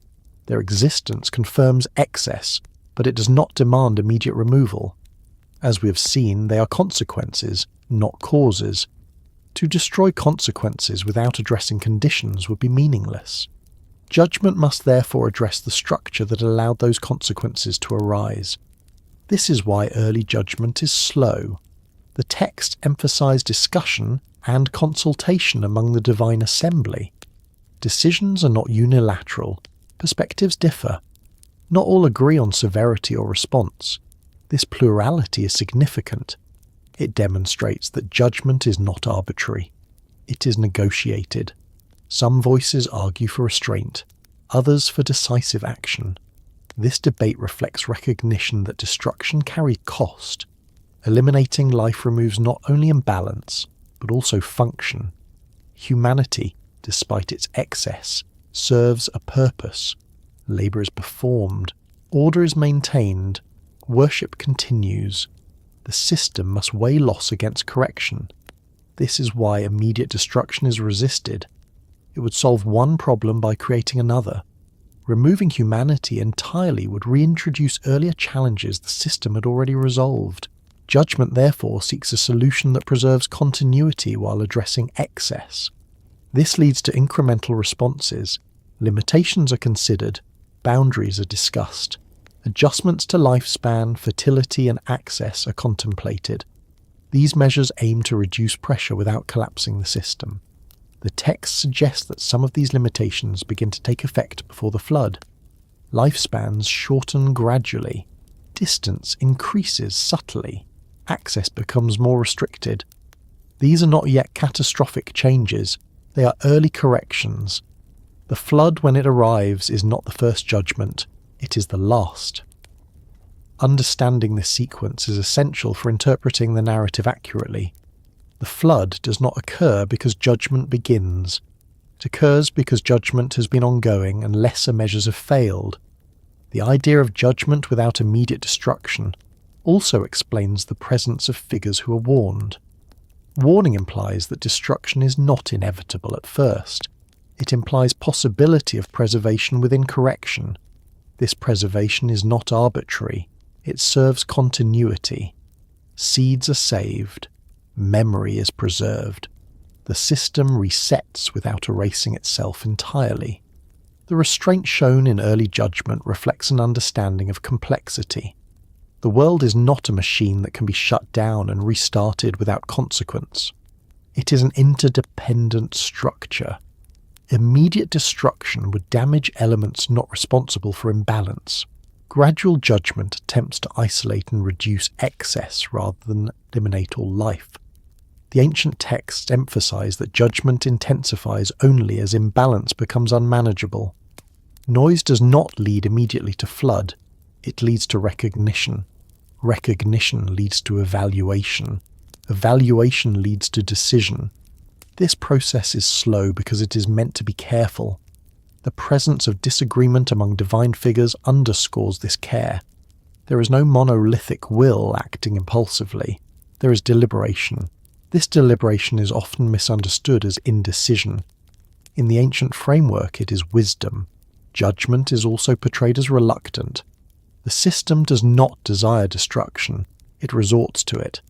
Their existence confirms excess, but it does not demand immediate removal. As we have seen, they are consequences, not causes. To destroy consequences without addressing conditions would be meaningless. Judgment must therefore address the structure that allowed those consequences to arise. This is why early judgment is slow. The texts emphasize discussion and consultation among the divine assembly. Decisions are not unilateral. Perspectives differ. Not all agree on severity or response. This plurality is significant. It demonstrates that judgment is not arbitrary. It is negotiated. Some voices argue for restraint, others for decisive action. This debate reflects recognition that destruction carries cost. Eliminating life removes not only imbalance, but also function. Humanity, despite its excess, serves a purpose. Labour is performed. Order is maintained. Worship continues. The system must weigh loss against correction. This is why immediate destruction is resisted. It would solve one problem by creating another. Removing humanity entirely would reintroduce earlier challenges the system had already resolved. Judgment therefore seeks a solution that preserves continuity while addressing excess. This leads to incremental responses. Limitations are considered. Boundaries are discussed. Adjustments to lifespan, fertility and access are contemplated. These measures aim to reduce pressure without collapsing the system. The text suggests that some of these limitations begin to take effect before the flood. Lifespans shorten gradually. Distance increases subtly. Access becomes more restricted. These are not yet catastrophic changes. They are early corrections. The flood, when it arrives, is not the first judgment. It is the last. Understanding this sequence is essential for interpreting the narrative accurately. The flood does not occur because judgment begins. It occurs because judgment has been ongoing and lesser measures have failed. The idea of judgment without immediate destruction also explains the presence of figures who are warned. Warning implies that destruction is not inevitable at first. It implies possibility of preservation within correction. This preservation is not arbitrary. It serves continuity. Seeds are saved. Memory is preserved. The system resets without erasing itself entirely. The restraint shown in early judgment reflects an understanding of complexity. The world is not a machine that can be shut down and restarted without consequence. It is an interdependent structure. Immediate destruction would damage elements not responsible for imbalance. Gradual judgment attempts to isolate and reduce excess rather than eliminate all life. The ancient texts emphasize that judgment intensifies only as imbalance becomes unmanageable. Noise does not lead immediately to flood, it leads to recognition. Recognition leads to evaluation. Evaluation leads to decision. This process is slow because it is meant to be careful. The presence of disagreement among divine figures underscores this care. There is no monolithic will acting impulsively. There is deliberation. This deliberation is often misunderstood as indecision. In the ancient framework, it is wisdom. Judgment is also portrayed as reluctant. The system does not desire destruction. It resorts to it.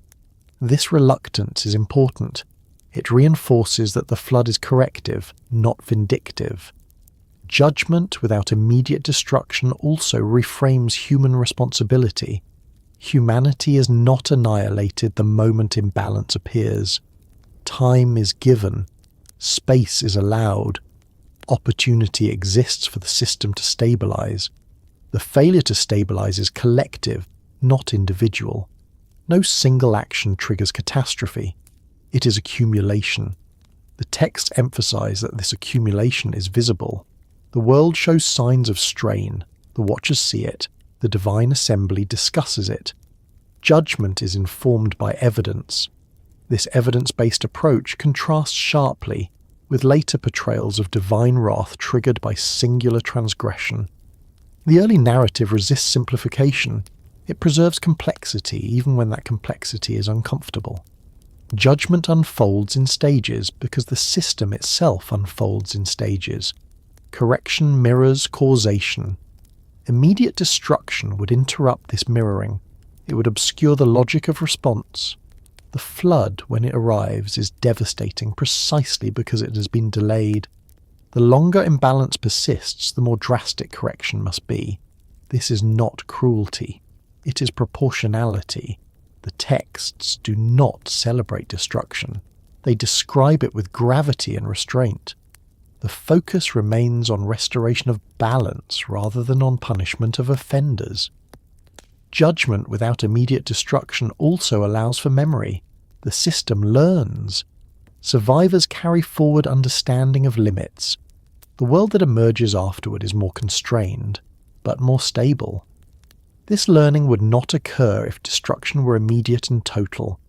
This reluctance is important. It reinforces that the flood is corrective, not vindictive. Judgment without immediate destruction also reframes human responsibility. Humanity is not annihilated the moment imbalance appears. Time is given. Space is allowed. Opportunity exists for the system to stabilize. The failure to stabilize is collective, not individual. No single action triggers catastrophe. It is accumulation. The texts emphasize that this accumulation is visible. The world shows signs of strain. The watchers see it. The divine assembly discusses it. Judgment is informed by evidence. This evidence-based approach contrasts sharply with later portrayals of divine wrath triggered by singular transgression. The early narrative resists simplification. It preserves complexity even when that complexity is uncomfortable. Judgment unfolds in stages because the system itself unfolds in stages. Correction mirrors causation. Immediate destruction would interrupt this mirroring. It would obscure the logic of response. The flood, when it arrives, is devastating precisely because it has been delayed. The longer imbalance persists, the more drastic correction must be. This is not cruelty. It is proportionality. The texts do not celebrate destruction. They describe it with gravity and restraint. The focus remains on restoration of balance rather than on punishment of offenders. Judgment without immediate destruction also allows for memory. The system learns. Survivors carry forward understanding of limits. The world that emerges afterward is more constrained, but more stable. This learning would not occur if destruction were immediate and total.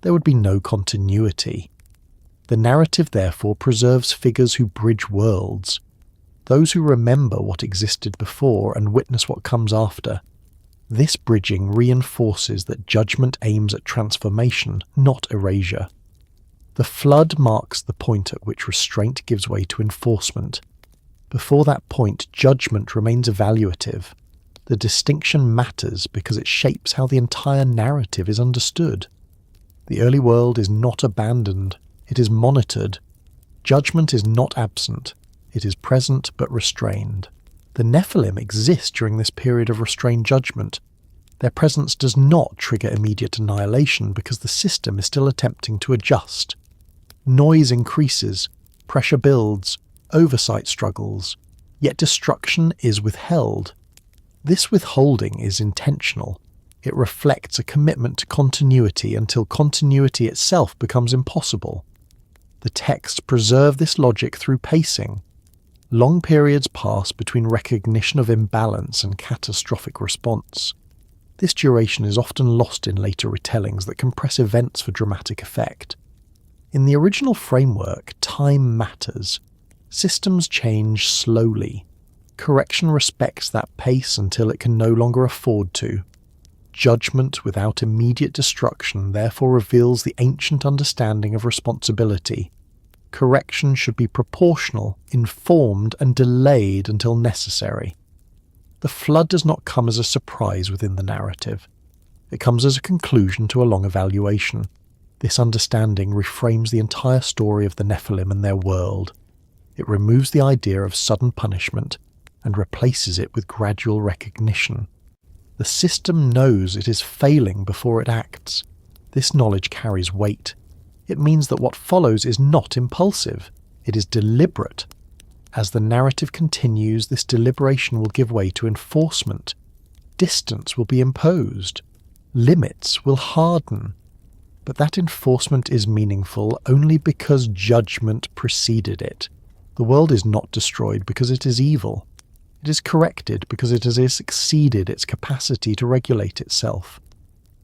There would be no continuity. The narrative therefore preserves figures who bridge worlds, those who remember what existed before and witness what comes after. This bridging reinforces that judgment aims at transformation, not erasure. The flood marks the point at which restraint gives way to enforcement. Before that point, judgment remains evaluative. The distinction matters because it shapes how the entire narrative is understood. The early world is not abandoned, it is monitored. Judgment is not absent, it is present but restrained. The Nephilim exist during this period of restrained judgment. Their presence does not trigger immediate annihilation because the system is still attempting to adjust. Noise increases, pressure builds, oversight struggles, yet destruction is withheld. This withholding is intentional. It reflects a commitment to continuity until continuity itself becomes impossible. The texts preserve this logic through pacing. Long periods pass between recognition of imbalance and catastrophic response. This duration is often lost in later retellings that compress events for dramatic effect. In the original framework, time matters. Systems change slowly. Correction respects that pace until it can no longer afford to. Judgment without immediate destruction therefore reveals the ancient understanding of responsibility. Correction should be proportional, informed, and delayed until necessary. The flood does not come as a surprise within the narrative. It comes as a conclusion to a long evaluation. This understanding reframes the entire story of the Nephilim and their world. It removes the idea of sudden punishment and replaces it with gradual recognition. The system knows it is failing before it acts. This knowledge carries weight. It means that what follows is not impulsive. It is deliberate. As the narrative continues, this deliberation will give way to enforcement. Distance will be imposed. Limits will harden. But that enforcement is meaningful only because judgment preceded it. The world is not destroyed because it is evil. It is corrected because it has exceeded its capacity to regulate itself.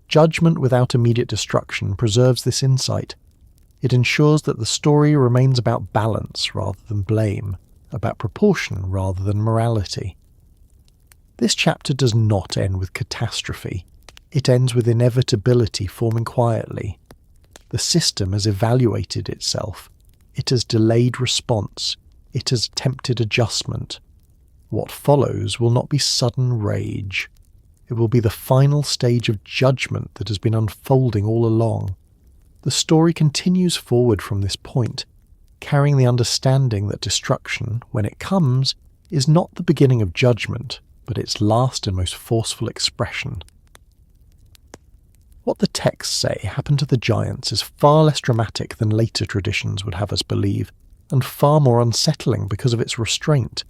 Judgment without immediate destruction preserves this insight. It ensures that the story remains about balance rather than blame, about proportion rather than morality. This chapter does not end with catastrophe. It ends with inevitability forming quietly. The system has evaluated itself. It has delayed response. It has attempted adjustment. What follows will not be sudden rage. It will be the final stage of judgment that has been unfolding all along. The story continues forward from this point, carrying the understanding that destruction, when it comes, is not the beginning of judgment, but its last and most forceful expression. What the texts say happened to the giants is far less dramatic than later traditions would have us believe, and far more unsettling because of its restraint.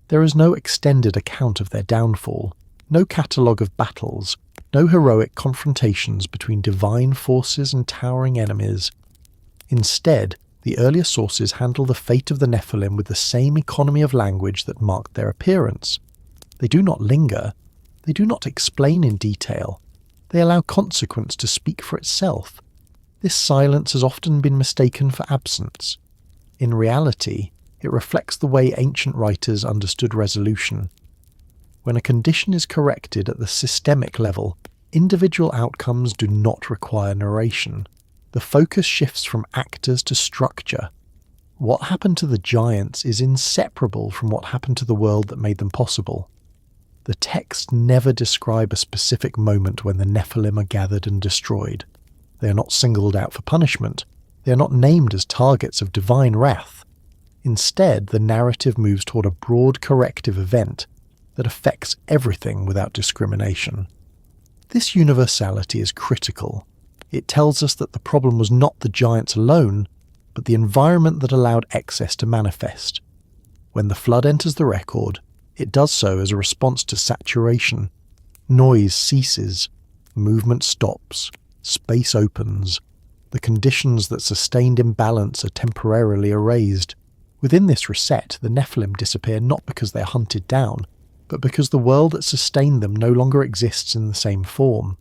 There is no extended account of their downfall, no catalogue of battles, no heroic confrontations between divine forces and towering enemies. Instead, the earlier sources handle the fate of the Nephilim with the same economy of language that marked their appearance. They do not linger. They do not explain in detail. They allow consequence to speak for itself. This silence has often been mistaken for absence. In reality, it reflects the way ancient writers understood resolution. When a condition is corrected at the systemic level, individual outcomes do not require narration. The focus shifts from actors to structure. What happened to the giants is inseparable from what happened to the world that made them possible. The texts never describe a specific moment when the Nephilim are gathered and destroyed. They are not singled out for punishment. They are not named as targets of divine wrath. Instead, the narrative moves toward a broad corrective event that affects everything without discrimination. This universality is critical. It tells us that the problem was not the giants alone, but the environment that allowed excess to manifest. When the flood enters the record, it does so as a response to saturation. Noise ceases, movement stops, space opens. The conditions that sustained imbalance are temporarily erased. Within this reset, the Nephilim disappear not because they are hunted down, but because the world that sustained them no longer exists in the same form.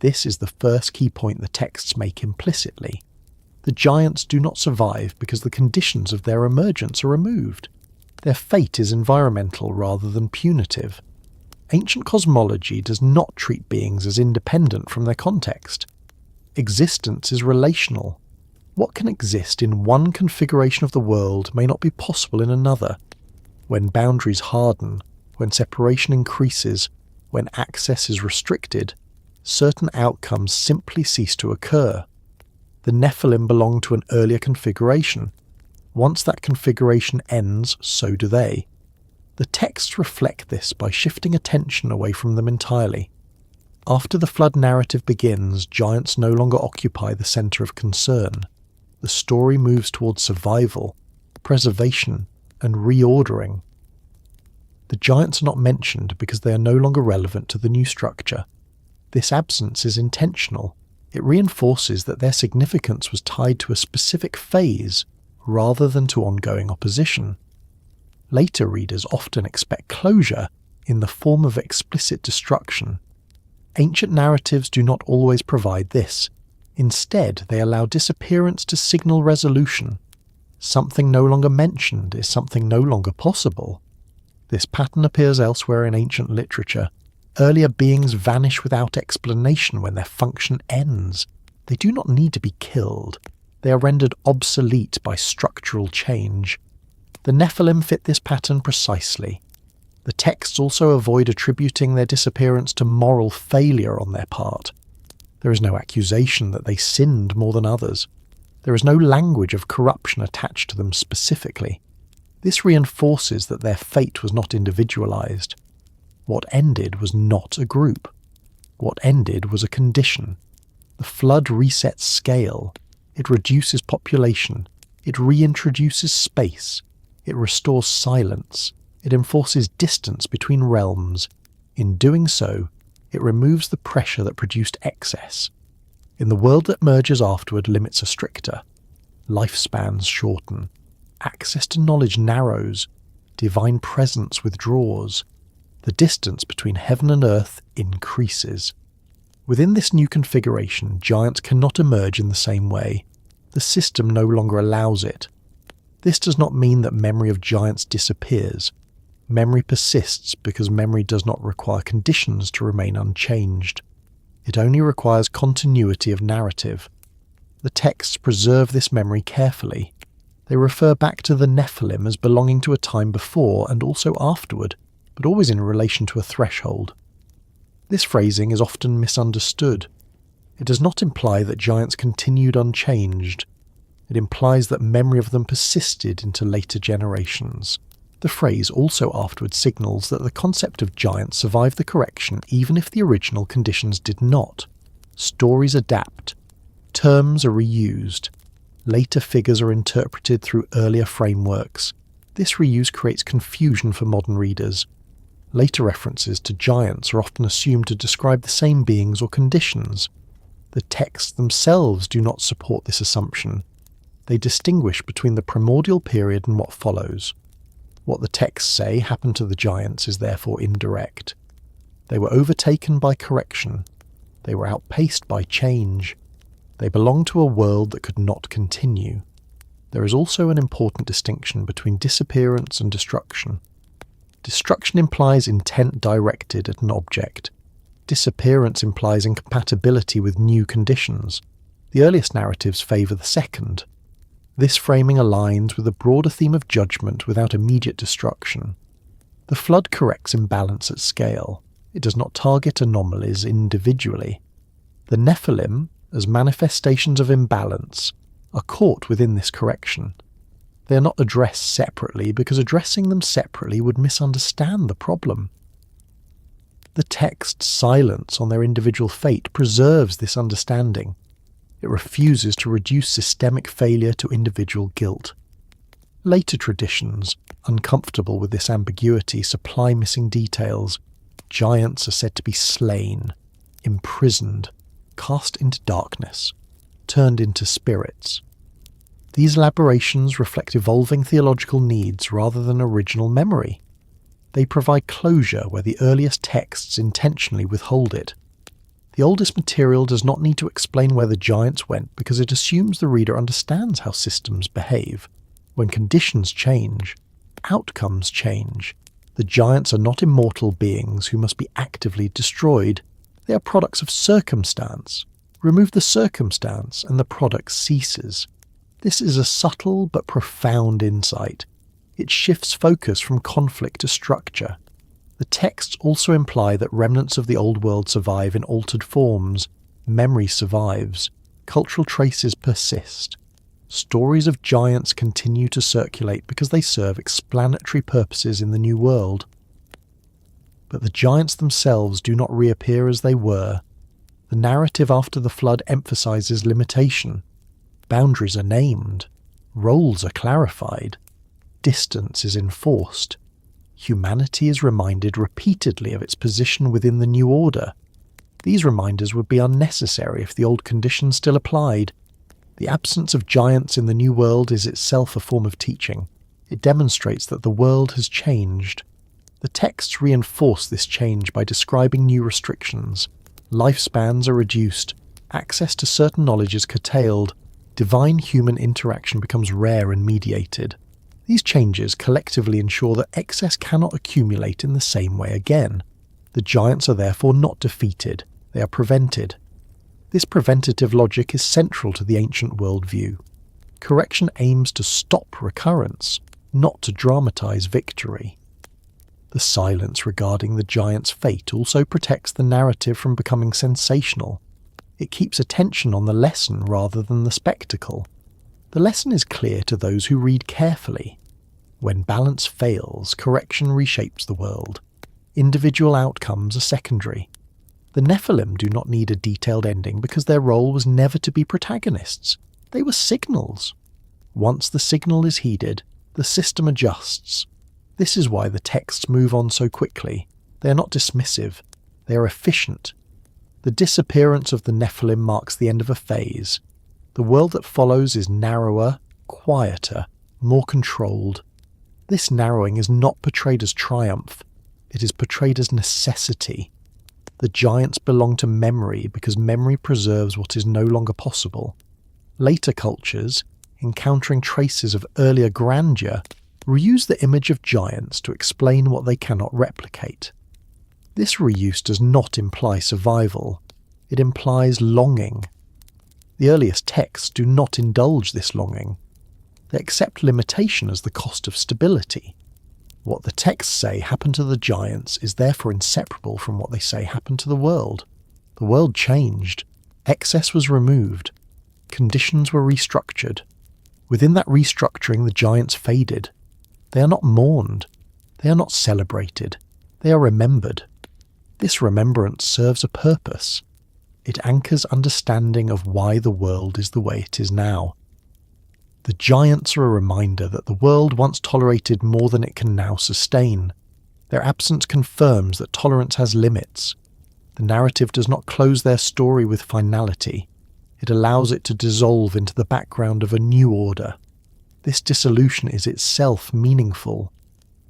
This is the first key point the texts make implicitly. The giants do not survive because the conditions of their emergence are removed. Their fate is environmental rather than punitive. Ancient cosmology does not treat beings as independent from their context. Existence is relational. What can exist in one configuration of the world may not be possible in another. When boundaries harden, when separation increases, when access is restricted, certain outcomes simply cease to occur. The Nephilim belong to an earlier configuration. Once that configuration ends, so do they. The texts reflect this by shifting attention away from them entirely. After the flood narrative begins, giants no longer occupy the centre of concern. The story moves towards survival, preservation, and reordering. The giants are not mentioned because they are no longer relevant to the new structure. This absence is intentional. It reinforces that their significance was tied to a specific phase rather than to ongoing opposition. Later readers often expect closure in the form of explicit destruction. Ancient narratives do not always provide this. Instead, they allow disappearance to signal resolution. Something no longer mentioned is something no longer possible. This pattern appears elsewhere in ancient literature. Earlier beings vanish without explanation when their function ends. They do not need to be killed. They are rendered obsolete by structural change. The Nephilim fit this pattern precisely. The texts also avoid attributing their disappearance to moral failure on their part. There is no accusation that they sinned more than others. There is no language of corruption attached to them specifically. This reinforces that their fate was not individualized. What ended was not a group. What ended was a condition. The flood resets scale. It reduces population. It reintroduces space. It restores silence. It enforces distance between realms. In doing so, it removes the pressure that produced excess. In the world that merges afterward, limits are stricter. Lifespans shorten. Access to knowledge narrows. Divine presence withdraws. The distance between heaven and earth increases. Within this new configuration, giants cannot emerge in the same way. The system no longer allows it. This does not mean that memory of giants disappears. Memory persists because memory does not require conditions to remain unchanged. It only requires continuity of narrative. The texts preserve this memory carefully. They refer back to the Nephilim as belonging to a time before and also afterward, but always in relation to a threshold. This phrasing is often misunderstood. It does not imply that giants continued unchanged. It implies that memory of them persisted into later generations. The phrase also afterward signals that the concept of giants survived the correction even if the original conditions did not. Stories adapt. Terms are reused. Later figures are interpreted through earlier frameworks. This reuse creates confusion for modern readers. Later references to giants are often assumed to describe the same beings or conditions. The texts themselves do not support this assumption. They distinguish between the primordial period and what follows. What the texts say happened to the giants is therefore indirect. They were overtaken by correction. They were outpaced by change. They belonged to a world that could not continue. There is also an important distinction between disappearance and destruction. Destruction implies intent directed at an object. Disappearance implies incompatibility with new conditions. The earliest narratives favour the second. This framing aligns with the broader theme of judgment without immediate destruction. The flood corrects imbalance at scale. It does not target anomalies individually. The Nephilim, as manifestations of imbalance, are caught within this correction. They are not addressed separately because addressing them separately would misunderstand the problem. The text's silence on their individual fate preserves this understanding. It refuses to reduce systemic failure to individual guilt. Later traditions, uncomfortable with this ambiguity, supply missing details. Giants are said to be slain, imprisoned, cast into darkness, turned into spirits. These elaborations reflect evolving theological needs rather than original memory. They provide closure where the earliest texts intentionally withhold it. The oldest material does not need to explain where the giants went because it assumes the reader understands how systems behave. When conditions change, outcomes change. The giants are not immortal beings who must be actively destroyed. They are products of circumstance. Remove the circumstance and the product ceases. This is a subtle but profound insight. It shifts focus from conflict to structure. The texts also imply that remnants of the old world survive in altered forms. Memory survives. Cultural traces persist. Stories of giants continue to circulate because they serve explanatory purposes in the new world. But the giants themselves do not reappear as they were. The narrative after the flood emphasizes limitation. Boundaries are named. Roles are clarified. Distance is enforced. Humanity is reminded repeatedly of its position within the new order. These reminders would be unnecessary if the old conditions still applied. The absence of giants in the new world is itself a form of teaching. It demonstrates that the world has changed. The texts reinforce this change by describing new restrictions. Lifespans are reduced. Access to certain knowledge is curtailed. Divine-human interaction becomes rare and mediated. These changes collectively ensure that excess cannot accumulate in the same way again. The giants are therefore not defeated, they are prevented. This preventative logic is central to the ancient worldview. Correction aims to stop recurrence, not to dramatize victory. The silence regarding the giant's fate also protects the narrative from becoming sensational. It keeps attention on the lesson rather than the spectacle. The lesson is clear to those who read carefully. When balance fails, correction reshapes the world. Individual outcomes are secondary. The Nephilim do not need a detailed ending because their role was never to be protagonists. They were signals. Once the signal is heeded, the system adjusts. This is why the texts move on so quickly. They are not dismissive. They are efficient. The disappearance of the Nephilim marks the end of a phase. The world that follows is narrower, quieter, more controlled. This narrowing is not portrayed as triumph, it is portrayed as necessity. The giants belong to memory because memory preserves what is no longer possible. Later cultures, encountering traces of earlier grandeur, reuse the image of giants to explain what they cannot replicate. This reuse does not imply survival, it implies longing. The earliest texts do not indulge this longing. They accept limitation as the cost of stability. What the texts say happened to the giants is therefore inseparable from what they say happened to the world. The world changed. Excess was removed. Conditions were restructured. Within that restructuring, the giants faded. They are not mourned. They are not celebrated. They are remembered. This remembrance serves a purpose. It anchors understanding of why the world is the way it is now. The giants are a reminder that the world once tolerated more than it can now sustain. Their absence confirms that tolerance has limits. The narrative does not close their story with finality. It allows it to dissolve into the background of a new order. This dissolution is itself meaningful.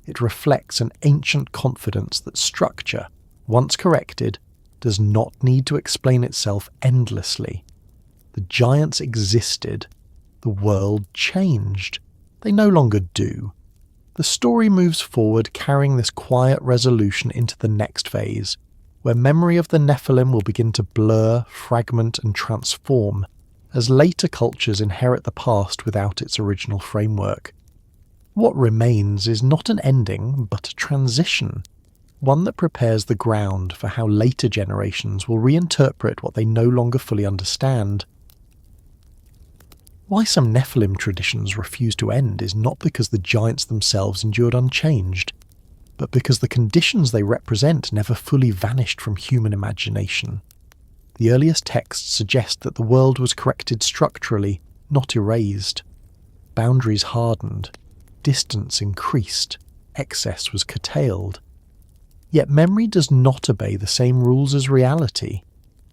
It reflects an ancient confidence that structure, once corrected, does not need to explain itself endlessly. The giants existed. The world changed. They no longer do. The story moves forward, carrying this quiet resolution into the next phase, where memory of the Nephilim will begin to blur, fragment, and transform, as later cultures inherit the past without its original framework. What remains is not an ending, but a transition, one that prepares the ground for how later generations will reinterpret what they no longer fully understand. Why some Nephilim traditions refuse to end is not because the giants themselves endured unchanged, but because the conditions they represent never fully vanished from human imagination. The earliest texts suggest that the world was corrected structurally, not erased. Boundaries hardened, distance increased, excess was curtailed. Yet memory does not obey the same rules as reality.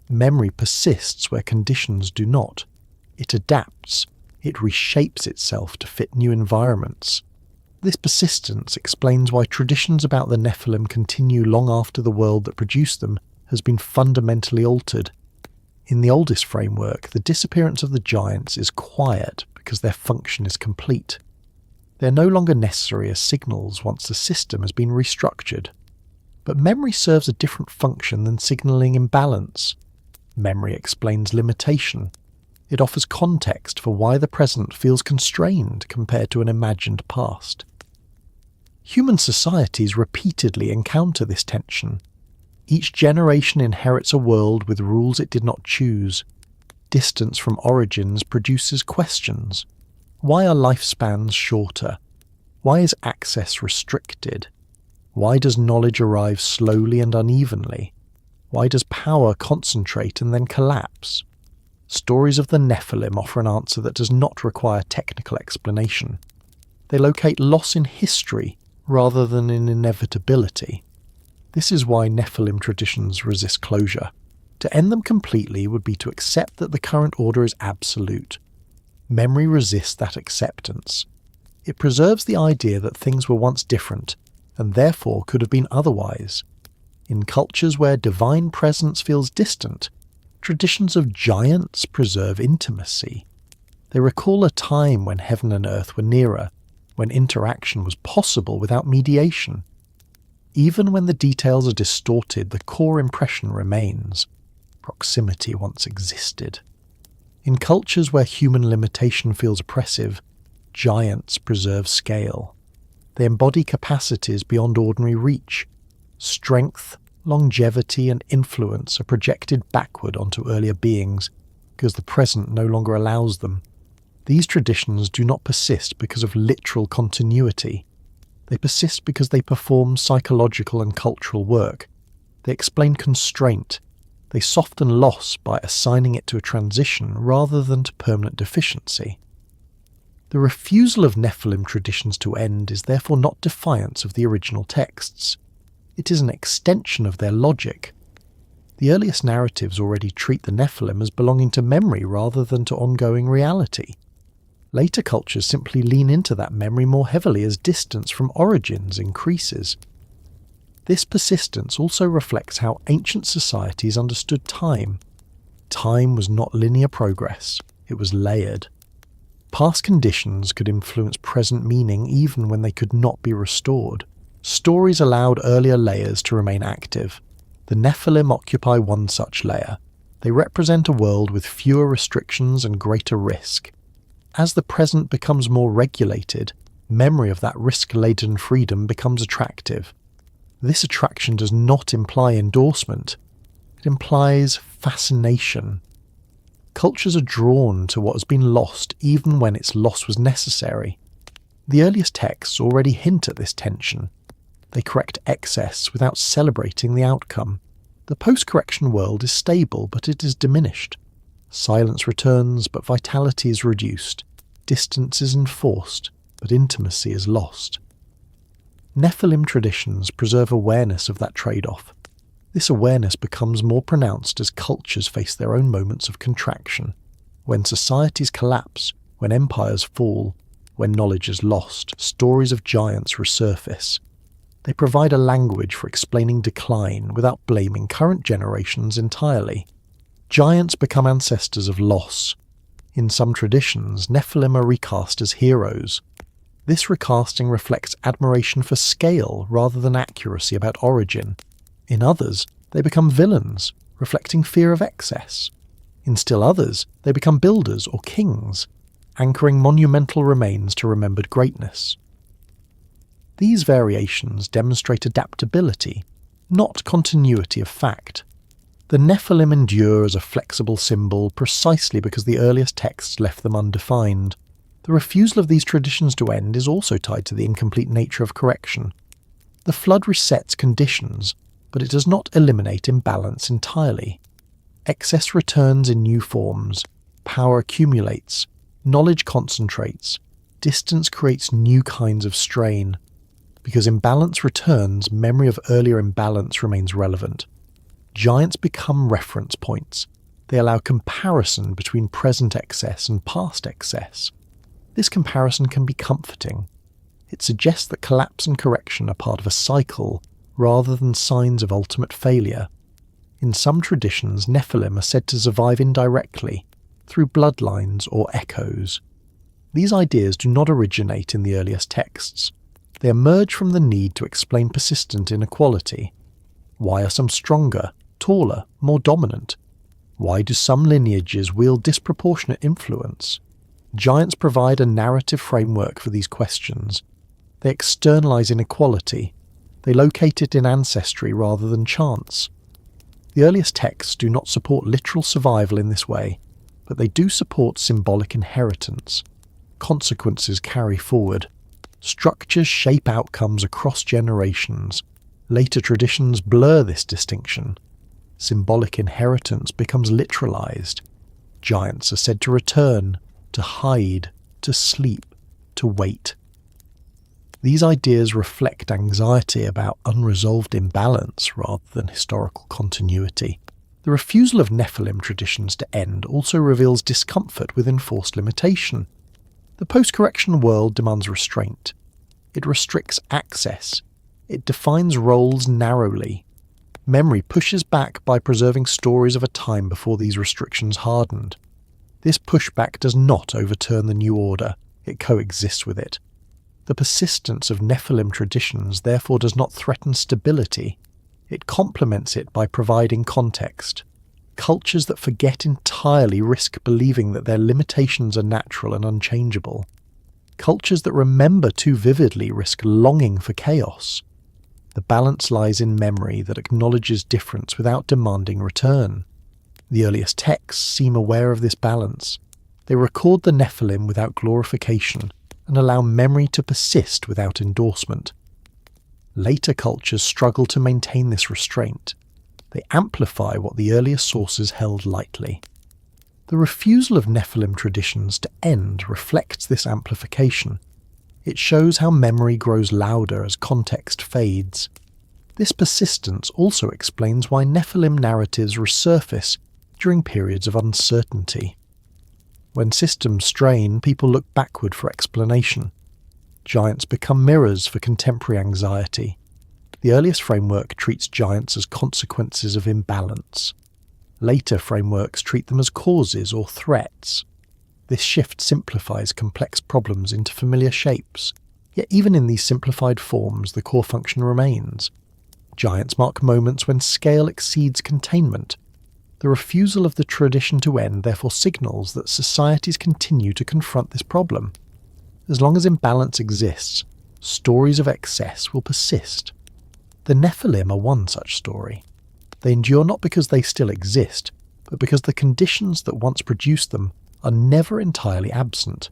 Memory persists where conditions do not. It adapts, it reshapes itself to fit new environments. This persistence explains why traditions about the Nephilim continue long after the world that produced them has been fundamentally altered. In the oldest framework, the disappearance of the giants is quiet because their function is complete. They are no longer necessary as signals once the system has been restructured. But memory serves a different function than signalling imbalance. Memory explains limitation. It offers context for why the present feels constrained compared to an imagined past. Human societies repeatedly encounter this tension. Each generation inherits a world with rules it did not choose. Distance from origins produces questions. Why are lifespans shorter? Why is access restricted? Why does knowledge arrive slowly and unevenly? Why does power concentrate and then collapse? Stories of the Nephilim offer an answer that does not require technical explanation. They locate loss in history rather than in inevitability. This is why Nephilim traditions resist closure. To end them completely would be to accept that the current order is absolute. Memory resists that acceptance. It preserves the idea that things were once different, and therefore could have been otherwise. In cultures where divine presence feels distant, traditions of giants preserve intimacy. They recall a time when heaven and earth were nearer, when interaction was possible without mediation. Even when the details are distorted, the core impression remains. Proximity once existed. In cultures where human limitation feels oppressive, giants preserve scale. They embody capacities beyond ordinary reach. Strength, longevity, and influence are projected backward onto earlier beings because the present no longer allows them. These traditions do not persist because of literal continuity. They persist because they perform psychological and cultural work. They explain constraint. They soften loss by assigning it to a transition rather than to permanent deficiency. The refusal of Nephilim traditions to end is therefore not defiance of the original texts. It is an extension of their logic. The earliest narratives already treat the Nephilim as belonging to memory rather than to ongoing reality. Later cultures simply lean into that memory more heavily as distance from origins increases. This persistence also reflects how ancient societies understood time. Time was not linear progress, it was layered. Past conditions could influence present meaning even when they could not be restored. Stories allowed earlier layers to remain active. The Nephilim occupy one such layer. They represent a world with fewer restrictions and greater risk. As the present becomes more regulated, memory of that risk-laden freedom becomes attractive. This attraction does not imply endorsement. It implies fascination. Cultures are drawn to what has been lost even when its loss was necessary. The earliest texts already hint at this tension. They correct excess without celebrating the outcome. The post-correction world is stable, but it is diminished. Silence returns, but vitality is reduced. Distance is enforced, but intimacy is lost. Nephilim traditions preserve awareness of that trade-off. This awareness becomes more pronounced as cultures face their own moments of contraction. When societies collapse, when empires fall, when knowledge is lost, stories of giants resurface. They provide a language for explaining decline without blaming current generations entirely. Giants become ancestors of loss. In some traditions, Nephilim are recast as heroes. This recasting reflects admiration for scale rather than accuracy about origin. In others, they become villains, reflecting fear of excess. In still others, they become builders or kings, anchoring monumental remains to remembered greatness. These variations demonstrate adaptability, not continuity of fact. The Nephilim endure as a flexible symbol precisely because the earliest texts left them undefined. The refusal of these traditions to end is also tied to the incomplete nature of correction. The flood resets conditions, but it does not eliminate imbalance entirely. Excess returns in new forms, power accumulates, knowledge concentrates, distance creates new kinds of strain. Because imbalance returns, memory of earlier imbalance remains relevant. Giants become reference points. They allow comparison between present excess and past excess. This comparison can be comforting. It suggests that collapse and correction are part of a cycle, rather than signs of ultimate failure. In some traditions, Nephilim are said to survive indirectly, through bloodlines or echoes. These ideas do not originate in the earliest texts. They emerge from the need to explain persistent inequality. Why are some stronger, taller, more dominant? Why do some lineages wield disproportionate influence? Giants provide a narrative framework for these questions. They externalize inequality. They locate it in ancestry rather than chance. The earliest texts do not support literal survival in this way, but they do support symbolic inheritance. Consequences carry forward. Structures shape outcomes across generations. Later traditions blur this distinction. Symbolic inheritance becomes literalized. Giants are said to return, to hide, to sleep, to wait. These ideas reflect anxiety about unresolved imbalance rather than historical continuity. The refusal of Nephilim traditions to end also reveals discomfort with enforced limitation. The post-correction world demands restraint. It restricts access. It defines roles narrowly. Memory pushes back by preserving stories of a time before these restrictions hardened. This pushback does not overturn the new order, it coexists with it. The persistence of Nephilim traditions therefore does not threaten stability. It complements it by providing context. Cultures that forget entirely risk believing that their limitations are natural and unchangeable. Cultures that remember too vividly risk longing for chaos. The balance lies in memory that acknowledges difference without demanding return. The earliest texts seem aware of this balance. They record the Nephilim without glorification and allow memory to persist without endorsement. Later cultures struggle to maintain this restraint. They amplify what the earlier sources held lightly. The refusal of Nephilim traditions to end reflects this amplification. It shows how memory grows louder as context fades. This persistence also explains why Nephilim narratives resurface during periods of uncertainty. When systems strain, people look backward for explanation. Giants become mirrors for contemporary anxiety. The earliest framework treats giants as consequences of imbalance. Later frameworks treat them as causes or threats. This shift simplifies complex problems into familiar shapes, yet even in these simplified forms the core function remains. Giants mark moments when scale exceeds containment. The refusal of the tradition to end therefore signals that societies continue to confront this problem. As long as imbalance exists, stories of excess will persist. The Nephilim are one such story. They endure not because they still exist, but because the conditions that once produced them are never entirely absent.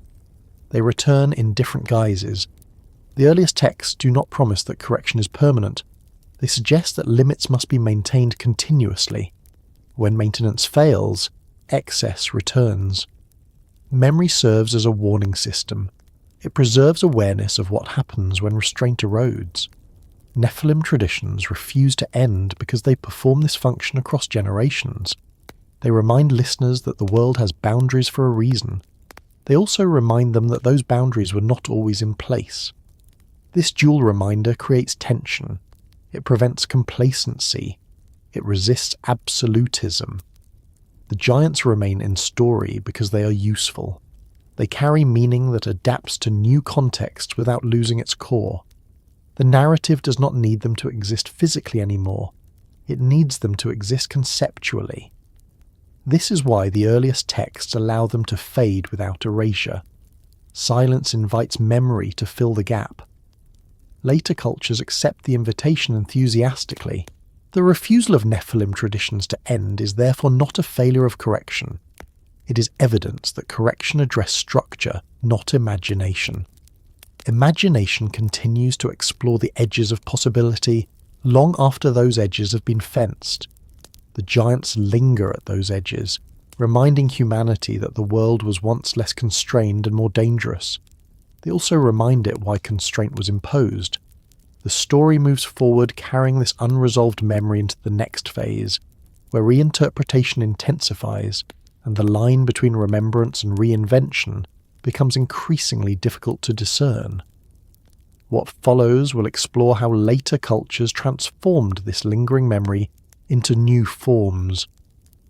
They return in different guises. The earliest texts do not promise that correction is permanent. They suggest that limits must be maintained continuously. When maintenance fails, excess returns. Memory serves as a warning system. It preserves awareness of what happens when restraint erodes. Nephilim traditions refuse to end because they perform this function across generations. They remind listeners that the world has boundaries for a reason. They also remind them that those boundaries were not always in place. This dual reminder creates tension. It prevents complacency. It resists absolutism. The giants remain in story because they are useful. They carry meaning that adapts to new contexts without losing its core. The narrative does not need them to exist physically anymore. It needs them to exist conceptually. This is why the earliest texts allow them to fade without erasure. Silence invites memory to fill the gap. Later cultures accept the invitation enthusiastically. The refusal of Nephilim traditions to end is therefore not a failure of correction. It is evidence that correction addressed structure, not imagination. Imagination continues to explore the edges of possibility long after those edges have been fenced. The giants linger at those edges, reminding humanity that the world was once less constrained and more dangerous. They also remind it why constraint was imposed. The story moves forward, carrying this unresolved memory into the next phase, where reinterpretation intensifies and the line between remembrance and reinvention becomes increasingly difficult to discern. What follows will explore how later cultures transformed this lingering memory into new forms,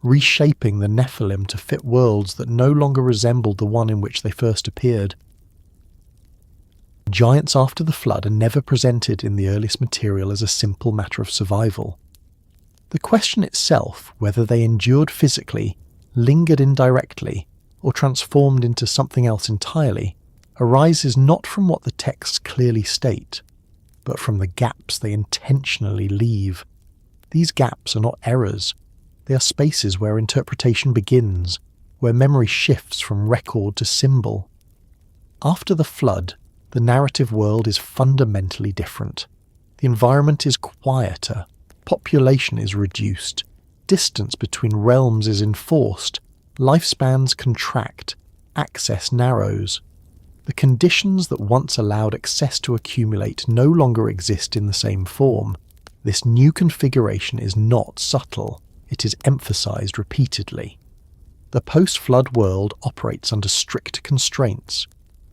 reshaping the Nephilim to fit worlds that no longer resembled the one in which they first appeared. Giants after the flood are never presented in the earliest material as a simple matter of survival. The question itself, whether they endured physically, lingered indirectly, or transformed into something else entirely, arises not from what the texts clearly state, but from the gaps they intentionally leave. These gaps are not errors. They are spaces where interpretation begins, where memory shifts from record to symbol. After the flood, the narrative world is fundamentally different. The environment is quieter, population is reduced, distance between realms is enforced, lifespans contract, access narrows. The conditions that once allowed excess to accumulate no longer exist in the same form. This new configuration is not subtle, it is emphasized repeatedly. The post-flood world operates under strict constraints.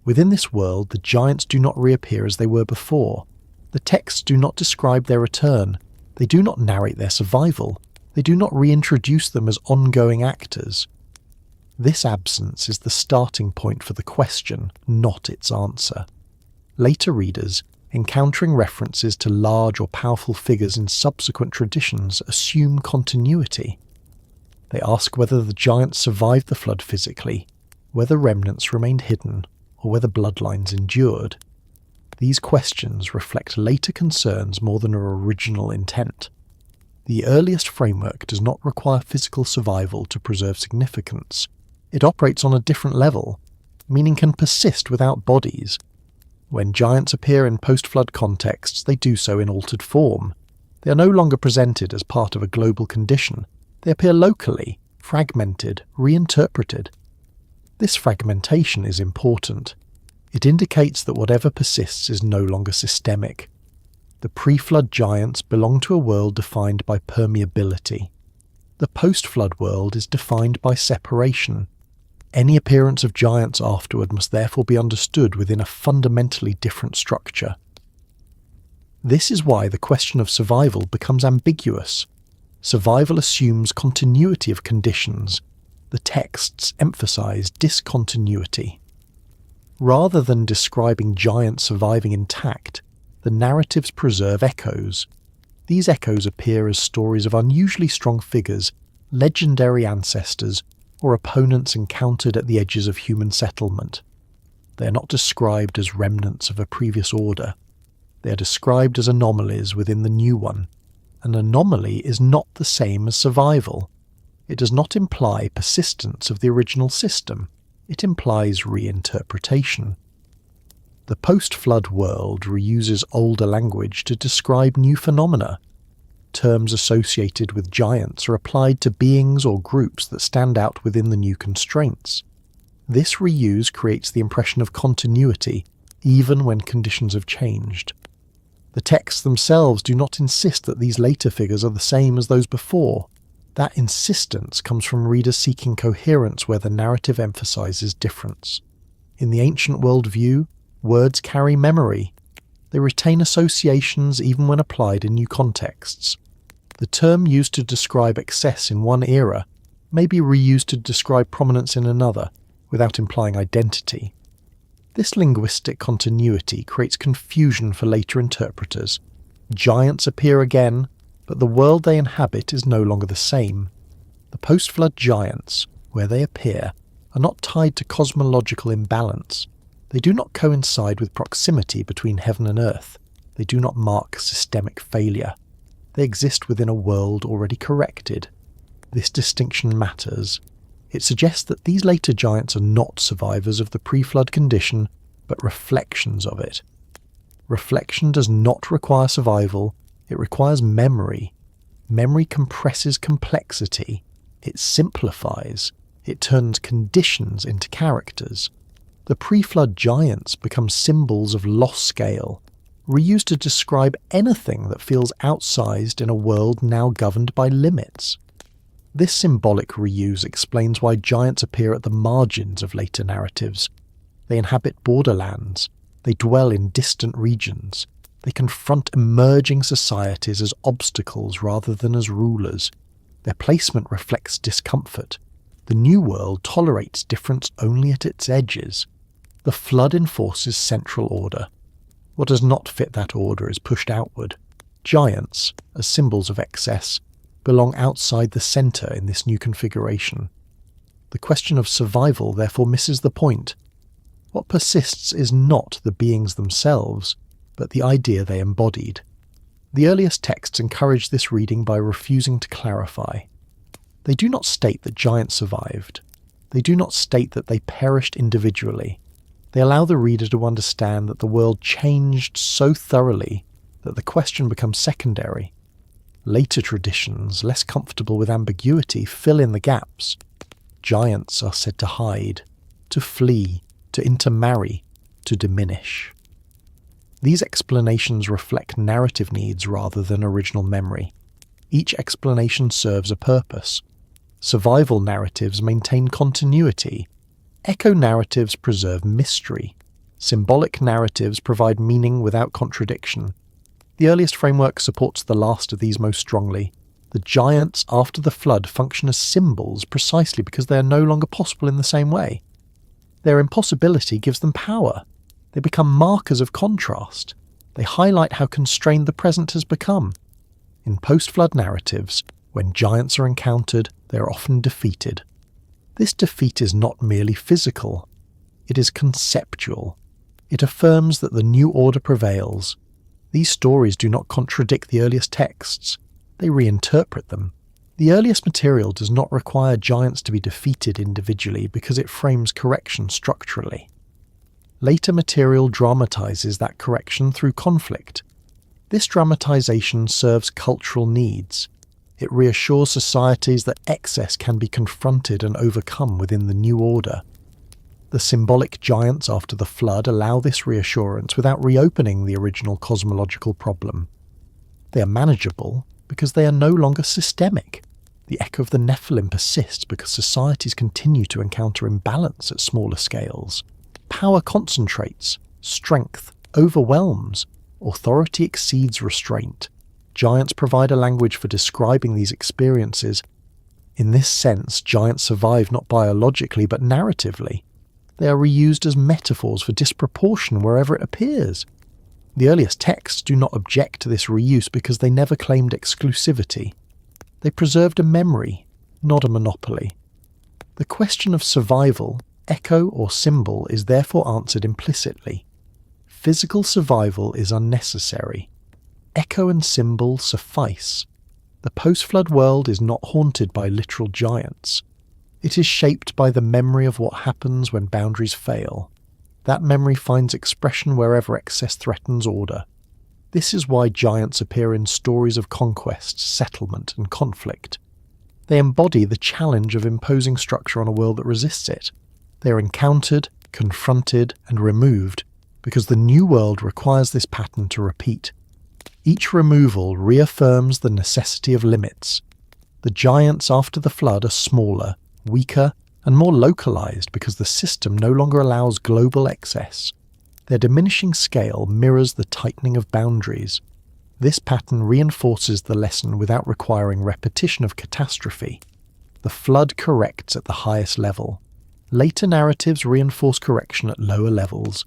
Within this world, the giants do not reappear as they were before. The texts do not describe their return. They do not narrate their survival. They do not reintroduce them as ongoing actors. This absence is the starting point for the question, not its answer. Later readers, encountering references to large or powerful figures in subsequent traditions, assume continuity. They ask whether the giants survived the flood physically, whether remnants remained hidden, or whether bloodlines endured. These questions reflect later concerns more than their original intent. The earliest framework does not require physical survival to preserve significance. It operates on a different level. Meaning can persist without bodies. When giants appear in post-flood contexts, they do so in altered form. They are no longer presented as part of a global condition. They appear locally, fragmented, reinterpreted. This fragmentation is important. It indicates that whatever persists is no longer systemic. The pre-flood giants belong to a world defined by permeability. The post-flood world is defined by separation. Any appearance of giants afterward must therefore be understood within a fundamentally different structure. This is why the question of survival becomes ambiguous. Survival assumes continuity of conditions. The texts emphasize discontinuity. Rather than describing giants surviving intact, the narratives preserve echoes. These echoes appear as stories of unusually strong figures, legendary ancestors, or opponents encountered at the edges of human settlement. They are not described as remnants of a previous order. They are described as anomalies within the new one. An anomaly is not the same as survival. It does not imply persistence of the original system. It implies reinterpretation. The post-flood world reuses older language to describe new phenomena. Terms associated with giants are applied to beings or groups that stand out within the new constraints. This reuse creates the impression of continuity, even when conditions have changed. The texts themselves do not insist that these later figures are the same as those before. That insistence comes from readers seeking coherence where the narrative emphasizes difference. In the ancient worldview, words carry memory. They retain associations even when applied in new contexts. The term used to describe excess in one era may be reused to describe prominence in another, without implying identity. This linguistic continuity creates confusion for later interpreters. Giants appear again, but the world they inhabit is no longer the same. The post-flood giants, where they appear, are not tied to cosmological imbalance. They do not coincide with proximity between heaven and earth. They do not mark systemic failure. They exist within a world already corrected. This distinction matters. It suggests that these later giants are not survivors of the pre-flood condition, but reflections of it. Reflection does not require survival, it requires memory. Memory compresses complexity. It simplifies. It turns conditions into characters. The pre-flood giants become symbols of loss scale, reused to describe anything that feels outsized in a world now governed by limits. This symbolic reuse explains why giants appear at the margins of later narratives. They inhabit borderlands. They dwell in distant regions. They confront emerging societies as obstacles rather than as rulers. Their placement reflects discomfort. The new world tolerates difference only at its edges. The flood enforces central order. What does not fit that order is pushed outward. Giants, as symbols of excess, belong outside the centre in this new configuration. The question of survival therefore misses the point. What persists is not the beings themselves, but the idea they embodied. The earliest texts encourage this reading by refusing to clarify. They do not state that giants survived. They do not state that they perished individually. They allow the reader to understand that the world changed so thoroughly that the question becomes secondary. Later traditions, less comfortable with ambiguity, fill in the gaps. Giants are said to hide, to flee, to intermarry, to diminish. These explanations reflect narrative needs rather than original memory. Each explanation serves a purpose. Survival narratives maintain continuity. Echo narratives preserve mystery. Symbolic narratives provide meaning without contradiction. The earliest framework supports the last of these most strongly. The giants after the flood function as symbols precisely because they are no longer possible in the same way. Their impossibility gives them power. They become markers of contrast. They highlight how constrained the present has become. In post-flood narratives, when giants are encountered, they are often defeated. This defeat is not merely physical. It is conceptual. It affirms that the new order prevails. These stories do not contradict the earliest texts. They reinterpret them. The earliest material does not require giants to be defeated individually because it frames correction structurally. Later material dramatizes that correction through conflict. This dramatization serves cultural needs. It reassures societies that excess can be confronted and overcome within the new order. The symbolic giants after the flood allow this reassurance without reopening the original cosmological problem. They are manageable because they are no longer systemic. The echo of the Nephilim persists because societies continue to encounter imbalance at smaller scales. Power concentrates, strength overwhelms, authority exceeds restraint. Giants provide a language for describing these experiences. In this sense, giants survive not biologically but narratively. They are reused as metaphors for disproportion wherever it appears. The earliest texts do not object to this reuse because they never claimed exclusivity. They preserved a memory, not a monopoly. The question of survival, echo or symbol, is therefore answered implicitly. Physical survival is unnecessary. Echo and symbol suffice. The post-flood world is not haunted by literal giants. It is shaped by the memory of what happens when boundaries fail. That memory finds expression wherever excess threatens order. This is why giants appear in stories of conquest, settlement, and conflict. They embody the challenge of imposing structure on a world that resists it. They are encountered, confronted, and removed because the new world requires this pattern to repeat. Each removal reaffirms the necessity of limits. The giants after the flood are smaller, weaker, and more localized because the system no longer allows global excess. Their diminishing scale mirrors the tightening of boundaries. This pattern reinforces the lesson without requiring repetition of catastrophe. The flood corrects at the highest level. Later narratives reinforce correction at lower levels.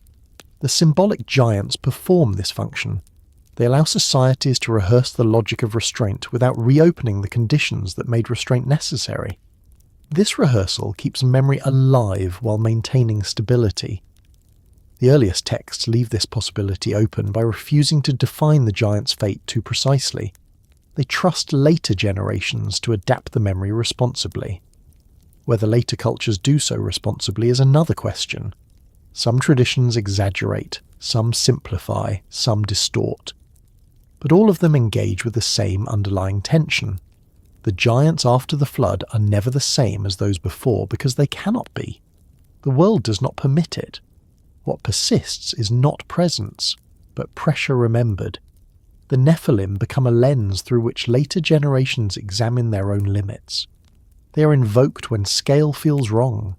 The symbolic giants perform this function. They allow societies to rehearse the logic of restraint without reopening the conditions that made restraint necessary. This rehearsal keeps memory alive while maintaining stability. The earliest texts leave this possibility open by refusing to define the giant's fate too precisely. They trust later generations to adapt the memory responsibly. Whether later cultures do so responsibly is another question. Some traditions exaggerate, some simplify, some distort. But all of them engage with the same underlying tension. The giants after the flood are never the same as those before because they cannot be. The world does not permit it. What persists is not presence, but pressure remembered. The Nephilim become a lens through which later generations examine their own limits. They are invoked when scale feels wrong,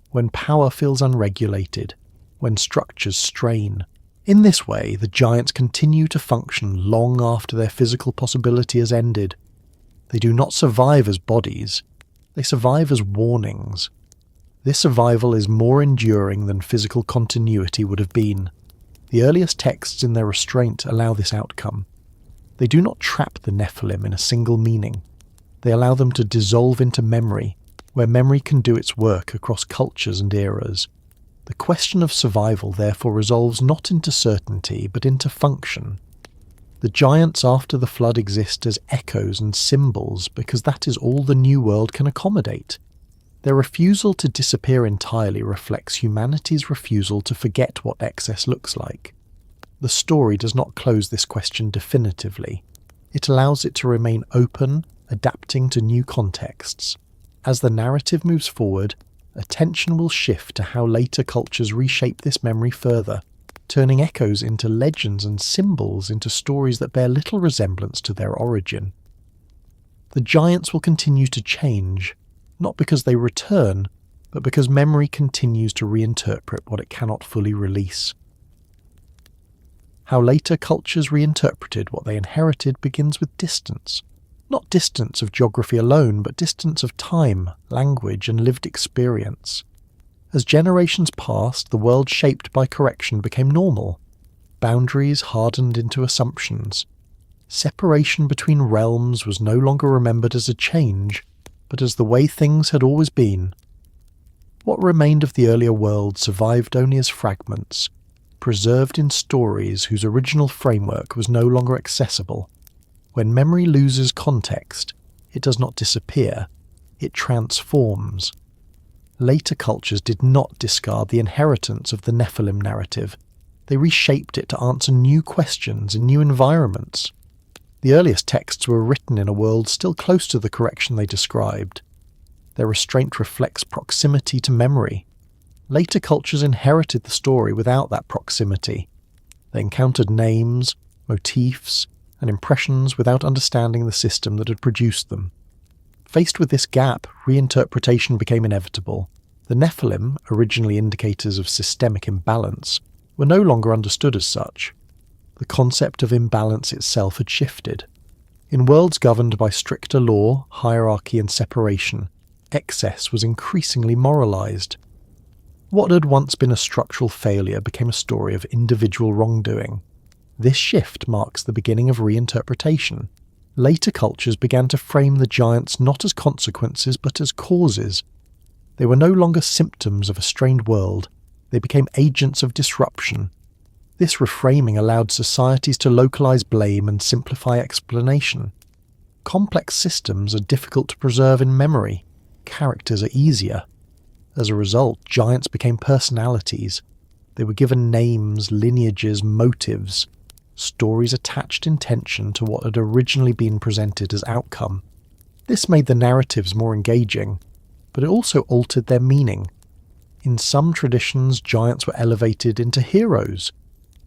when power feels unregulated, when structures strain. In this way, the giants continue to function long after their physical possibility has ended. They do not survive as bodies, they survive as warnings. This survival is more enduring than physical continuity would have been. The earliest texts in their restraint allow this outcome. They do not trap the Nephilim in a single meaning. They allow them to dissolve into memory, where memory can do its work across cultures and eras. The question of survival therefore resolves not into certainty, but into function. The giants after the flood exist as echoes and symbols because that is all the new world can accommodate. Their refusal to disappear entirely reflects humanity's refusal to forget what excess looks like. The story does not close this question definitively. It allows it to remain open, adapting to new contexts. As the narrative moves forward, attention will shift to how later cultures reshape this memory further, turning echoes into legends and symbols into stories that bear little resemblance to their origin. The giants will continue to change, not because they return, but because memory continues to reinterpret what it cannot fully release. How later cultures reinterpreted what they inherited begins with distance. Not distance of geography alone, but distance of time, language, and lived experience. As generations passed, the world shaped by correction became normal. Boundaries hardened into assumptions. Separation between realms was no longer remembered as a change, but as the way things had always been. What remained of the earlier world survived only as fragments, preserved in stories whose original framework was no longer accessible. When memory loses context, it does not disappear, it transforms. Later cultures did not discard the inheritance of the Nephilim narrative. They reshaped it to answer new questions in new environments. The earliest texts were written in a world still close to the correction they described. Their restraint reflects proximity to memory. Later cultures inherited the story without that proximity. They encountered names, motifs, and impressions without understanding the system that had produced them. Faced with this gap, reinterpretation became inevitable. The Nephilim, originally indicators of systemic imbalance, were no longer understood as such. The concept of imbalance itself had shifted. In worlds governed by stricter law, hierarchy, and separation, excess was increasingly moralized. What had once been a structural failure became a story of individual wrongdoing. This shift marks the beginning of reinterpretation. Later cultures began to frame the giants not as consequences but as causes. They were no longer symptoms of a strained world, they became agents of disruption. This reframing allowed societies to localize blame and simplify explanation. Complex systems are difficult to preserve in memory. Characters are easier. As a result, giants became personalities. They were given names, lineages, motives. Stories attached intention to what had originally been presented as outcome. This made the narratives more engaging, but it also altered their meaning. In some traditions, giants were elevated into heroes.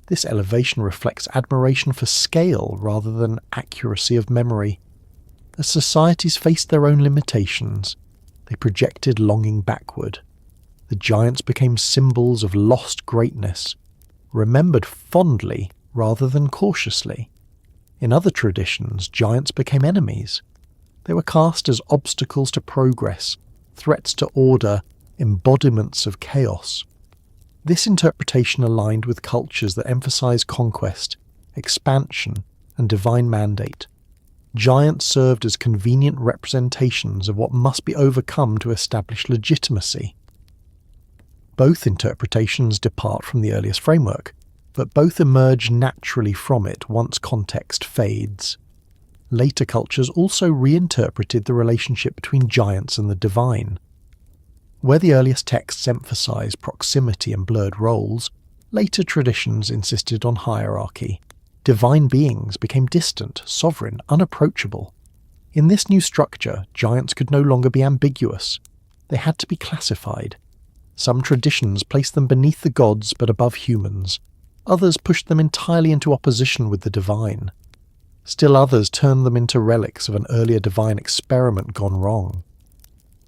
This elevation reflects admiration for scale rather than accuracy of memory. As societies faced their own limitations, they projected longing backward. The giants became symbols of lost greatness, remembered fondly rather than cautiously. In other traditions, giants became enemies. They were cast as obstacles to progress, threats to order, embodiments of chaos. This interpretation aligned with cultures that emphasize conquest, expansion, and divine mandate. Giants served as convenient representations of what must be overcome to establish legitimacy. Both interpretations depart from the earliest framework, but both emerge naturally from it once context fades. Later cultures also reinterpreted the relationship between giants and the divine. Where the earliest texts emphasize proximity and blurred roles, later traditions insisted on hierarchy. Divine beings became distant, sovereign, unapproachable. In this new structure, giants could no longer be ambiguous. They had to be classified. Some traditions placed them beneath the gods but above humans. Others pushed them entirely into opposition with the divine. Still others turned them into relics of an earlier divine experiment gone wrong.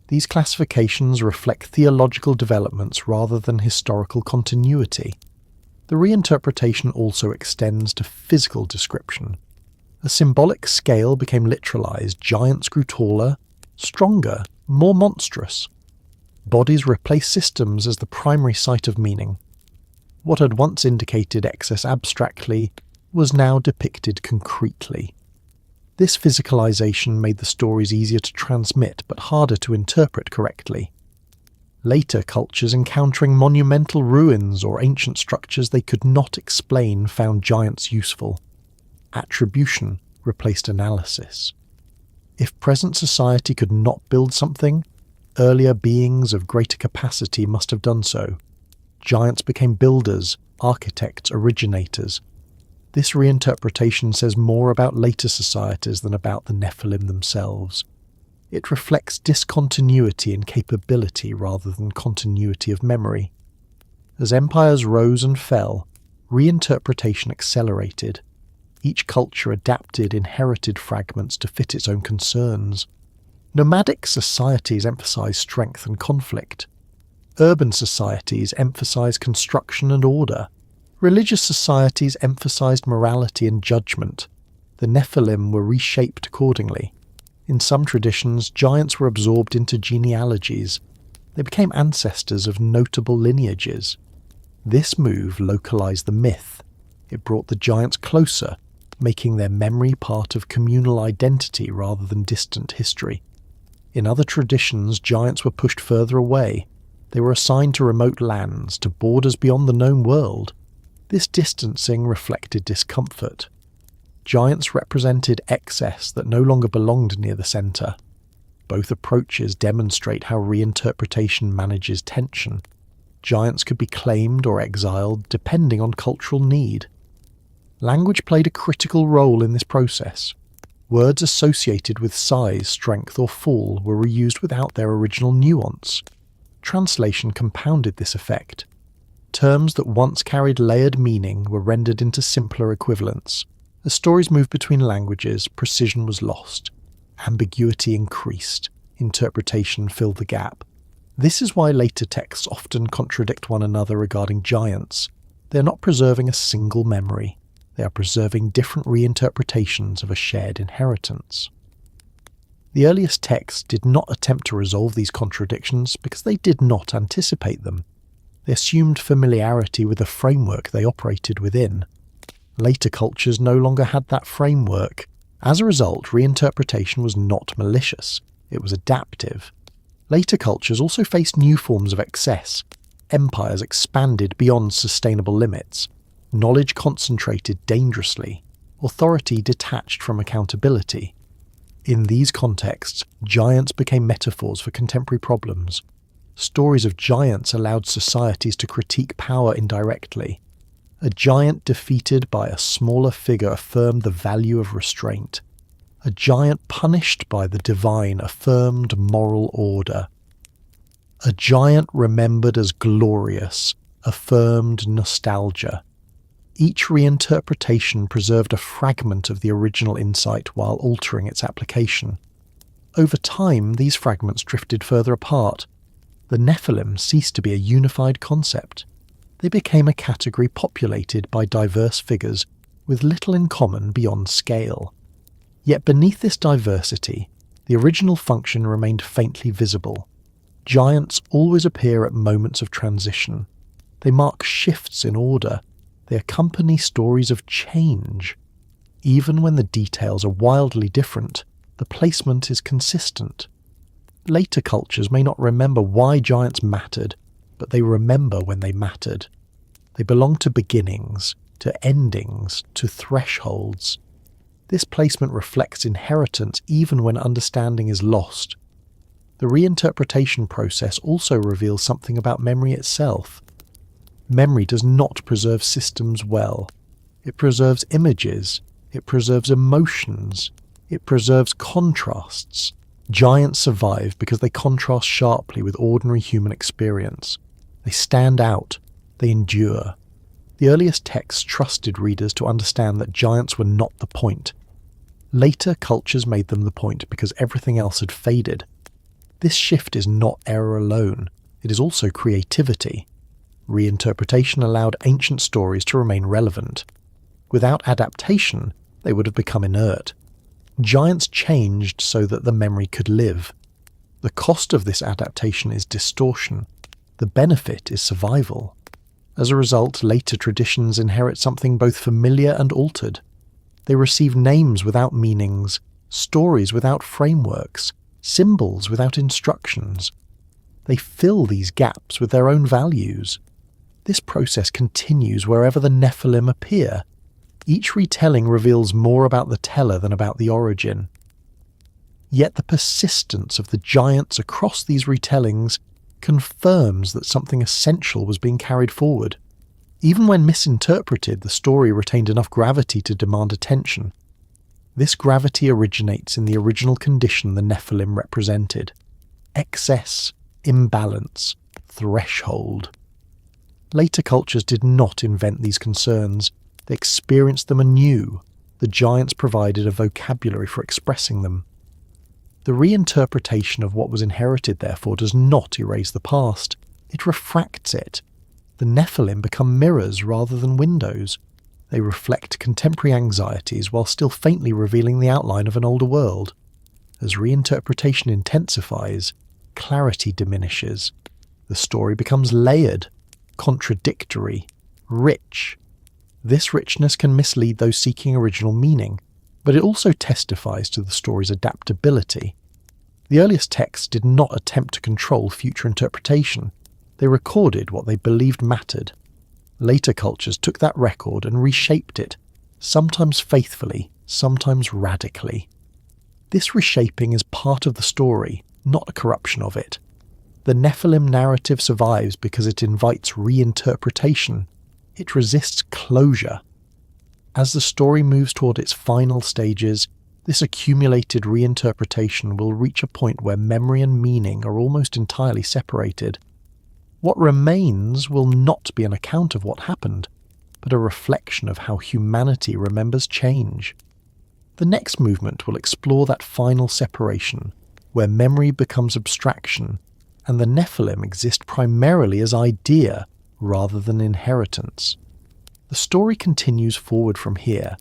These classifications reflect theological developments rather than historical continuity. The reinterpretation also extends to physical description. A symbolic scale became literalized, giants grew taller, stronger, more monstrous. Bodies replaced systems as the primary site of meaning. What had once indicated excess abstractly was now depicted concretely. This physicalization made the stories easier to transmit but harder to interpret correctly. Later cultures encountering monumental ruins or ancient structures they could not explain found giants useful. Attribution replaced analysis. If present society could not build something, earlier beings of greater capacity must have done so. Giants became builders, architects, originators. This reinterpretation says more about later societies than about the Nephilim themselves. It reflects discontinuity in capability rather than continuity of memory. As empires rose and fell, reinterpretation accelerated. Each culture adapted inherited fragments to fit its own concerns. Nomadic societies emphasized strength and conflict. Urban societies emphasized construction and order. Religious societies emphasized morality and judgment. The Nephilim were reshaped accordingly. In some traditions, giants were absorbed into genealogies. They became ancestors of notable lineages. This move localized the myth. It brought the giants closer, making their memory part of communal identity rather than distant history. In other traditions, giants were pushed further away. They were assigned to remote lands, to borders beyond the known world. This distancing reflected discomfort. Giants represented excess that no longer belonged near the center. Both approaches demonstrate how reinterpretation manages tension. Giants could be claimed or exiled depending on cultural need. Language played a critical role in this process. Words associated with size, strength, or fall were reused without their original nuance. Translation compounded this effect. Terms that once carried layered meaning were rendered into simpler equivalents. As stories moved between languages, precision was lost. Ambiguity increased. Interpretation filled the gap. This is why later texts often contradict one another regarding giants. They are not preserving a single memory. They are preserving different reinterpretations of a shared inheritance. The earliest texts did not attempt to resolve these contradictions because they did not anticipate them. They assumed familiarity with the framework they operated within. Later cultures no longer had that framework. As a result, reinterpretation was not malicious. It was adaptive. Later cultures also faced new forms of excess. Empires expanded beyond sustainable limits. Knowledge concentrated dangerously. Authority detached from accountability. In these contexts, giants became metaphors for contemporary problems. Stories of giants allowed societies to critique power indirectly. A giant defeated by a smaller figure affirmed the value of restraint. A giant punished by the divine affirmed moral order. A giant remembered as glorious affirmed nostalgia. Each reinterpretation preserved a fragment of the original insight while altering its application. Over time, these fragments drifted further apart. The Nephilim ceased to be a unified concept. They became a category populated by diverse figures with little in common beyond scale. Yet beneath this diversity, the original function remained faintly visible. Giants always appear at moments of transition. They mark shifts in order. They accompany stories of change. Even when the details are wildly different, the placement is consistent. Later cultures may not remember why giants mattered, but they remember when they mattered. They belong to beginnings, to endings, to thresholds. This placement reflects inheritance even when understanding is lost. The reinterpretation process also reveals something about memory itself. Memory does not preserve systems well. It preserves images. It preserves emotions. It preserves contrasts. Giants survive because they contrast sharply with ordinary human experience. They stand out. They endure. The earliest texts trusted readers to understand that giants were not the point. Later cultures made them the point because everything else had faded. This shift is not error alone. It is also creativity. Reinterpretation allowed ancient stories to remain relevant. Without adaptation, they would have become inert. Giants changed so that the memory could live. The cost of this adaptation is distortion. The benefit is survival. As a result, later traditions inherit something both familiar and altered. They receive names without meanings, stories without frameworks, symbols without instructions. They fill these gaps with their own values. This process continues wherever the Nephilim appear. Each retelling reveals more about the teller than about the origin. Yet the persistence of the giants across these retellings confirms that something essential was being carried forward. Even when misinterpreted, the story retained enough gravity to demand attention. This gravity originates in the original condition the Nephilim represented: excess, imbalance, threshold. Later cultures did not invent these concerns. They experienced them anew. The giants provided a vocabulary for expressing them. The reinterpretation of what was inherited, therefore, does not erase the past. It refracts it. The Nephilim become mirrors rather than windows. They reflect contemporary anxieties while still faintly revealing the outline of an older world. As reinterpretation intensifies, clarity diminishes. The story becomes layered, contradictory, rich. This richness can mislead those seeking original meaning, but it also testifies to the story's adaptability. The earliest texts did not attempt to control future interpretation. They recorded what they believed mattered. Later cultures took that record and reshaped it, sometimes faithfully, sometimes radically. This reshaping is part of the story, not a corruption of it. The Nephilim narrative survives because it invites reinterpretation. It resists closure. As the story moves toward its final stages, this accumulated reinterpretation will reach a point where memory and meaning are almost entirely separated. What remains will not be an account of what happened, but a reflection of how humanity remembers change. The next movement will explore that final separation, where memory becomes abstraction, and the Nephilim exist primarily as idea rather than inheritance. The story continues forward from here,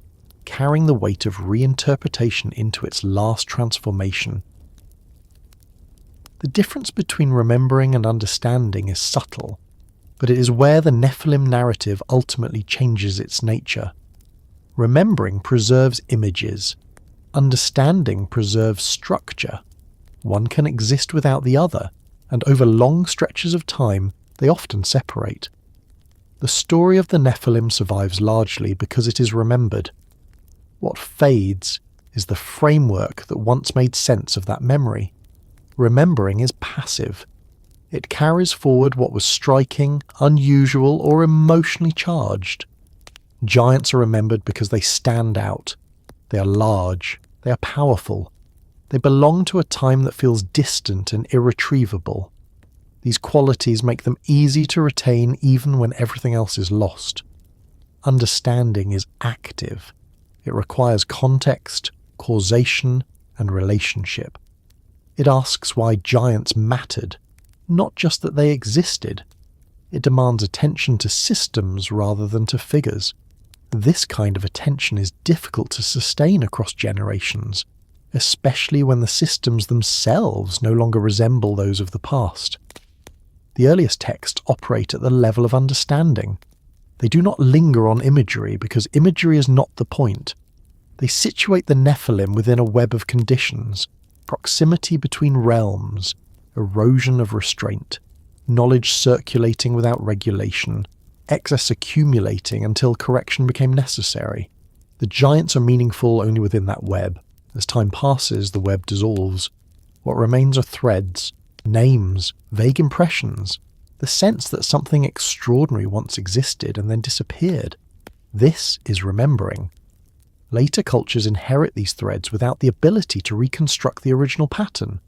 carrying the weight of reinterpretation into its last transformation. The difference between remembering and understanding is subtle, but it is where the Nephilim narrative ultimately changes its nature. Remembering preserves images. Understanding preserves structure. One can exist without the other, and over long stretches of time, they often separate. The story of the Nephilim survives largely because it is remembered. What fades is the framework that once made sense of that memory. Remembering is passive. It carries forward what was striking, unusual, or emotionally charged. Giants are remembered because they stand out. They are large. They are powerful. They belong to a time that feels distant and irretrievable. These qualities make them easy to retain even when everything else is lost. Understanding is active. It requires context, causation, and relationship. It asks why giants mattered, not just that they existed. It demands attention to systems rather than to figures. This kind of attention is difficult to sustain across generations, especially when the systems themselves no longer resemble those of the past. The earliest texts operate at the level of understanding. They do not linger on imagery because imagery is not the point. They situate the Nephilim within a web of conditions, proximity between realms, erosion of restraint, knowledge circulating without regulation, excess accumulating until correction became necessary. The giants are meaningful only within that web. As time passes, the web dissolves. What remains are threads, names, vague impressions, the sense that something extraordinary once existed and then disappeared. This is remembering. Later cultures inherit these threads without the ability to reconstruct the original pattern.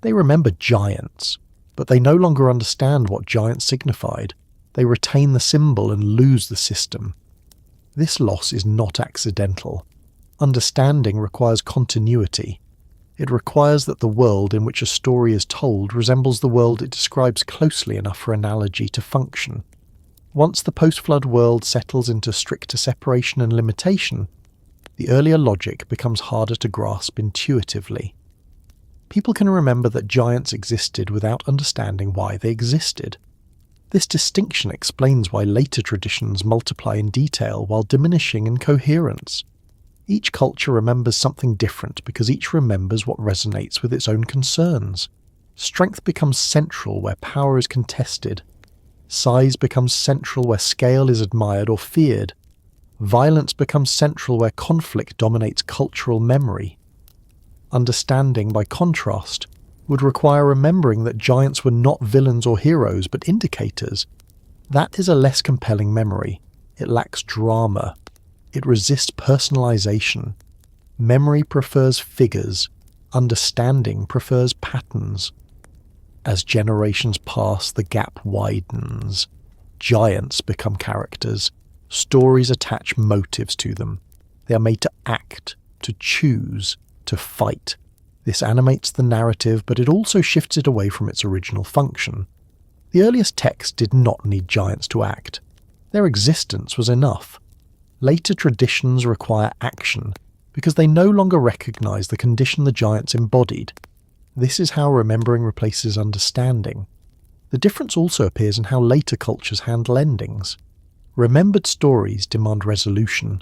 They remember giants, but they no longer understand what giants signified. They retain the symbol and lose the system. This loss is not accidental. Understanding requires continuity. It requires that the world in which a story is told resembles the world it describes closely enough for analogy to function. Once the post-flood world settles into stricter separation and limitation, the earlier logic becomes harder to grasp intuitively. People can remember that giants existed without understanding why they existed. This distinction explains why later traditions multiply in detail while diminishing in coherence. Each culture remembers something different because each remembers what resonates with its own concerns. Strength becomes central where power is contested. Size becomes central where scale is admired or feared. Violence becomes central where conflict dominates cultural memory. Understanding, by contrast, would require remembering that giants were not villains or heroes but indicators. That is a less compelling memory. It lacks drama. It resists personalization. Memory prefers figures. Understanding prefers patterns. As generations pass, the gap widens. Giants become characters. Stories attach motives to them. They are made to act, to choose, to fight. This animates the narrative, but it also shifts it away from its original function. The earliest texts did not need giants to act. Their existence was enough. Later traditions require action, because they no longer recognize the condition the giants embodied. This is how remembering replaces understanding. The difference also appears in how later cultures handle endings. Remembered stories demand resolution.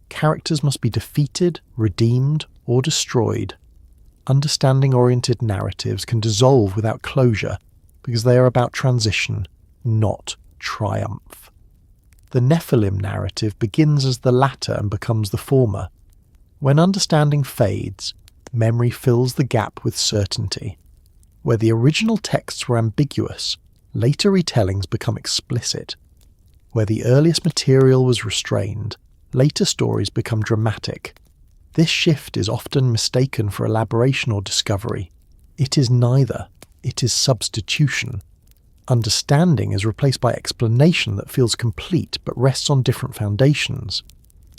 Characters must be defeated, redeemed, or destroyed. Understanding-oriented narratives can dissolve without closure because they are about transition, not triumph. The Nephilim narrative begins as the latter and becomes the former. When understanding fades, memory fills the gap with certainty. Where the original texts were ambiguous, later retellings become explicit. Where the earliest material was restrained, later stories become dramatic. This shift is often mistaken for elaboration or discovery. It is neither. It is substitution. Understanding is replaced by explanation that feels complete but rests on different foundations.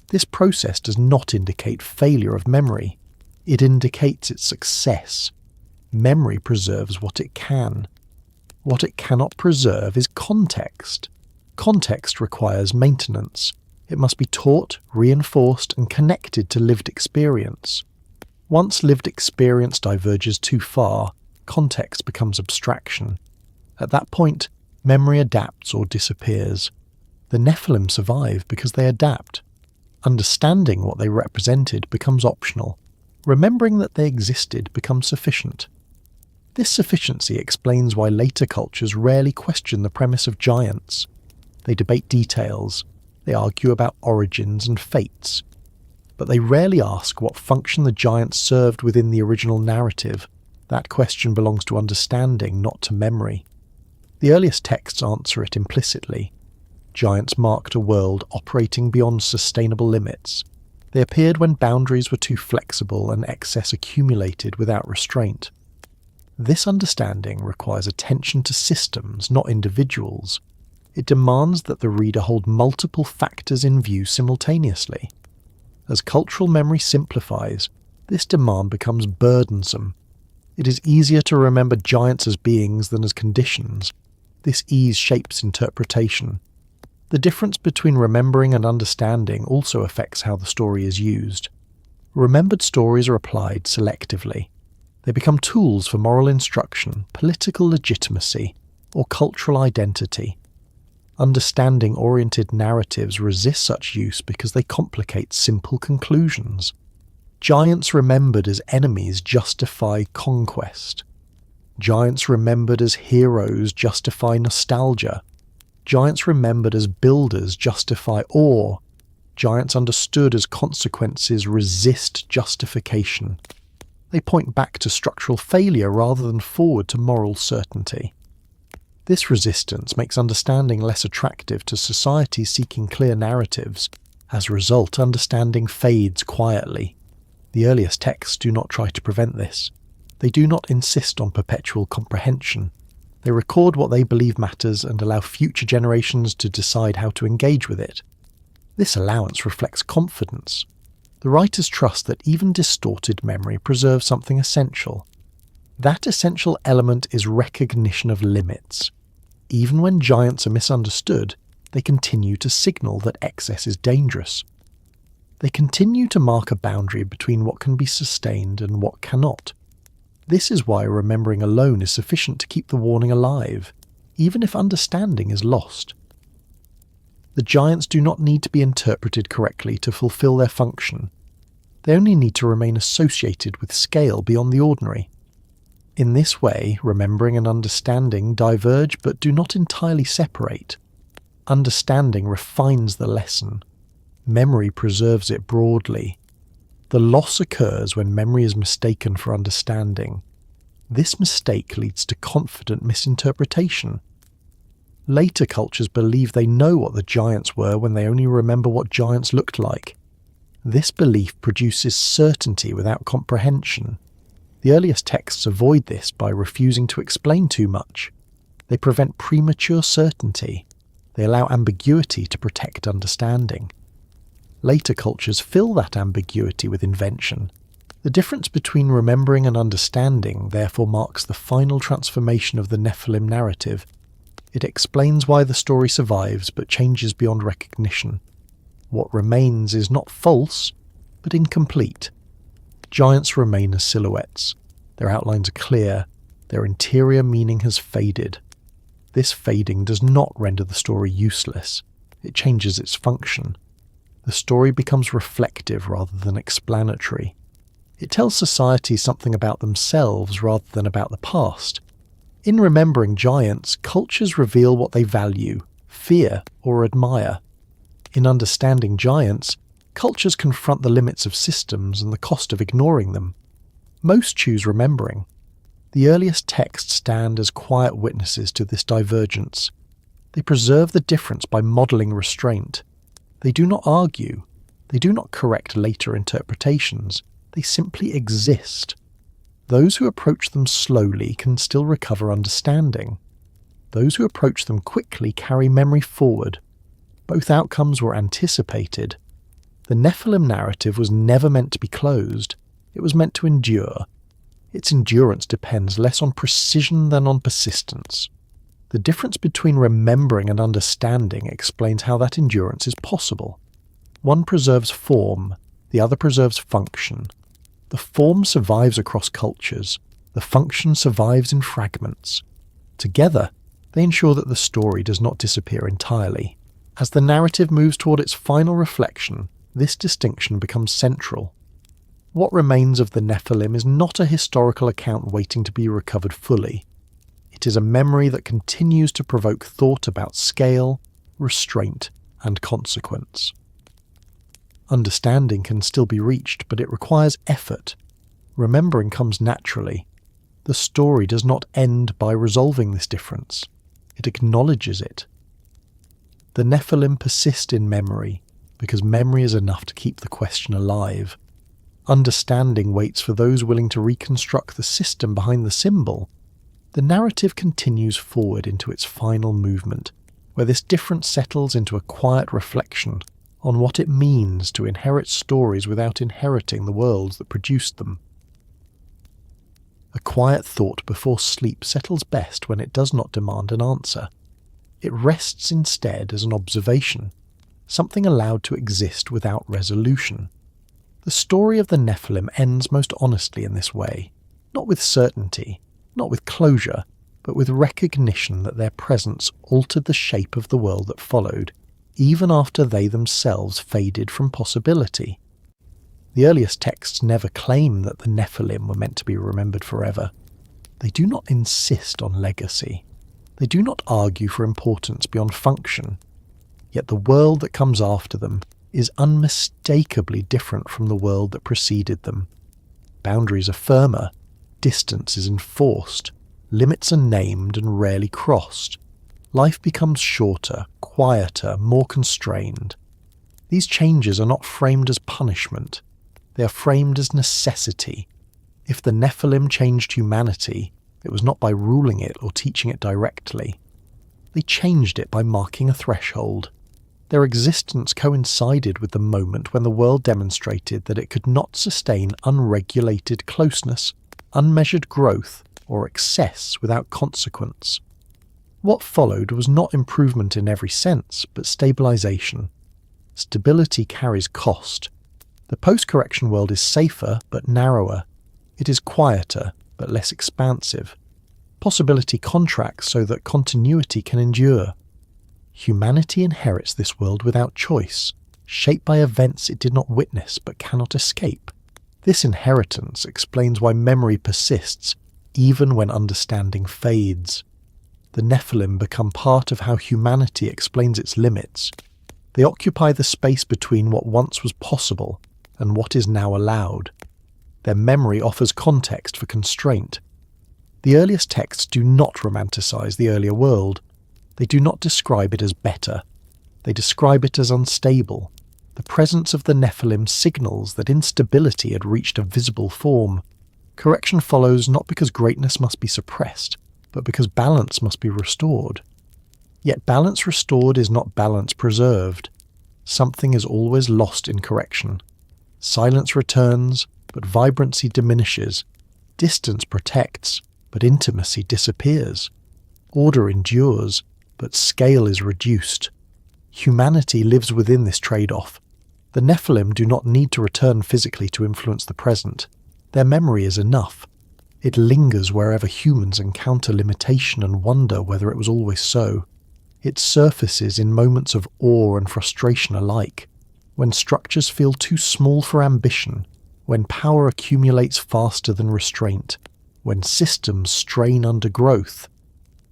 This process does not indicate failure of memory. It indicates its success. Memory preserves what it can. What it cannot preserve is context. Context requires maintenance. It must be taught, reinforced, and connected to lived experience. Once lived experience diverges too far, context becomes abstraction. At that point, memory adapts or disappears. The Nephilim survive because they adapt. Understanding what they represented becomes optional. Remembering that they existed becomes sufficient. This sufficiency explains why later cultures rarely question the premise of giants. They debate details. They argue about origins and fates. But they rarely ask what function the giants served within the original narrative. That question belongs to understanding, not to memory. The earliest texts answer it implicitly. Giants marked a world operating beyond sustainable limits. They appeared when boundaries were too flexible and excess accumulated without restraint. This understanding requires attention to systems, not individuals. It demands that the reader hold multiple factors in view simultaneously. As cultural memory simplifies, this demand becomes burdensome. It is easier to remember giants as beings than as conditions. This ease shapes interpretation. The difference between remembering and understanding also affects how the story is used. Remembered stories are applied selectively. They become tools for moral instruction, political legitimacy, or cultural identity. Understanding-oriented narratives resist such use because they complicate simple conclusions. Giants remembered as enemies justify conquest. Giants remembered as heroes justify nostalgia. Giants remembered as builders justify awe. Giants understood as consequences resist justification. They point back to structural failure rather than forward to moral certainty. This resistance makes understanding less attractive to societies seeking clear narratives. As a result, understanding fades quietly. The earliest texts do not try to prevent this. They do not insist on perpetual comprehension. They record what they believe matters and allow future generations to decide how to engage with it. This allowance reflects confidence. The writers trust that even distorted memory preserves something essential. That essential element is recognition of limits. Even when giants are misunderstood, they continue to signal that excess is dangerous. They continue to mark a boundary between what can be sustained and what cannot. This is why remembering alone is sufficient to keep the warning alive, even if understanding is lost. The giants do not need to be interpreted correctly to fulfill their function. They only need to remain associated with scale beyond the ordinary. In this way, remembering and understanding diverge but do not entirely separate. Understanding refines the lesson. Memory preserves it broadly. The loss occurs when memory is mistaken for understanding. This mistake leads to confident misinterpretation. Later cultures believe they know what the giants were when they only remember what giants looked like. This belief produces certainty without comprehension. The earliest texts avoid this by refusing to explain too much. They prevent premature certainty. They allow ambiguity to protect understanding. Later cultures fill that ambiguity with invention. The difference between remembering and understanding therefore marks the final transformation of the Nephilim narrative. It explains why the story survives but changes beyond recognition. What remains is not false, but incomplete. Giants remain as silhouettes. Their outlines are clear. Their interior meaning has faded. This fading does not render the story useless. It changes its function. The story becomes reflective rather than explanatory. It tells society something about themselves rather than about the past. In remembering giants, cultures reveal what they value, fear, or admire. In understanding giants, cultures confront the limits of systems and the cost of ignoring them. Most choose remembering. The earliest texts stand as quiet witnesses to this divergence. They preserve the difference by modelling restraint. They do not argue. They do not correct later interpretations. They simply exist. Those who approach them slowly can still recover understanding. Those who approach them quickly carry memory forward. Both outcomes were anticipated. The Nephilim narrative was never meant to be closed. It was meant to endure. Its endurance depends less on precision than on persistence. The difference between remembering and understanding explains how that endurance is possible. One preserves form, the other preserves function. The form survives across cultures. The function survives in fragments. Together, they ensure that the story does not disappear entirely. As the narrative moves toward its final reflection, this distinction becomes central. What remains of the Nephilim is not a historical account waiting to be recovered fully. It is a memory that continues to provoke thought about scale, restraint, and consequence. Understanding can still be reached, but it requires effort. Remembering comes naturally. The story does not end by resolving this difference. It acknowledges it. The Nephilim persist in memory, because memory is enough to keep the question alive. Understanding waits for those willing to reconstruct the system behind the symbol. The narrative continues forward into its final movement, where this difference settles into a quiet reflection on what it means to inherit stories without inheriting the worlds that produced them. A quiet thought before sleep settles best when it does not demand an answer. It rests instead as an observation, something allowed to exist without resolution. The story of the Nephilim ends most honestly in this way, not with certainty, not with closure, but with recognition that their presence altered the shape of the world that followed, even after they themselves faded from possibility. The earliest texts never claim that the Nephilim were meant to be remembered forever. They do not insist on legacy. They do not argue for importance beyond function. Yet the world that comes after them is unmistakably different from the world that preceded them. Boundaries are firmer, distance is enforced, limits are named and rarely crossed. Life becomes shorter, quieter, more constrained. These changes are not framed as punishment. They are framed as necessity. If the Nephilim changed humanity, it was not by ruling it or teaching it directly. They changed it by marking a threshold. Their existence coincided with the moment when the world demonstrated that it could not sustain unregulated closeness, unmeasured growth, or excess without consequence. What followed was not improvement in every sense, but stabilization. Stability carries cost. The post-correction world is safer, but narrower. It is quieter, but less expansive. Possibility contracts so that continuity can endure. Humanity inherits this world without choice, shaped by events it did not witness but cannot escape. This inheritance explains why memory persists, even when understanding fades. The Nephilim become part of how humanity explains its limits. They occupy the space between what once was possible and what is now allowed. Their memory offers context for constraint. The earliest texts do not romanticize the earlier world. They do not describe it as better. They describe it as unstable. The presence of the Nephilim signals that instability had reached a visible form. Correction follows not because greatness must be suppressed, but because balance must be restored. Yet balance restored is not balance preserved. Something is always lost in correction. Silence returns, but vibrancy diminishes. Distance protects, but intimacy disappears. Order endures, but scale is reduced. Humanity lives within this trade-off. The Nephilim do not need to return physically to influence the present. Their memory is enough. It lingers wherever humans encounter limitation and wonder whether it was always so. It surfaces in moments of awe and frustration alike, when structures feel too small for ambition, when power accumulates faster than restraint, when systems strain under growth.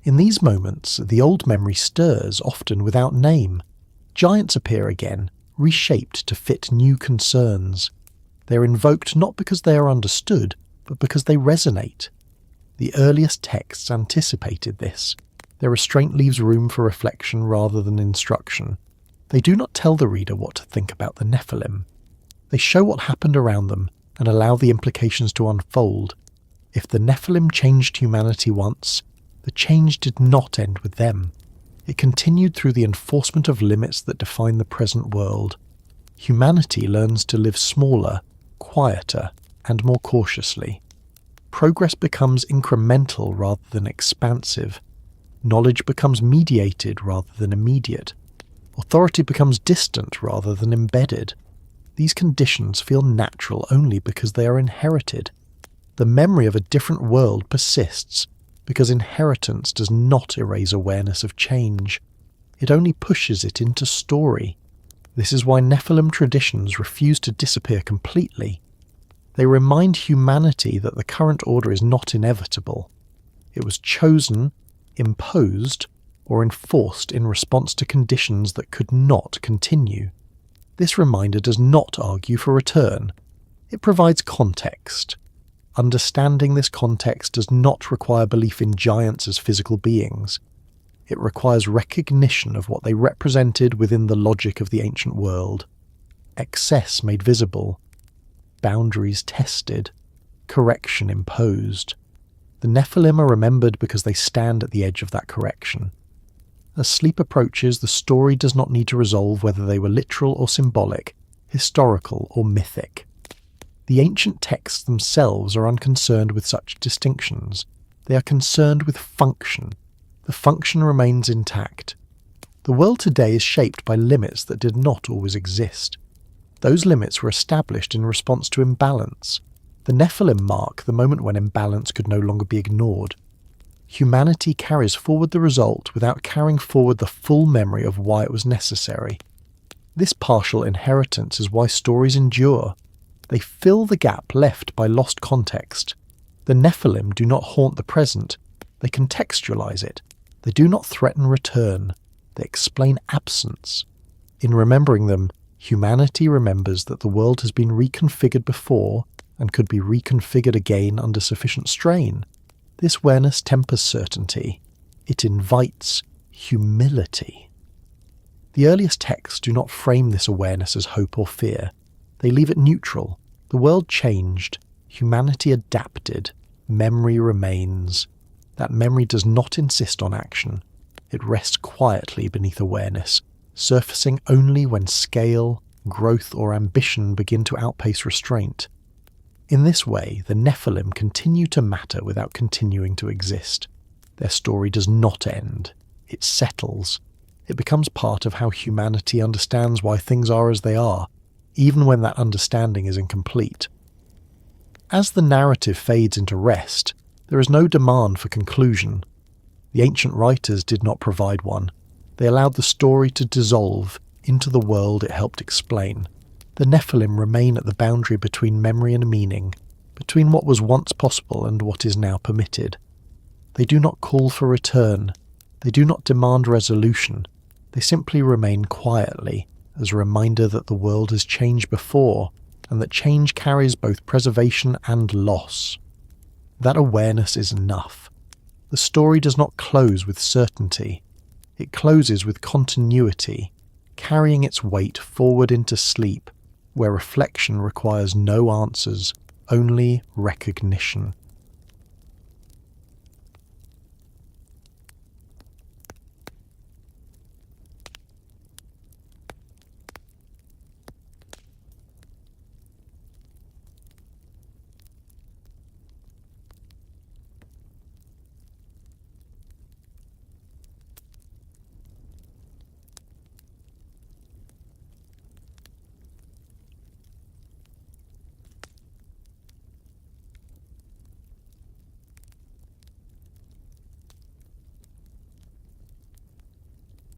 In these moments, the old memory stirs, often without name. Giants appear again, reshaped to fit new concerns. They are invoked not because they are understood, but because they resonate. The earliest texts anticipated this. Their restraint leaves room for reflection rather than instruction. They do not tell the reader what to think about the Nephilim. They show what happened around them and allow the implications to unfold. If the Nephilim changed humanity once, The change did not end with them. It continued through the enforcement of limits that define the present world. Humanity learns to live smaller, quieter, and more cautiously. Progress becomes incremental rather than expansive. Knowledge becomes mediated rather than immediate. Authority becomes distant rather than embedded. These conditions feel natural only because they are inherited. The memory of a different world persists because inheritance does not erase awareness of change. It only pushes it into story. This is why Nephilim traditions refuse to disappear completely. They remind humanity that the current order is not inevitable. It was chosen, imposed, or enforced in response to conditions that could not continue. This reminder does not argue for return. It provides context. Understanding this context does not require belief in giants as physical beings. It requires recognition of what they represented within the logic of the ancient world. Excess made visible. Boundaries tested. Correction imposed. The Nephilim are remembered because they stand at the edge of that correction. As sleep approaches, the story does not need to resolve whether they were literal or symbolic, historical or mythic. The ancient texts themselves are unconcerned with such distinctions. They are concerned with function. The function remains intact. The world today is shaped by limits that did not always exist. Those limits were established in response to imbalance. The Nephilim mark the moment when imbalance could no longer be ignored. Humanity carries forward the result without carrying forward the full memory of why it was necessary. This partial inheritance is why stories endure. They fill the gap left by lost context. The Nephilim do not haunt the present. They contextualize it. They do not threaten return. They explain absence. In remembering them, humanity remembers that the world has been reconfigured before and could be reconfigured again under sufficient strain. This awareness tempers certainty. It invites humility. The earliest texts do not frame this awareness as hope or fear. They leave it neutral. The world changed. Humanity adapted. Memory remains. That memory does not insist on action. It rests quietly beneath awareness, surfacing only when scale, growth, or ambition begin to outpace restraint. In this way, the Nephilim continue to matter without continuing to exist. Their story does not end. It settles. It becomes part of how humanity understands why things are as they are, even when that understanding is incomplete. As the narrative fades into rest, there is no demand for conclusion. The ancient writers did not provide one. They allowed the story to dissolve into the world it helped explain. The Nephilim remain at the boundary between memory and meaning, between what was once possible and what is now permitted. They do not call for return. They do not demand resolution. They simply remain quietly, as a reminder that the world has changed before, and that change carries both preservation and loss. That awareness is enough. The story does not close with certainty. It closes with continuity, carrying its weight forward into sleep, where reflection requires no answers, only recognition.